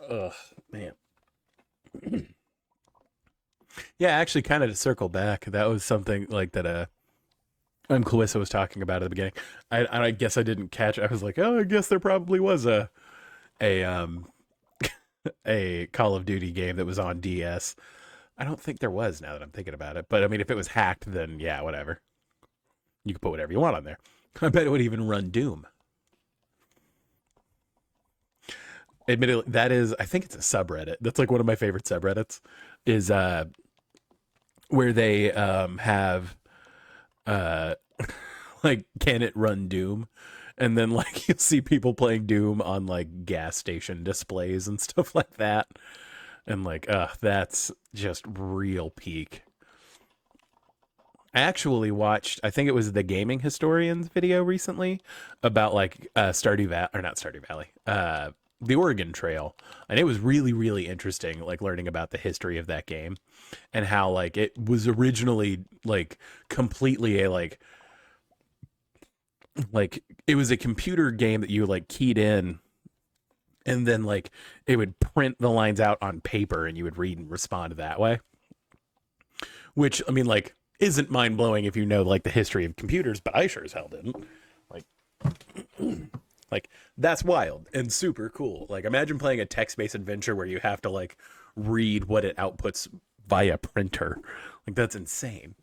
Ugh, man. Yeah, actually, kind of to circle back, that was something like that. Clarissa was talking about at the beginning. I guess I didn't catch. I was like, oh, I guess there probably was a a Call of Duty game that was on DS. I don't think there was, now that I'm thinking about it. But I mean, if it was hacked, then yeah, whatever. You can put whatever you want on there. I bet it would even run Doom. Admittedly, that is, I think it's a subreddit. That's like one of my favorite subreddits. Is where they have like, can it run Doom? And then like you'll see people playing Doom on like gas station displays and stuff like that. And like, that's just real peak. I actually watched, I think it was the Gaming Historian's video recently about like Stardew Valley, or not Stardew Valley, the Oregon Trail. And it was really, really interesting, like learning about the history of that game and how like it was originally like completely a like it was a computer game that you like keyed in, and then like it would print the lines out on paper and you would read and respond that way. Which, I mean, like, isn't mind blowing if you know like the history of computers, but I sure as hell didn't. Like, like that's wild and super cool. Like, imagine playing a text-based adventure where you have to like read what it outputs via printer. Like, that's insane.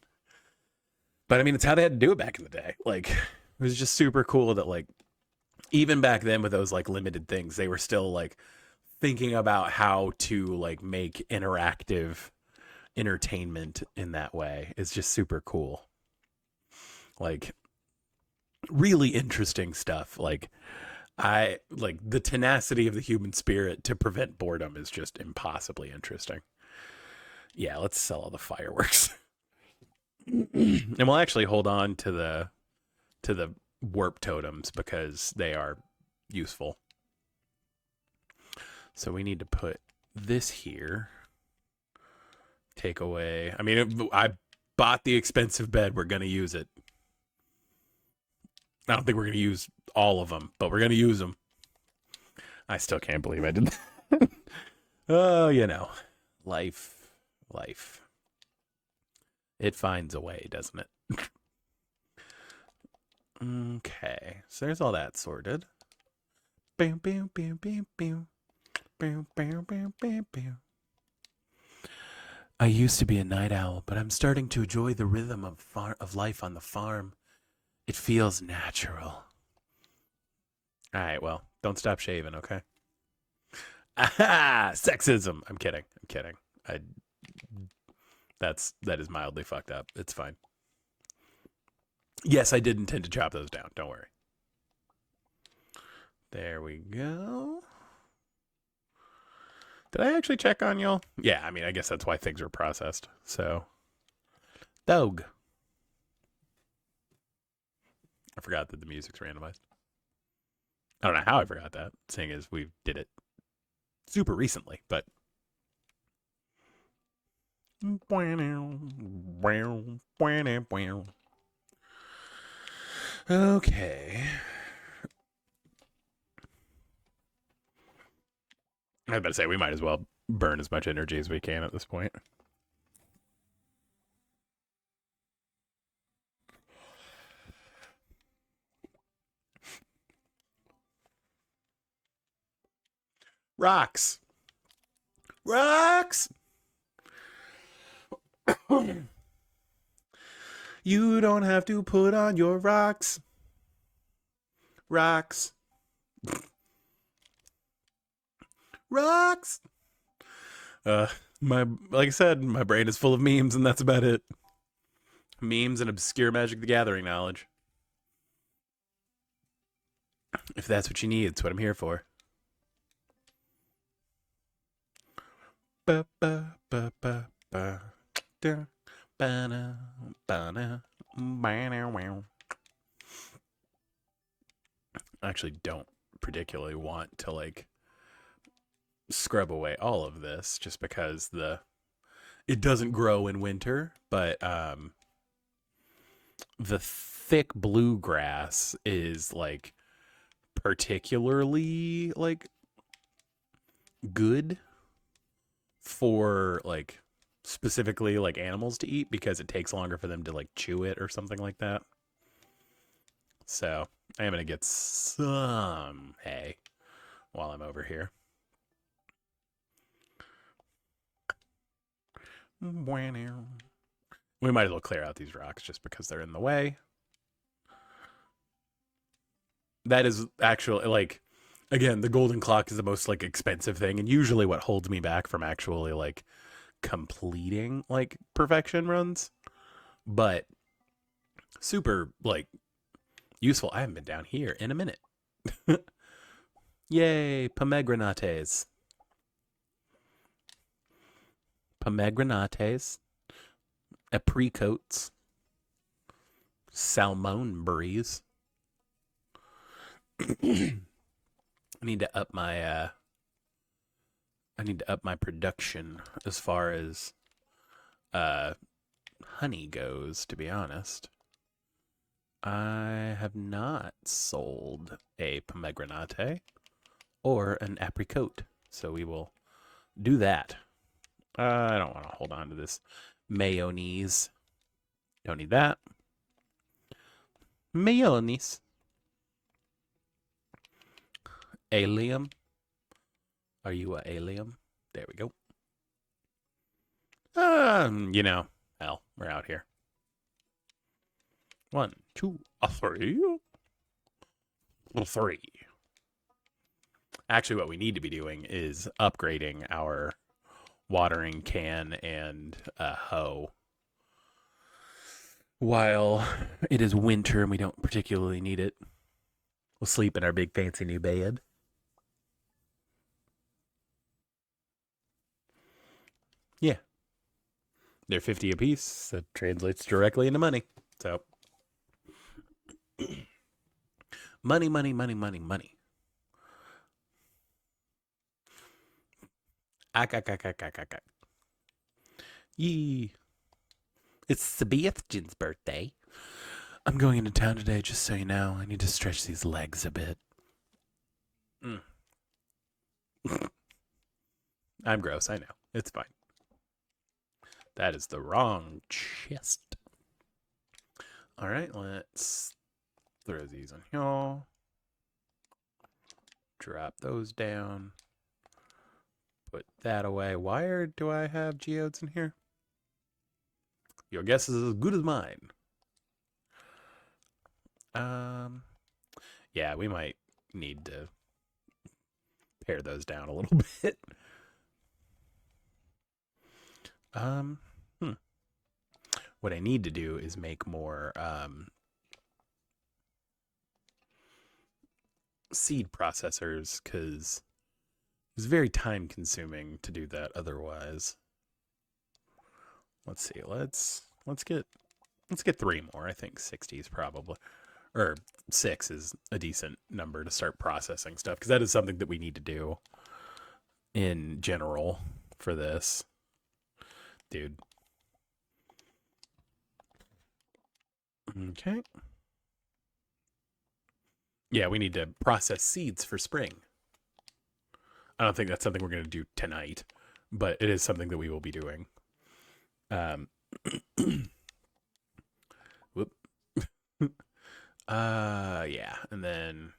But I mean, it's how they had to do it back in the day. Like, it was just super cool that like even back then with those like limited things, they were still like thinking about how to like make interactive entertainment in that way. It's just super cool. Like, really interesting stuff. Like, I like the tenacity of the human spirit to prevent boredom is just impossibly interesting. Yeah, let's sell all the fireworks. And we'll actually hold on to the warp totems because they are useful. So we need to put this here. Take away. I mean, I bought the expensive bed. We're going to use it. I don't think we're going to use all of them, but we're going to use them. I still can't believe I did that. Oh, you know, life. It finds a way, doesn't it? Okay, so there's all that sorted. Bam, bam, bam, bam, bam. Bam, bam, bam, bam, bam. I used to be a night owl, but I'm starting to enjoy the rhythm of life on the farm. It feels natural. All right, well, don't stop shaving, okay? Aha! Sexism. I'm kidding. That is mildly fucked up. It's fine. Yes, I did intend to chop those down. Don't worry. There we go. Did I actually check on y'all? Yeah, I mean, I guess that's why things are processed. So Dog. I forgot that the music's randomized. I don't know how I forgot that, seeing as we did it super recently, but. Okay. I was about to say, we might as well burn as much energy as we can at this point. Rocks. Rocks! You don't have to put on your rocks. Rocks. Rocks! Like I said, my brain is full of memes, and that's about it. Memes and obscure Magic the Gathering knowledge. If that's what you need, it's what I'm here for. Ba ba ba ba ba da ba na ba na ba na wow. I actually don't particularly want to like scrub away all of this just because it doesn't grow in winter, but the thick bluegrass is like particularly like good for like specifically like animals to eat because it takes longer for them to like chew it or something like that. So I am gonna get some hay while I'm over here. We might as well clear out these rocks just because they're in the way. That is actually like, again, the golden clock is the most like expensive thing, and usually what holds me back from actually like completing like perfection runs, but super like useful. I haven't been down here in a minute. Yay, pomegranates. Pomegranates, apricots, salmon berries. I need to up my production as far as honey goes, to be honest. I have not sold a pomegranate or an apricot, so we will do that. I don't want to hold on to this mayonnaise. Don't need that. Mayonnaise. Allium. Are you a allium? There we go. Hell, we're out here. 1, 2, 3. 3. Actually, what we need to be doing is upgrading our watering can and hoe. While it is winter and we don't particularly need it, we'll sleep in our big fancy new bed. Yeah. They're 50 apiece. That translates directly into money. So, money, money, money, money, money. Yee. It's Sebastian's birthday. I'm going into town today, just so you know. I need to stretch these legs a bit. I'm gross, I know. It's fine. That is the wrong chest. All right, let's throw these on here. Drop those down. Put that away. Why do I have geodes in here? Your guess is as good as mine. Yeah, we might need to pare those down a little bit. What I need to do is make more seed processors, because it's very time consuming to do that otherwise. Let's see, let's Let's get 3 more. I think 60 is probably, or 6 is a decent number to start processing stuff, because that is something that we need to do in general for this. Dude. Okay. Yeah, we need to process seeds for spring. I don't think that's something we're going to do tonight, but it is something that we will be doing. Whoop. Yeah, and then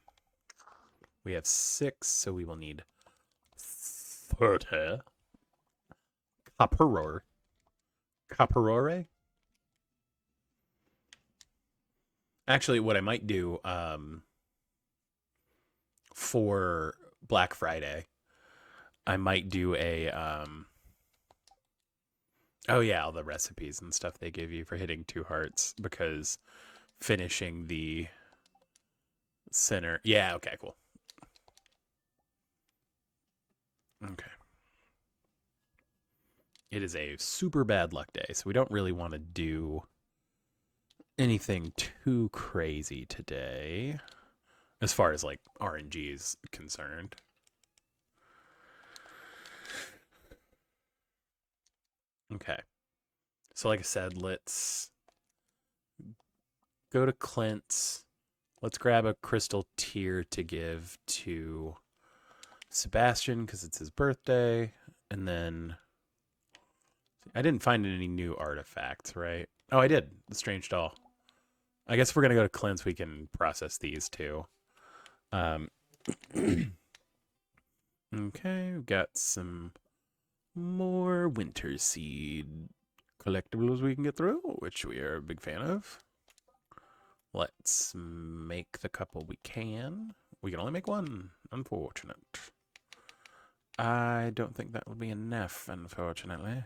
we have 6, so we will need 30. Copperore. Actually, what I might do for Black Friday, I might do a oh yeah, all the recipes and stuff they give you for hitting 2 hearts, because finishing the center. Yeah, okay, cool. Okay. It is a super bad luck day, so we don't really want to do anything too crazy today as far as like RNG is concerned. Okay. So like I said, let's go to Clint's. Let's grab a crystal tear to give to Sebastian because it's his birthday. And then I didn't find any new artifacts, right? Oh, I did. The strange doll. I guess if we're going to go to Clint's, we can process these too. Okay, we've got some more winter seed collectibles we can get through, which we are a big fan of. Let's make the couple we can. We can only make one. Unfortunate. I don't think that will be enough, unfortunately.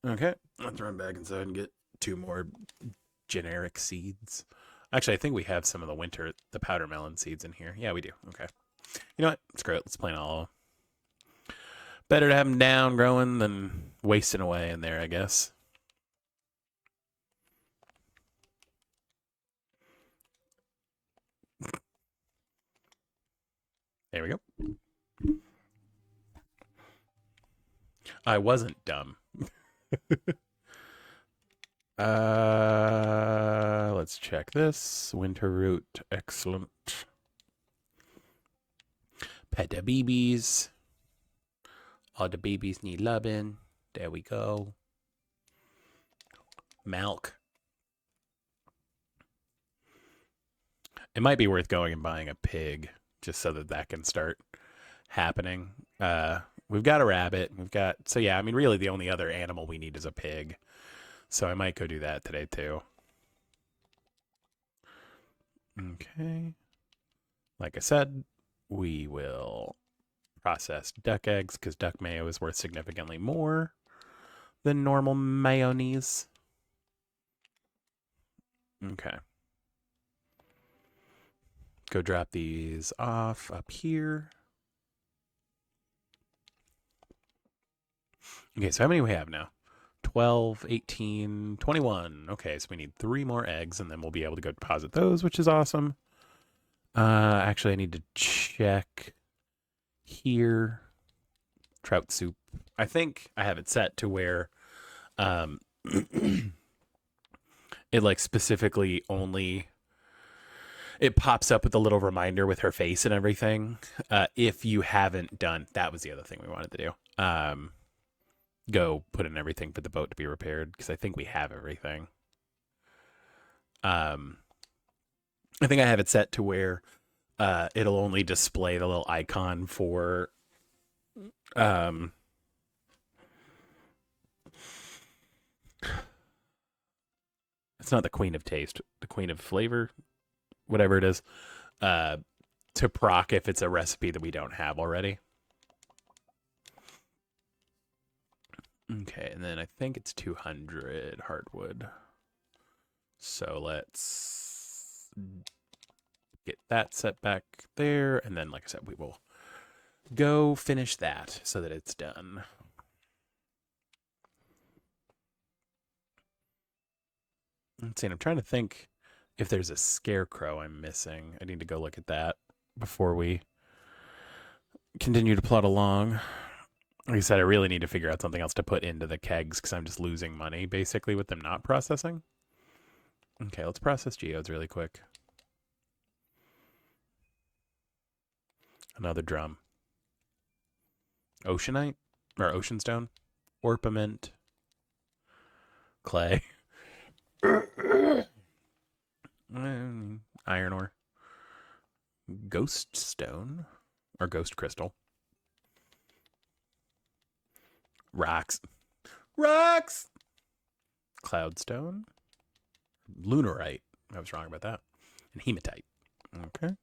Okay, let's run back inside and get 2 more generic seeds. Actually, I think we have some of the powder melon seeds in here. Yeah, we do. Okay. You know what? Screw it. Let's plant all of them. Better to have them down growing than wasting away in there, I guess. There we go. I wasn't dumb. Let's check this. Winter root, excellent. Pet the babies. All the babies need loving. There we go. Milk. It might be worth going and buying a pig just so that can start happening. We've got a rabbit. So yeah, I mean, really the only other animal we need is a pig. So I might go do that today too. Okay. Like I said, we will process duck eggs because duck mayo is worth significantly more than normal mayonnaise. Okay. Go drop these off up here. Okay, so how many we have now? 12, 18, 21. Okay, so we need 3 more eggs, and then we'll be able to go deposit those, which is awesome. Actually, I need to check here. Trout soup. I think I have it set to where it like specifically only it pops up with a little reminder with her face and everything. If you haven't done, that was the other thing we wanted to do. Go put in everything for the boat to be repaired because I think we have everything. I think I have it set to where it'll only display the little icon for it's not the Queen of Taste, the Queen of Flavor, whatever it is, to proc if it's a recipe that we don't have already. Okay, and then I think it's 200 hardwood. So let's get that set back there. And then, like I said, we will go finish that so that it's done. Let's see. I'm trying to think if there's a scarecrow I'm missing. I need to go look at that before we continue to plot along. Like I said, I really need to figure out something else to put into the kegs because I'm just losing money basically with them not processing. Okay, let's process geodes really quick. Another drum. Oceanite? Or oceanstone? Orpiment. Clay. Iron ore. Ghost stone. Or ghost crystal. Rocks. Rocks! Cloudstone. Lunarite. I was wrong about that. And hematite. Okay.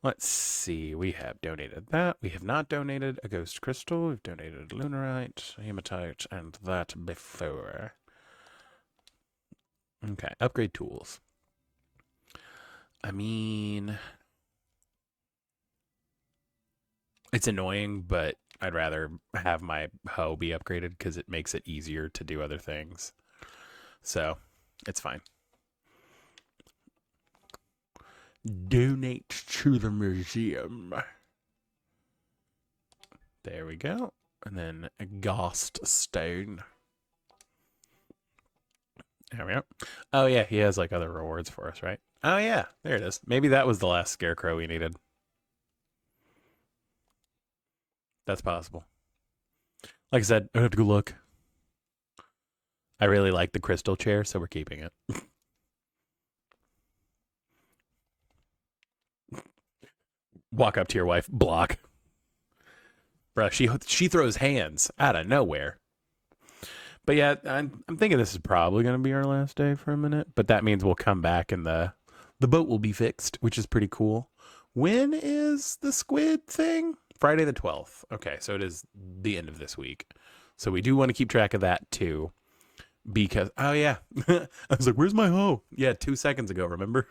Let's see. We have donated that. We have not donated a ghost crystal. We've donated lunarite, hematite, and that before. Okay. Upgrade tools. I mean, it's annoying, but I'd rather have my hoe be upgraded because it makes it easier to do other things. So, it's fine. Donate to the museum. There we go. And then a ghost stone. There we go. Oh, yeah, he has like other rewards for us, right? Oh, yeah, there it is. Maybe that was the last scarecrow we needed. That's possible. Like I said, I have to go look. I really like the crystal chair, so we're keeping it. Walk up to your wife, block. Bruh, she throws hands out of nowhere. But yeah, I'm thinking this is probably going to be our last day for a minute. But that means we'll come back and the boat will be fixed, which is pretty cool. When is the squid thing? Friday the 12th. Okay, so it is the end of this week. So we do want to keep track of that too. Because, oh yeah. I was like, where's my hoe? Yeah, 2 seconds ago, remember?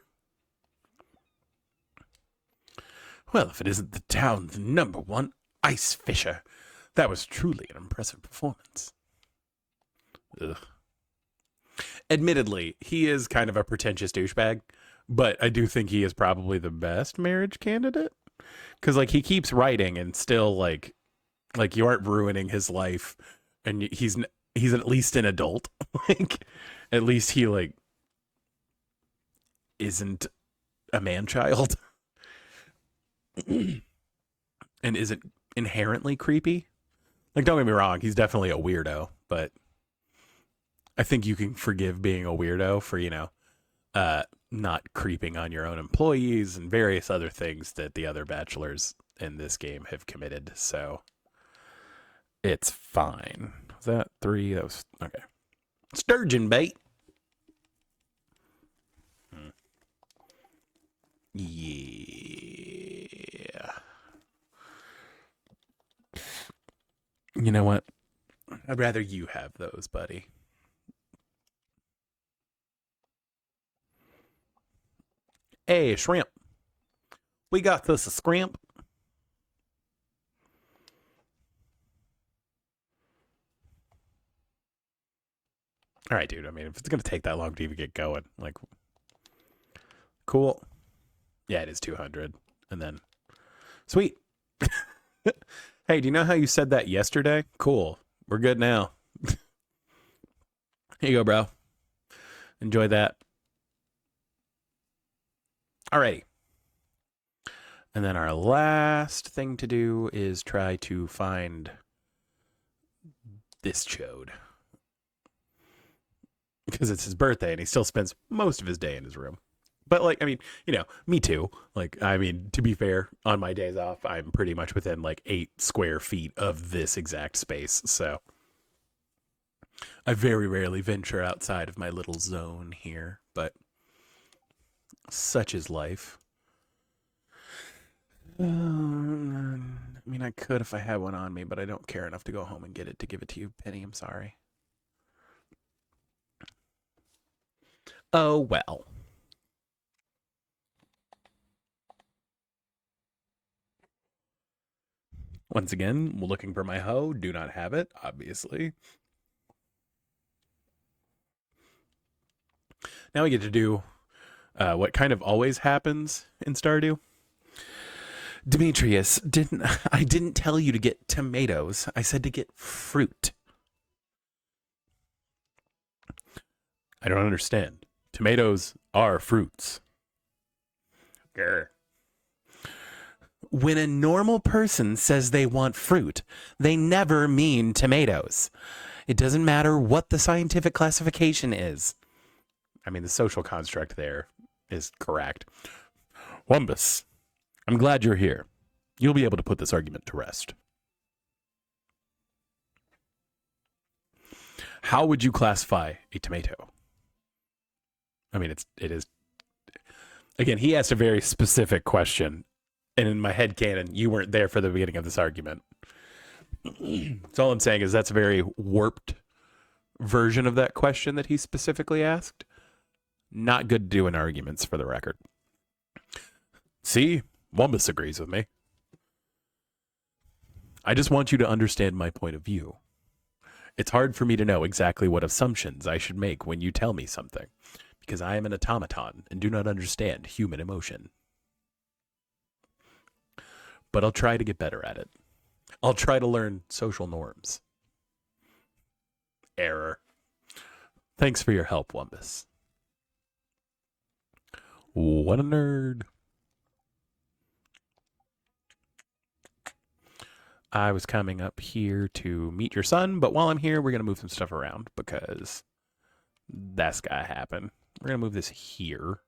Well, if it isn't the town's #1 ice fisher, that was truly an impressive performance. Ugh. Admittedly, he is kind of a pretentious douchebag, but I do think he is probably the best marriage candidate. Because, like, he keeps writing and still, like you aren't ruining his life, and he's at least an adult. Like, at least he, like, isn't a man-child. And isn't inherently creepy. Like, don't get me wrong, he's definitely a weirdo, but I think you can forgive being a weirdo for, not creeping on your own employees and various other things that the other bachelors in this game have committed. So it's fine. Was that 3? That was okay. Sturgeon bait. Yeah. You know what? I'd rather you have those, buddy. Hey, shrimp. We got this a scrimp. All right, dude. I mean, if it's going to take that long to even get going, like, cool. Yeah, it is 200. And then, sweet. Hey, do you know how you said that yesterday? Cool. We're good now. Here you go, bro. Enjoy that. Alrighty. And then our last thing to do is try to find this chode. Because it's his birthday and he still spends most of his day in his room. But, like, I mean, me too. Like, I mean, to be fair, on my days off, I'm pretty much within, like, 8 square feet of this exact space. So I very rarely venture outside of my little zone here. But such is life. I mean, I could if I had one on me, but I don't care enough to go home and get it to give it to you, Penny. I'm sorry. Oh, well. Once again, looking for my hoe. Do not have it, obviously. Now we get to do what kind of always happens in Stardew. Demetrius, I didn't tell you to get tomatoes. I said to get fruit. I don't understand. Tomatoes are fruits. Grr. When a normal person says they want fruit, they never mean tomatoes. It doesn't matter what the scientific classification is. I mean, the social construct there is correct. Wumbus, I'm glad you're here. You'll be able to put this argument to rest. How would you classify a tomato? I mean, it is. Again, he asked a very specific question, and in my head canon, you weren't there for the beginning of this argument. So all I'm saying is that's a very warped version of that question that he specifically asked. Not good doing arguments, for the record. See, Wumbus agrees with me. I just want you to understand my point of view. It's hard for me to know exactly what assumptions I should make when you tell me something, because I am an automaton and do not understand human emotion. But I'll try to get better at it. I'll try to learn social norms. Error. Thanks for your help, Wumbus. What a nerd. I was coming up here to meet your son, but while I'm here, we're going to move some stuff around because that's got to happen. We're going to move this here.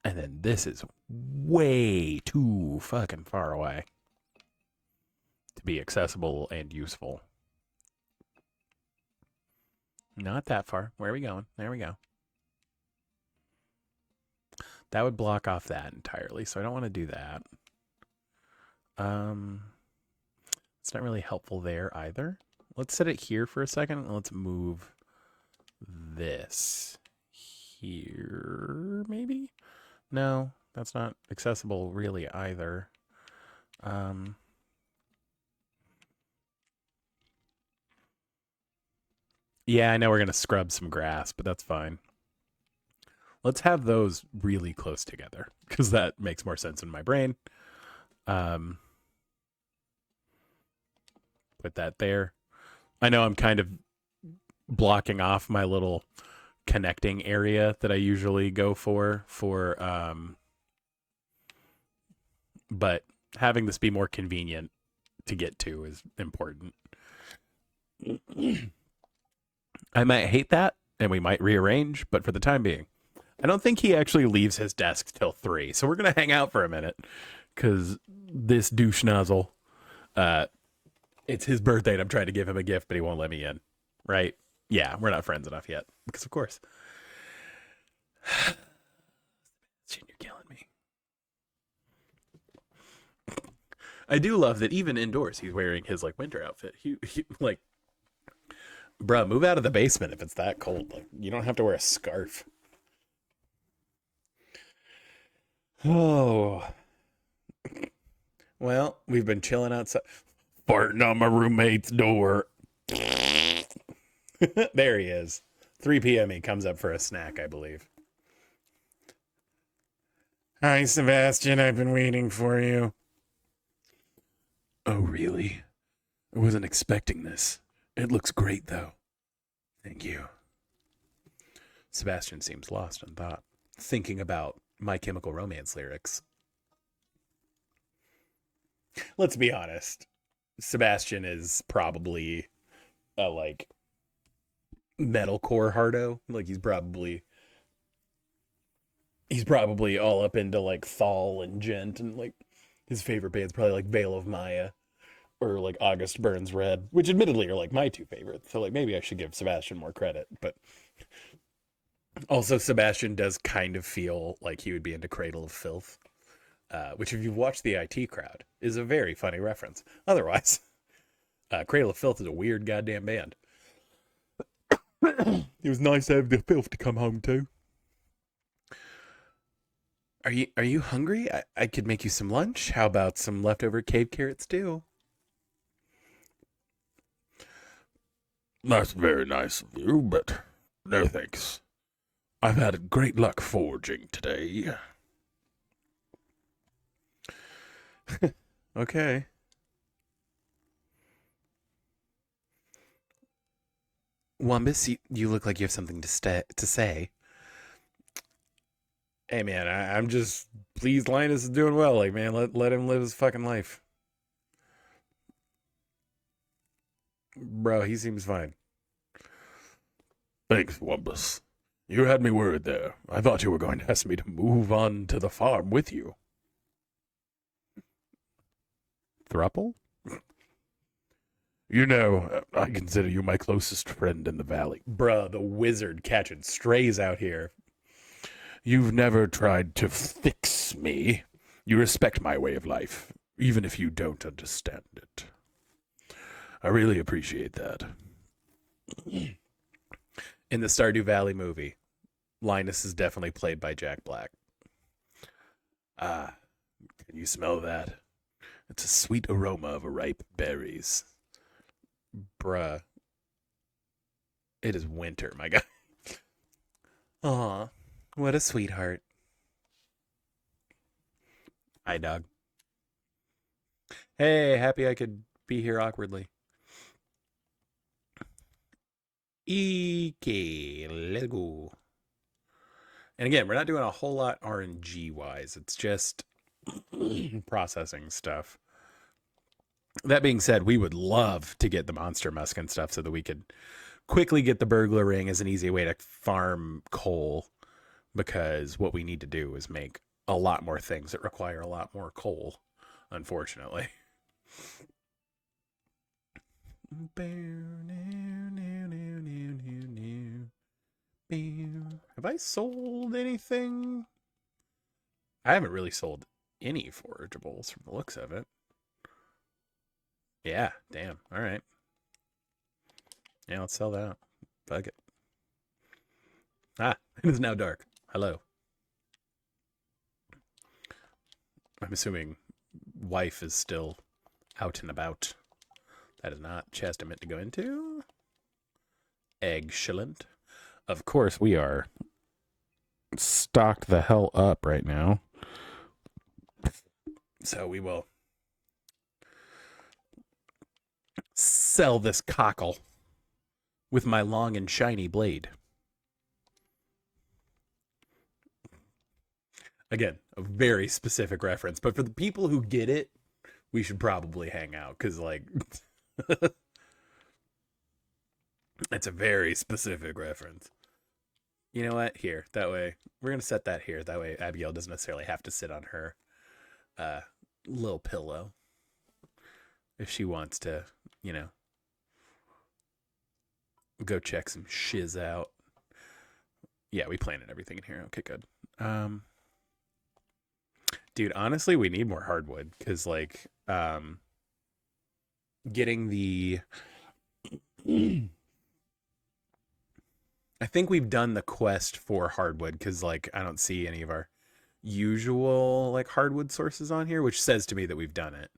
And then this is way too fucking far away to be accessible and useful. Not that far. Where are we going? There we go. That would block off that entirely, so I don't want to do that. It's not really helpful there either. Let's set it here for a second, and let's move this here, maybe? No, that's not accessible really either. Yeah, I know we're going to scrub some grass, but that's fine. Let's have those really close together, because that makes more sense in my brain. Put that there. I know I'm kind of blocking off my little connecting area that I usually go for but having this be more convenient to get to is important. I might hate that and we might rearrange, but for the time being, I don't think he actually leaves his desk till 3. So we're going to hang out for a minute because this douche nozzle, it's his birthday and I'm trying to give him a gift, but he won't let me in. Right? Yeah, we're not friends enough yet. Because of course. You're killing me. I do love that even indoors he's wearing his like winter outfit. He like, bruh, move out of the basement if it's that cold. Like, you don't have to wear a scarf. Oh. Well, we've been chilling outside. Farting on my roommate's door. There he is. 3 p.m. he comes up for a snack, I believe. Hi, Sebastian. I've been waiting for you. Oh, really? I wasn't expecting this. It looks great, though. Thank you. Sebastian seems lost in thought, thinking about My Chemical Romance lyrics. Let's be honest. Sebastian is probably a, like, metalcore hardo. Like, he's probably all up into, like, Thal and Gent, and, like, his favorite band's probably, like, Veil of Maya or, like, August Burns Red, which admittedly are, like, my 2 favorites. So, like, maybe I should give Sebastian more credit. But also, Sebastian does kind of feel like he would be into Cradle of Filth, which, if you've watched the IT Crowd, is a very funny reference. Otherwise, Cradle of Filth is a weird goddamn band. It was nice to have the filth to come home to. Are you hungry? I could make you some lunch. How about some leftover cave carrot stew? That's very nice of you, but no thanks. I've had great luck foraging today. Okay. Wumbus, you look like you have something to say. Hey man, I'm just pleased Linus is doing well. Like man, let him live his fucking life, bro. He seems fine. Thanks, Wumbus. You had me worried there. I thought you were going to ask me to move on to the farm with you. Thruple? You know, I consider you my closest friend in the valley. Bruh, the wizard catching strays out here. You've never tried to fix me. You respect my way of life, even if you don't understand it. I really appreciate that. In the Stardew Valley movie, Linus is definitely played by Jack Black. Ah, can you smell that? It's a sweet aroma of ripe berries. Bruh. It is winter, my guy. Aw, what a sweetheart. Hi, dog. Hey, happy I could be here awkwardly. Okay, let's go. And again, we're not doing a whole lot RNG wise. It's just processing stuff. That being said, we would love to get the monster musk and stuff so that we could quickly get the burglar ring as an easy way to farm coal, because what we need to do is make a lot more things that require a lot more coal, unfortunately. Have I sold anything? I haven't really sold any forageables from the looks of it. Yeah, damn. All right. Yeah, let's sell that. Fuck it. Ah, it is now dark. Hello. I'm assuming wife is still out and about. That is not chest I meant to go into. Excellent. Of course, we are stocked the hell up right now. So we will sell this cockle with my long and shiny blade. Again, a very specific reference, but for the people who get it, we should probably hang out because, like, it's a very specific reference. You know what? Here, that way, we're going to set that here. That way, Abigail doesn't necessarily have to sit on her little pillow if she wants to, you know, go check some shiz out. Yeah, we planted everything in here. Okay, good. Dude, honestly, we need more hardwood because, like, getting the... I think we've done the quest for hardwood because, like, I don't see any of our usual, like, hardwood sources on here, which says to me that we've done it.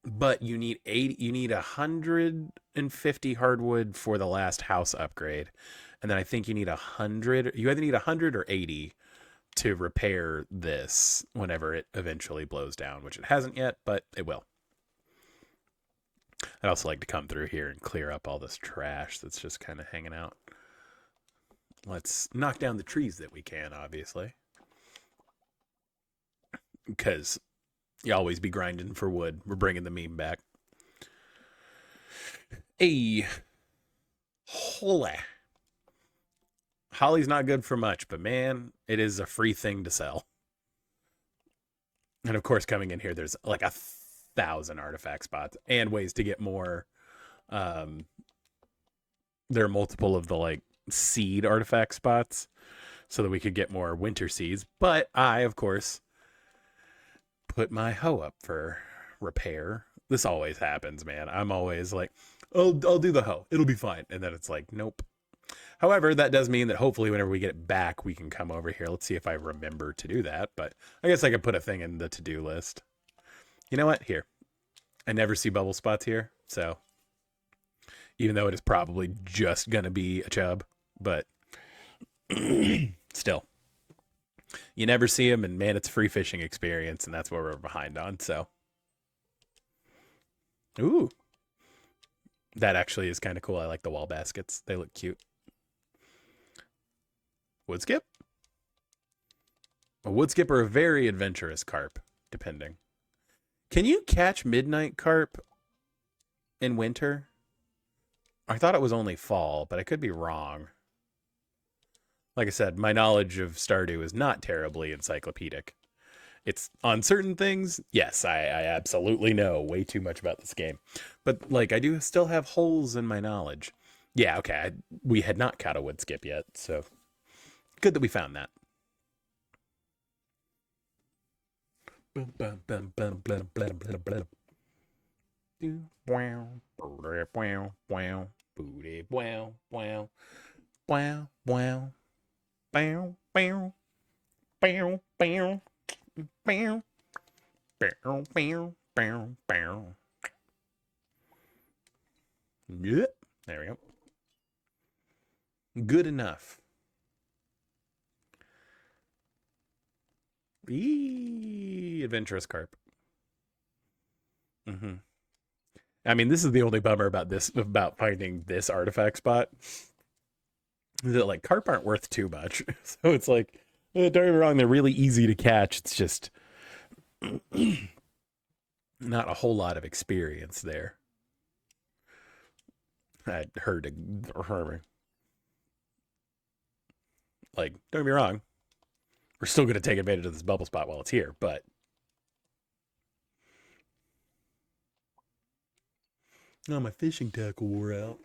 But you need 150 hardwood for the last house upgrade. And then I think you need 100. You either need 100 or 80 to repair this whenever it eventually blows down, which it hasn't yet, but it will. I'd also like to come through here and clear up all this trash that's just kind of hanging out. Let's knock down the trees that we can, obviously. Because you always be grinding for wood. We're bringing the meme back. Hey. Holy. Holly's not good for much, but man, it is a free thing to sell. And of course, coming in here, there's like 1,000 artifact spots and ways to get more. There are multiple of the like seed artifact spots so that we could get more winter seeds. But I, of course, put my hoe up for repair. This always happens, man. I'm always like, I'll do the hoe. It'll be fine. And then it's like, nope. However, that does mean that hopefully whenever we get it back, we can come over here. Let's see if I remember to do that. But I guess I could put a thing in the to-do list. You know what? Here. I never see bubble spots here. So even though it is probably just going to be a chub, but still, you never see them, and man, it's a free fishing experience, and that's what we're behind on. So, ooh, that actually is kind of cool. I like the wall baskets; they look cute. Wood skip. A wood skip or a very adventurous carp, depending. Can you catch midnight carp in winter? I thought it was only fall, but I could be wrong. Like I said, my knowledge of Stardew is not terribly encyclopedic. It's on certain things, yes, I absolutely know way too much about this game. But, like, I do still have holes in my knowledge. Yeah, okay, we had not caught a wood skip yet, so good that we found that. Yep, there we go. Good enough. Adventurous carp. I mean, this is the only bummer about finding this artifact spot. Is that, like, carp aren't worth too much. So it's like, don't get me wrong, they're really easy to catch. It's just not a whole lot of experience there. I heard like, don't get me wrong, we're still going to take advantage of this bubble spot while it's here, but oh, my fishing tackle wore out.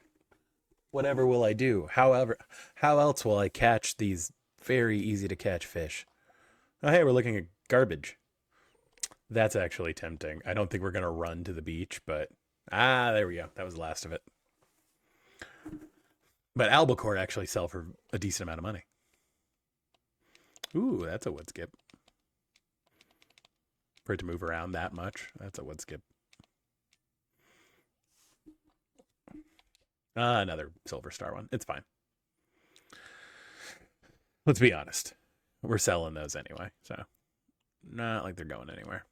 Whatever will I do? However, how else will I catch these very easy to catch fish? Oh, hey, we're looking at garbage. That's actually tempting. I don't think we're going to run to the beach, but there we go. That was the last of it. But albacore actually sell for a decent amount of money. Ooh, that's a wood skip. For it to move around that much, that's a wood skip. Another silver star one. It's fine. Let's be honest. We're selling those anyway, so not like they're going anywhere.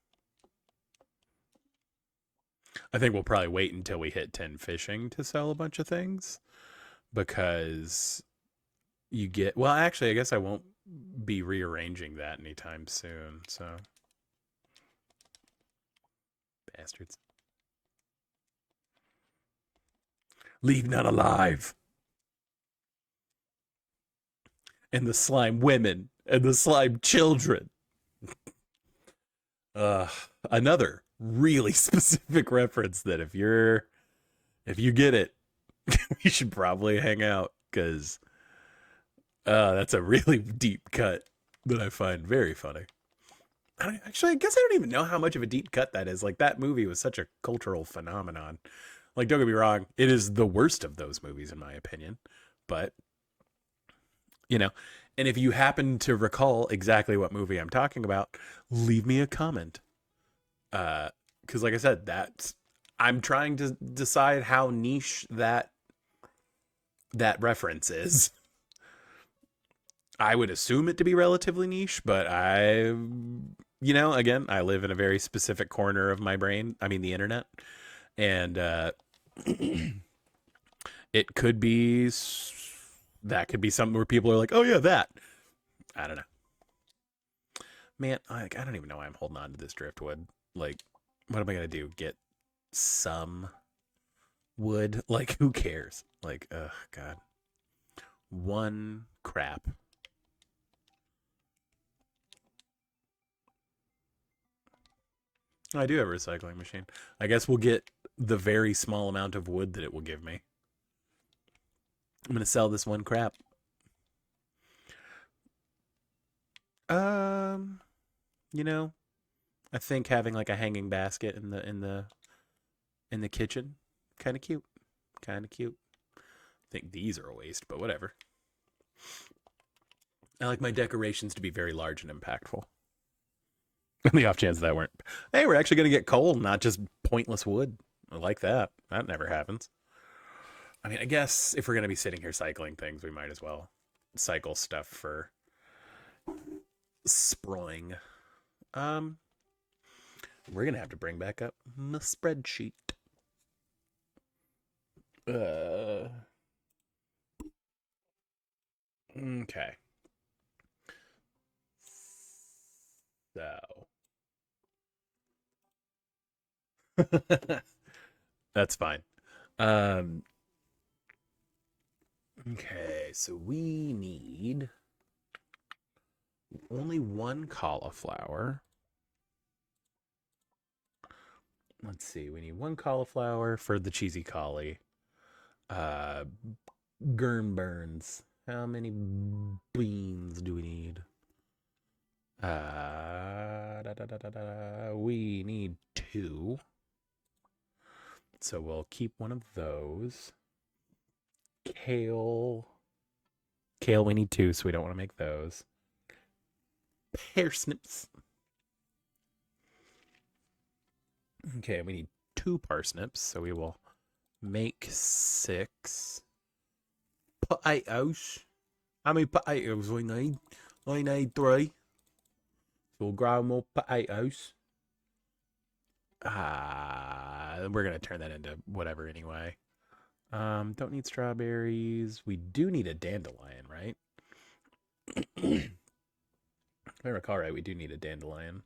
I think we'll probably wait until we hit 10 fishing to sell a bunch of things, because you get, well, actually, I guess I won't be rearranging that anytime soon, so. Bastards. Leave none alive. And the slime women and the slime children. Another really specific reference that if you get it, you should probably hang out, because that's a really deep cut that I find very funny. Actually, I guess I don't even know how much of a deep cut that is. Like, that movie was such a cultural phenomenon. Like, don't get me wrong, it is the worst of those movies in my opinion, but you know, and if you happen to recall exactly what movie I'm talking about, leave me a comment. Because like I said, I'm trying to decide how niche that reference is. I would assume it to be relatively niche, but again, I live in a very specific corner of my brain. I mean, the internet. And it could be, that could be something where people are like, oh yeah, that. I don't know. Man, I don't even know why I'm holding on to this driftwood. Like, what am I going to do? Get some wood? Like, who cares? Like, ugh, God. One crap. I do have a recycling machine. I guess we'll get the very small amount of wood that it will give me. I'm going to sell this one crap. I think having like a hanging basket in the kitchen, kind of cute. Kind of cute. I think these are a waste, but whatever. I like my decorations to be very large and impactful. On the off chance that weren't. Hey, we're actually going to get coal, not just pointless wood. I like that. That never happens. I mean, I guess if we're going to be sitting here cycling things, we might as well cycle stuff for spring. We're going to have to bring back up my spreadsheet. Okay. So. That's fine. Okay, so we need only one cauliflower. Let's see, we need one cauliflower for the cheesy collie. Gurn burns. How many beans do we need? We need 2. So we'll keep one of those. Kale, we need 2, so we don't want to make those. Parsnips. Okay, we need 2 parsnips, so we will make 6. Potatoes. How many potatoes we need? I need 3. So we'll grow more potatoes. We're going to turn that into whatever anyway. Don't need strawberries. We do need a dandelion, right? If I recall right, we do need a dandelion.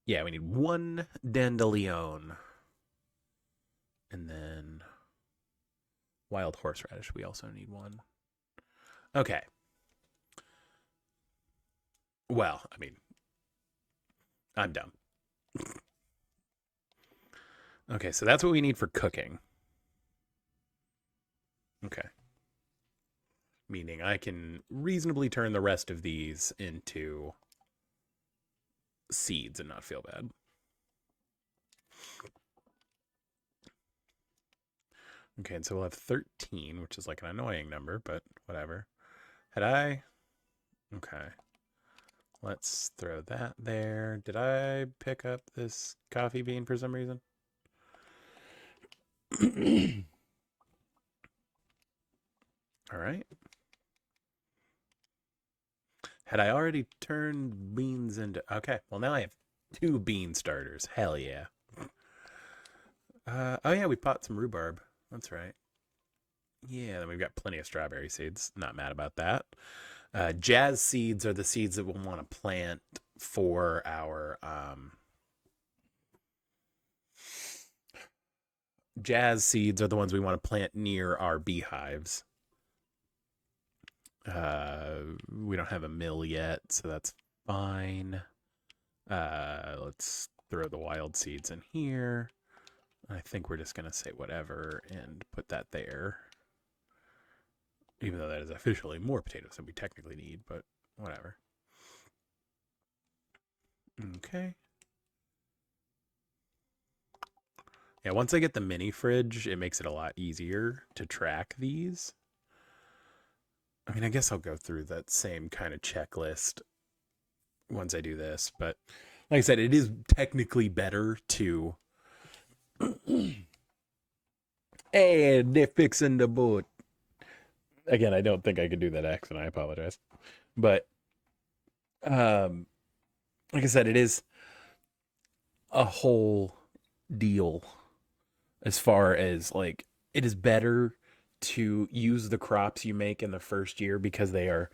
Yeah, we need 1 dandelion. And then wild horseradish, we also need 1. Okay. Well, I mean, I'm dumb. Okay, so that's what we need for cooking. Okay. Meaning I can reasonably turn the rest of these into seeds and not feel bad. Okay, and so we'll have 13, which is like an annoying number, but whatever. Okay. Let's throw that there. Did I pick up this coffee bean for some reason? All right. Had I already turned beans into... Okay, well now I have 2 bean starters. Hell yeah. Oh yeah, we bought some rhubarb. That's right. Yeah, then we've got plenty of strawberry seeds. Not mad about that. Jazz seeds are the seeds that we'll want to plant for our... Jazz seeds are the ones we want to plant near our beehives. We don't have a mill yet, so that's fine. Let's throw the wild seeds in here. I think we're just going to say whatever and put that there. Even though that is officially more potatoes than we technically need, but whatever. Okay. Yeah, once I get the mini fridge, it makes it a lot easier to track these. I mean, I guess I'll go through that same kind of checklist once I do this, but like I said, it is technically better to... Hey, they're fixing the boat. Again, I don't think I could do that accent. I apologize. But, like I said, it is a whole deal as far as, like, it is better to use the crops you make in the first year because they are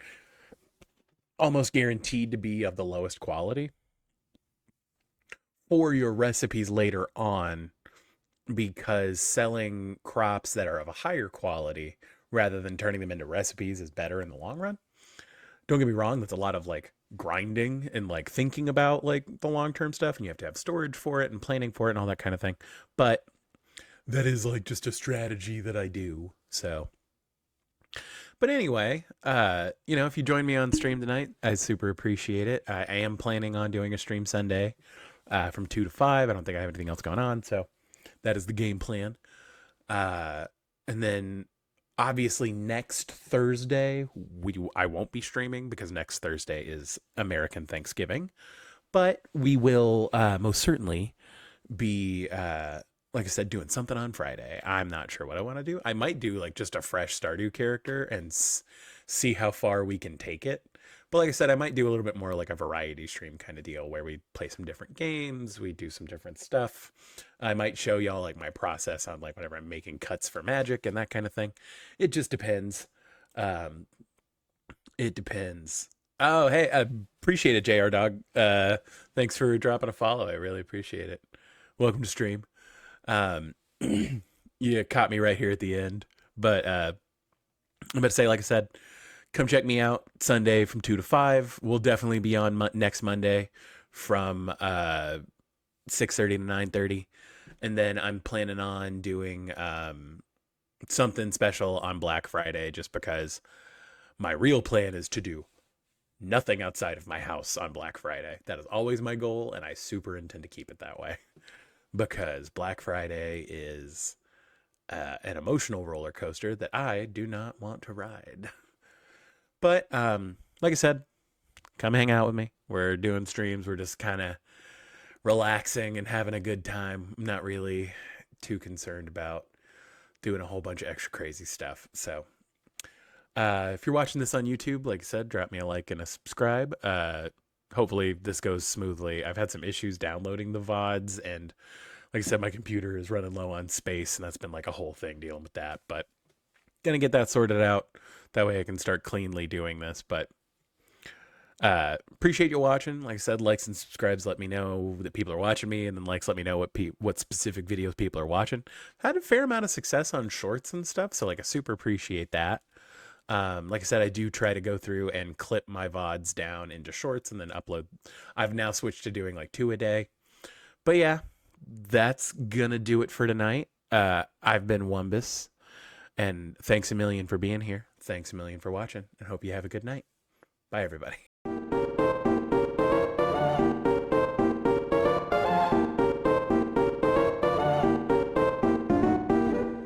almost guaranteed to be of the lowest quality for your recipes later on, because selling crops that are of a higher quality rather than turning them into recipes is better in the long run. Don't get me wrong, that's a lot of like grinding and like thinking about like the long-term stuff, and you have to have storage for it and planning for it and all that kind of thing. But that is like just a strategy that I do. So, but anyway, if you join me on stream tonight, I super appreciate it. I am planning on doing a stream Sunday from 2 to 5. I don't think I have anything else going on, so that is the game plan. And then obviously next Thursday, I won't be streaming because next Thursday is American Thanksgiving, but we will most certainly be like I said, doing something on Friday. I'm not sure what I want to do. I might do like just a fresh Stardew character and see how far we can take it. But like I said, I might do a little bit more like a variety stream kind of deal where we play some different games, we do some different stuff. I might show y'all like my process on like whenever I'm making cuts for magic and that kind of thing. It just depends. It depends. Oh, hey, I appreciate it, JR Dog. Thanks for dropping a follow. I really appreciate it. Welcome to stream. Um, you caught me right here at the end, but I'm about to say, like I said, come check me out Sunday from 2 to 5. We'll definitely be on next Monday from 6:30 to 9:30, and then I'm planning on doing something special on Black Friday, just because my real plan is to do nothing outside of my house on Black Friday. That is always my goal, and I super intend to keep it that way, because Black Friday is an emotional roller coaster that I do not want to ride. But like I said, come hang out with me. We're doing streams. We're just kind of relaxing and having a good time. I'm not really too concerned about doing a whole bunch of extra crazy stuff. So if you're watching this on YouTube, like I said, drop me a like and a subscribe. Hopefully this goes smoothly. I've had some issues downloading the VODs, and like I said, my computer is running low on space, and that's been like a whole thing dealing with that. But gonna get that sorted out. That way I can start cleanly doing this. But appreciate you watching. Like I said, likes and subscribes let me know that people are watching me, and then likes let me know what specific videos people are watching. Had a fair amount of success on shorts and stuff, so like I super appreciate that. Like I said, I do try to go through and clip my VODs down into shorts and then upload. I've now switched to doing like 2 a day. But yeah, that's gonna do it for tonight. I've been Wumbus, and thanks a million for being here. Thanks a million for watching, and hope you have a good night. Bye, everybody.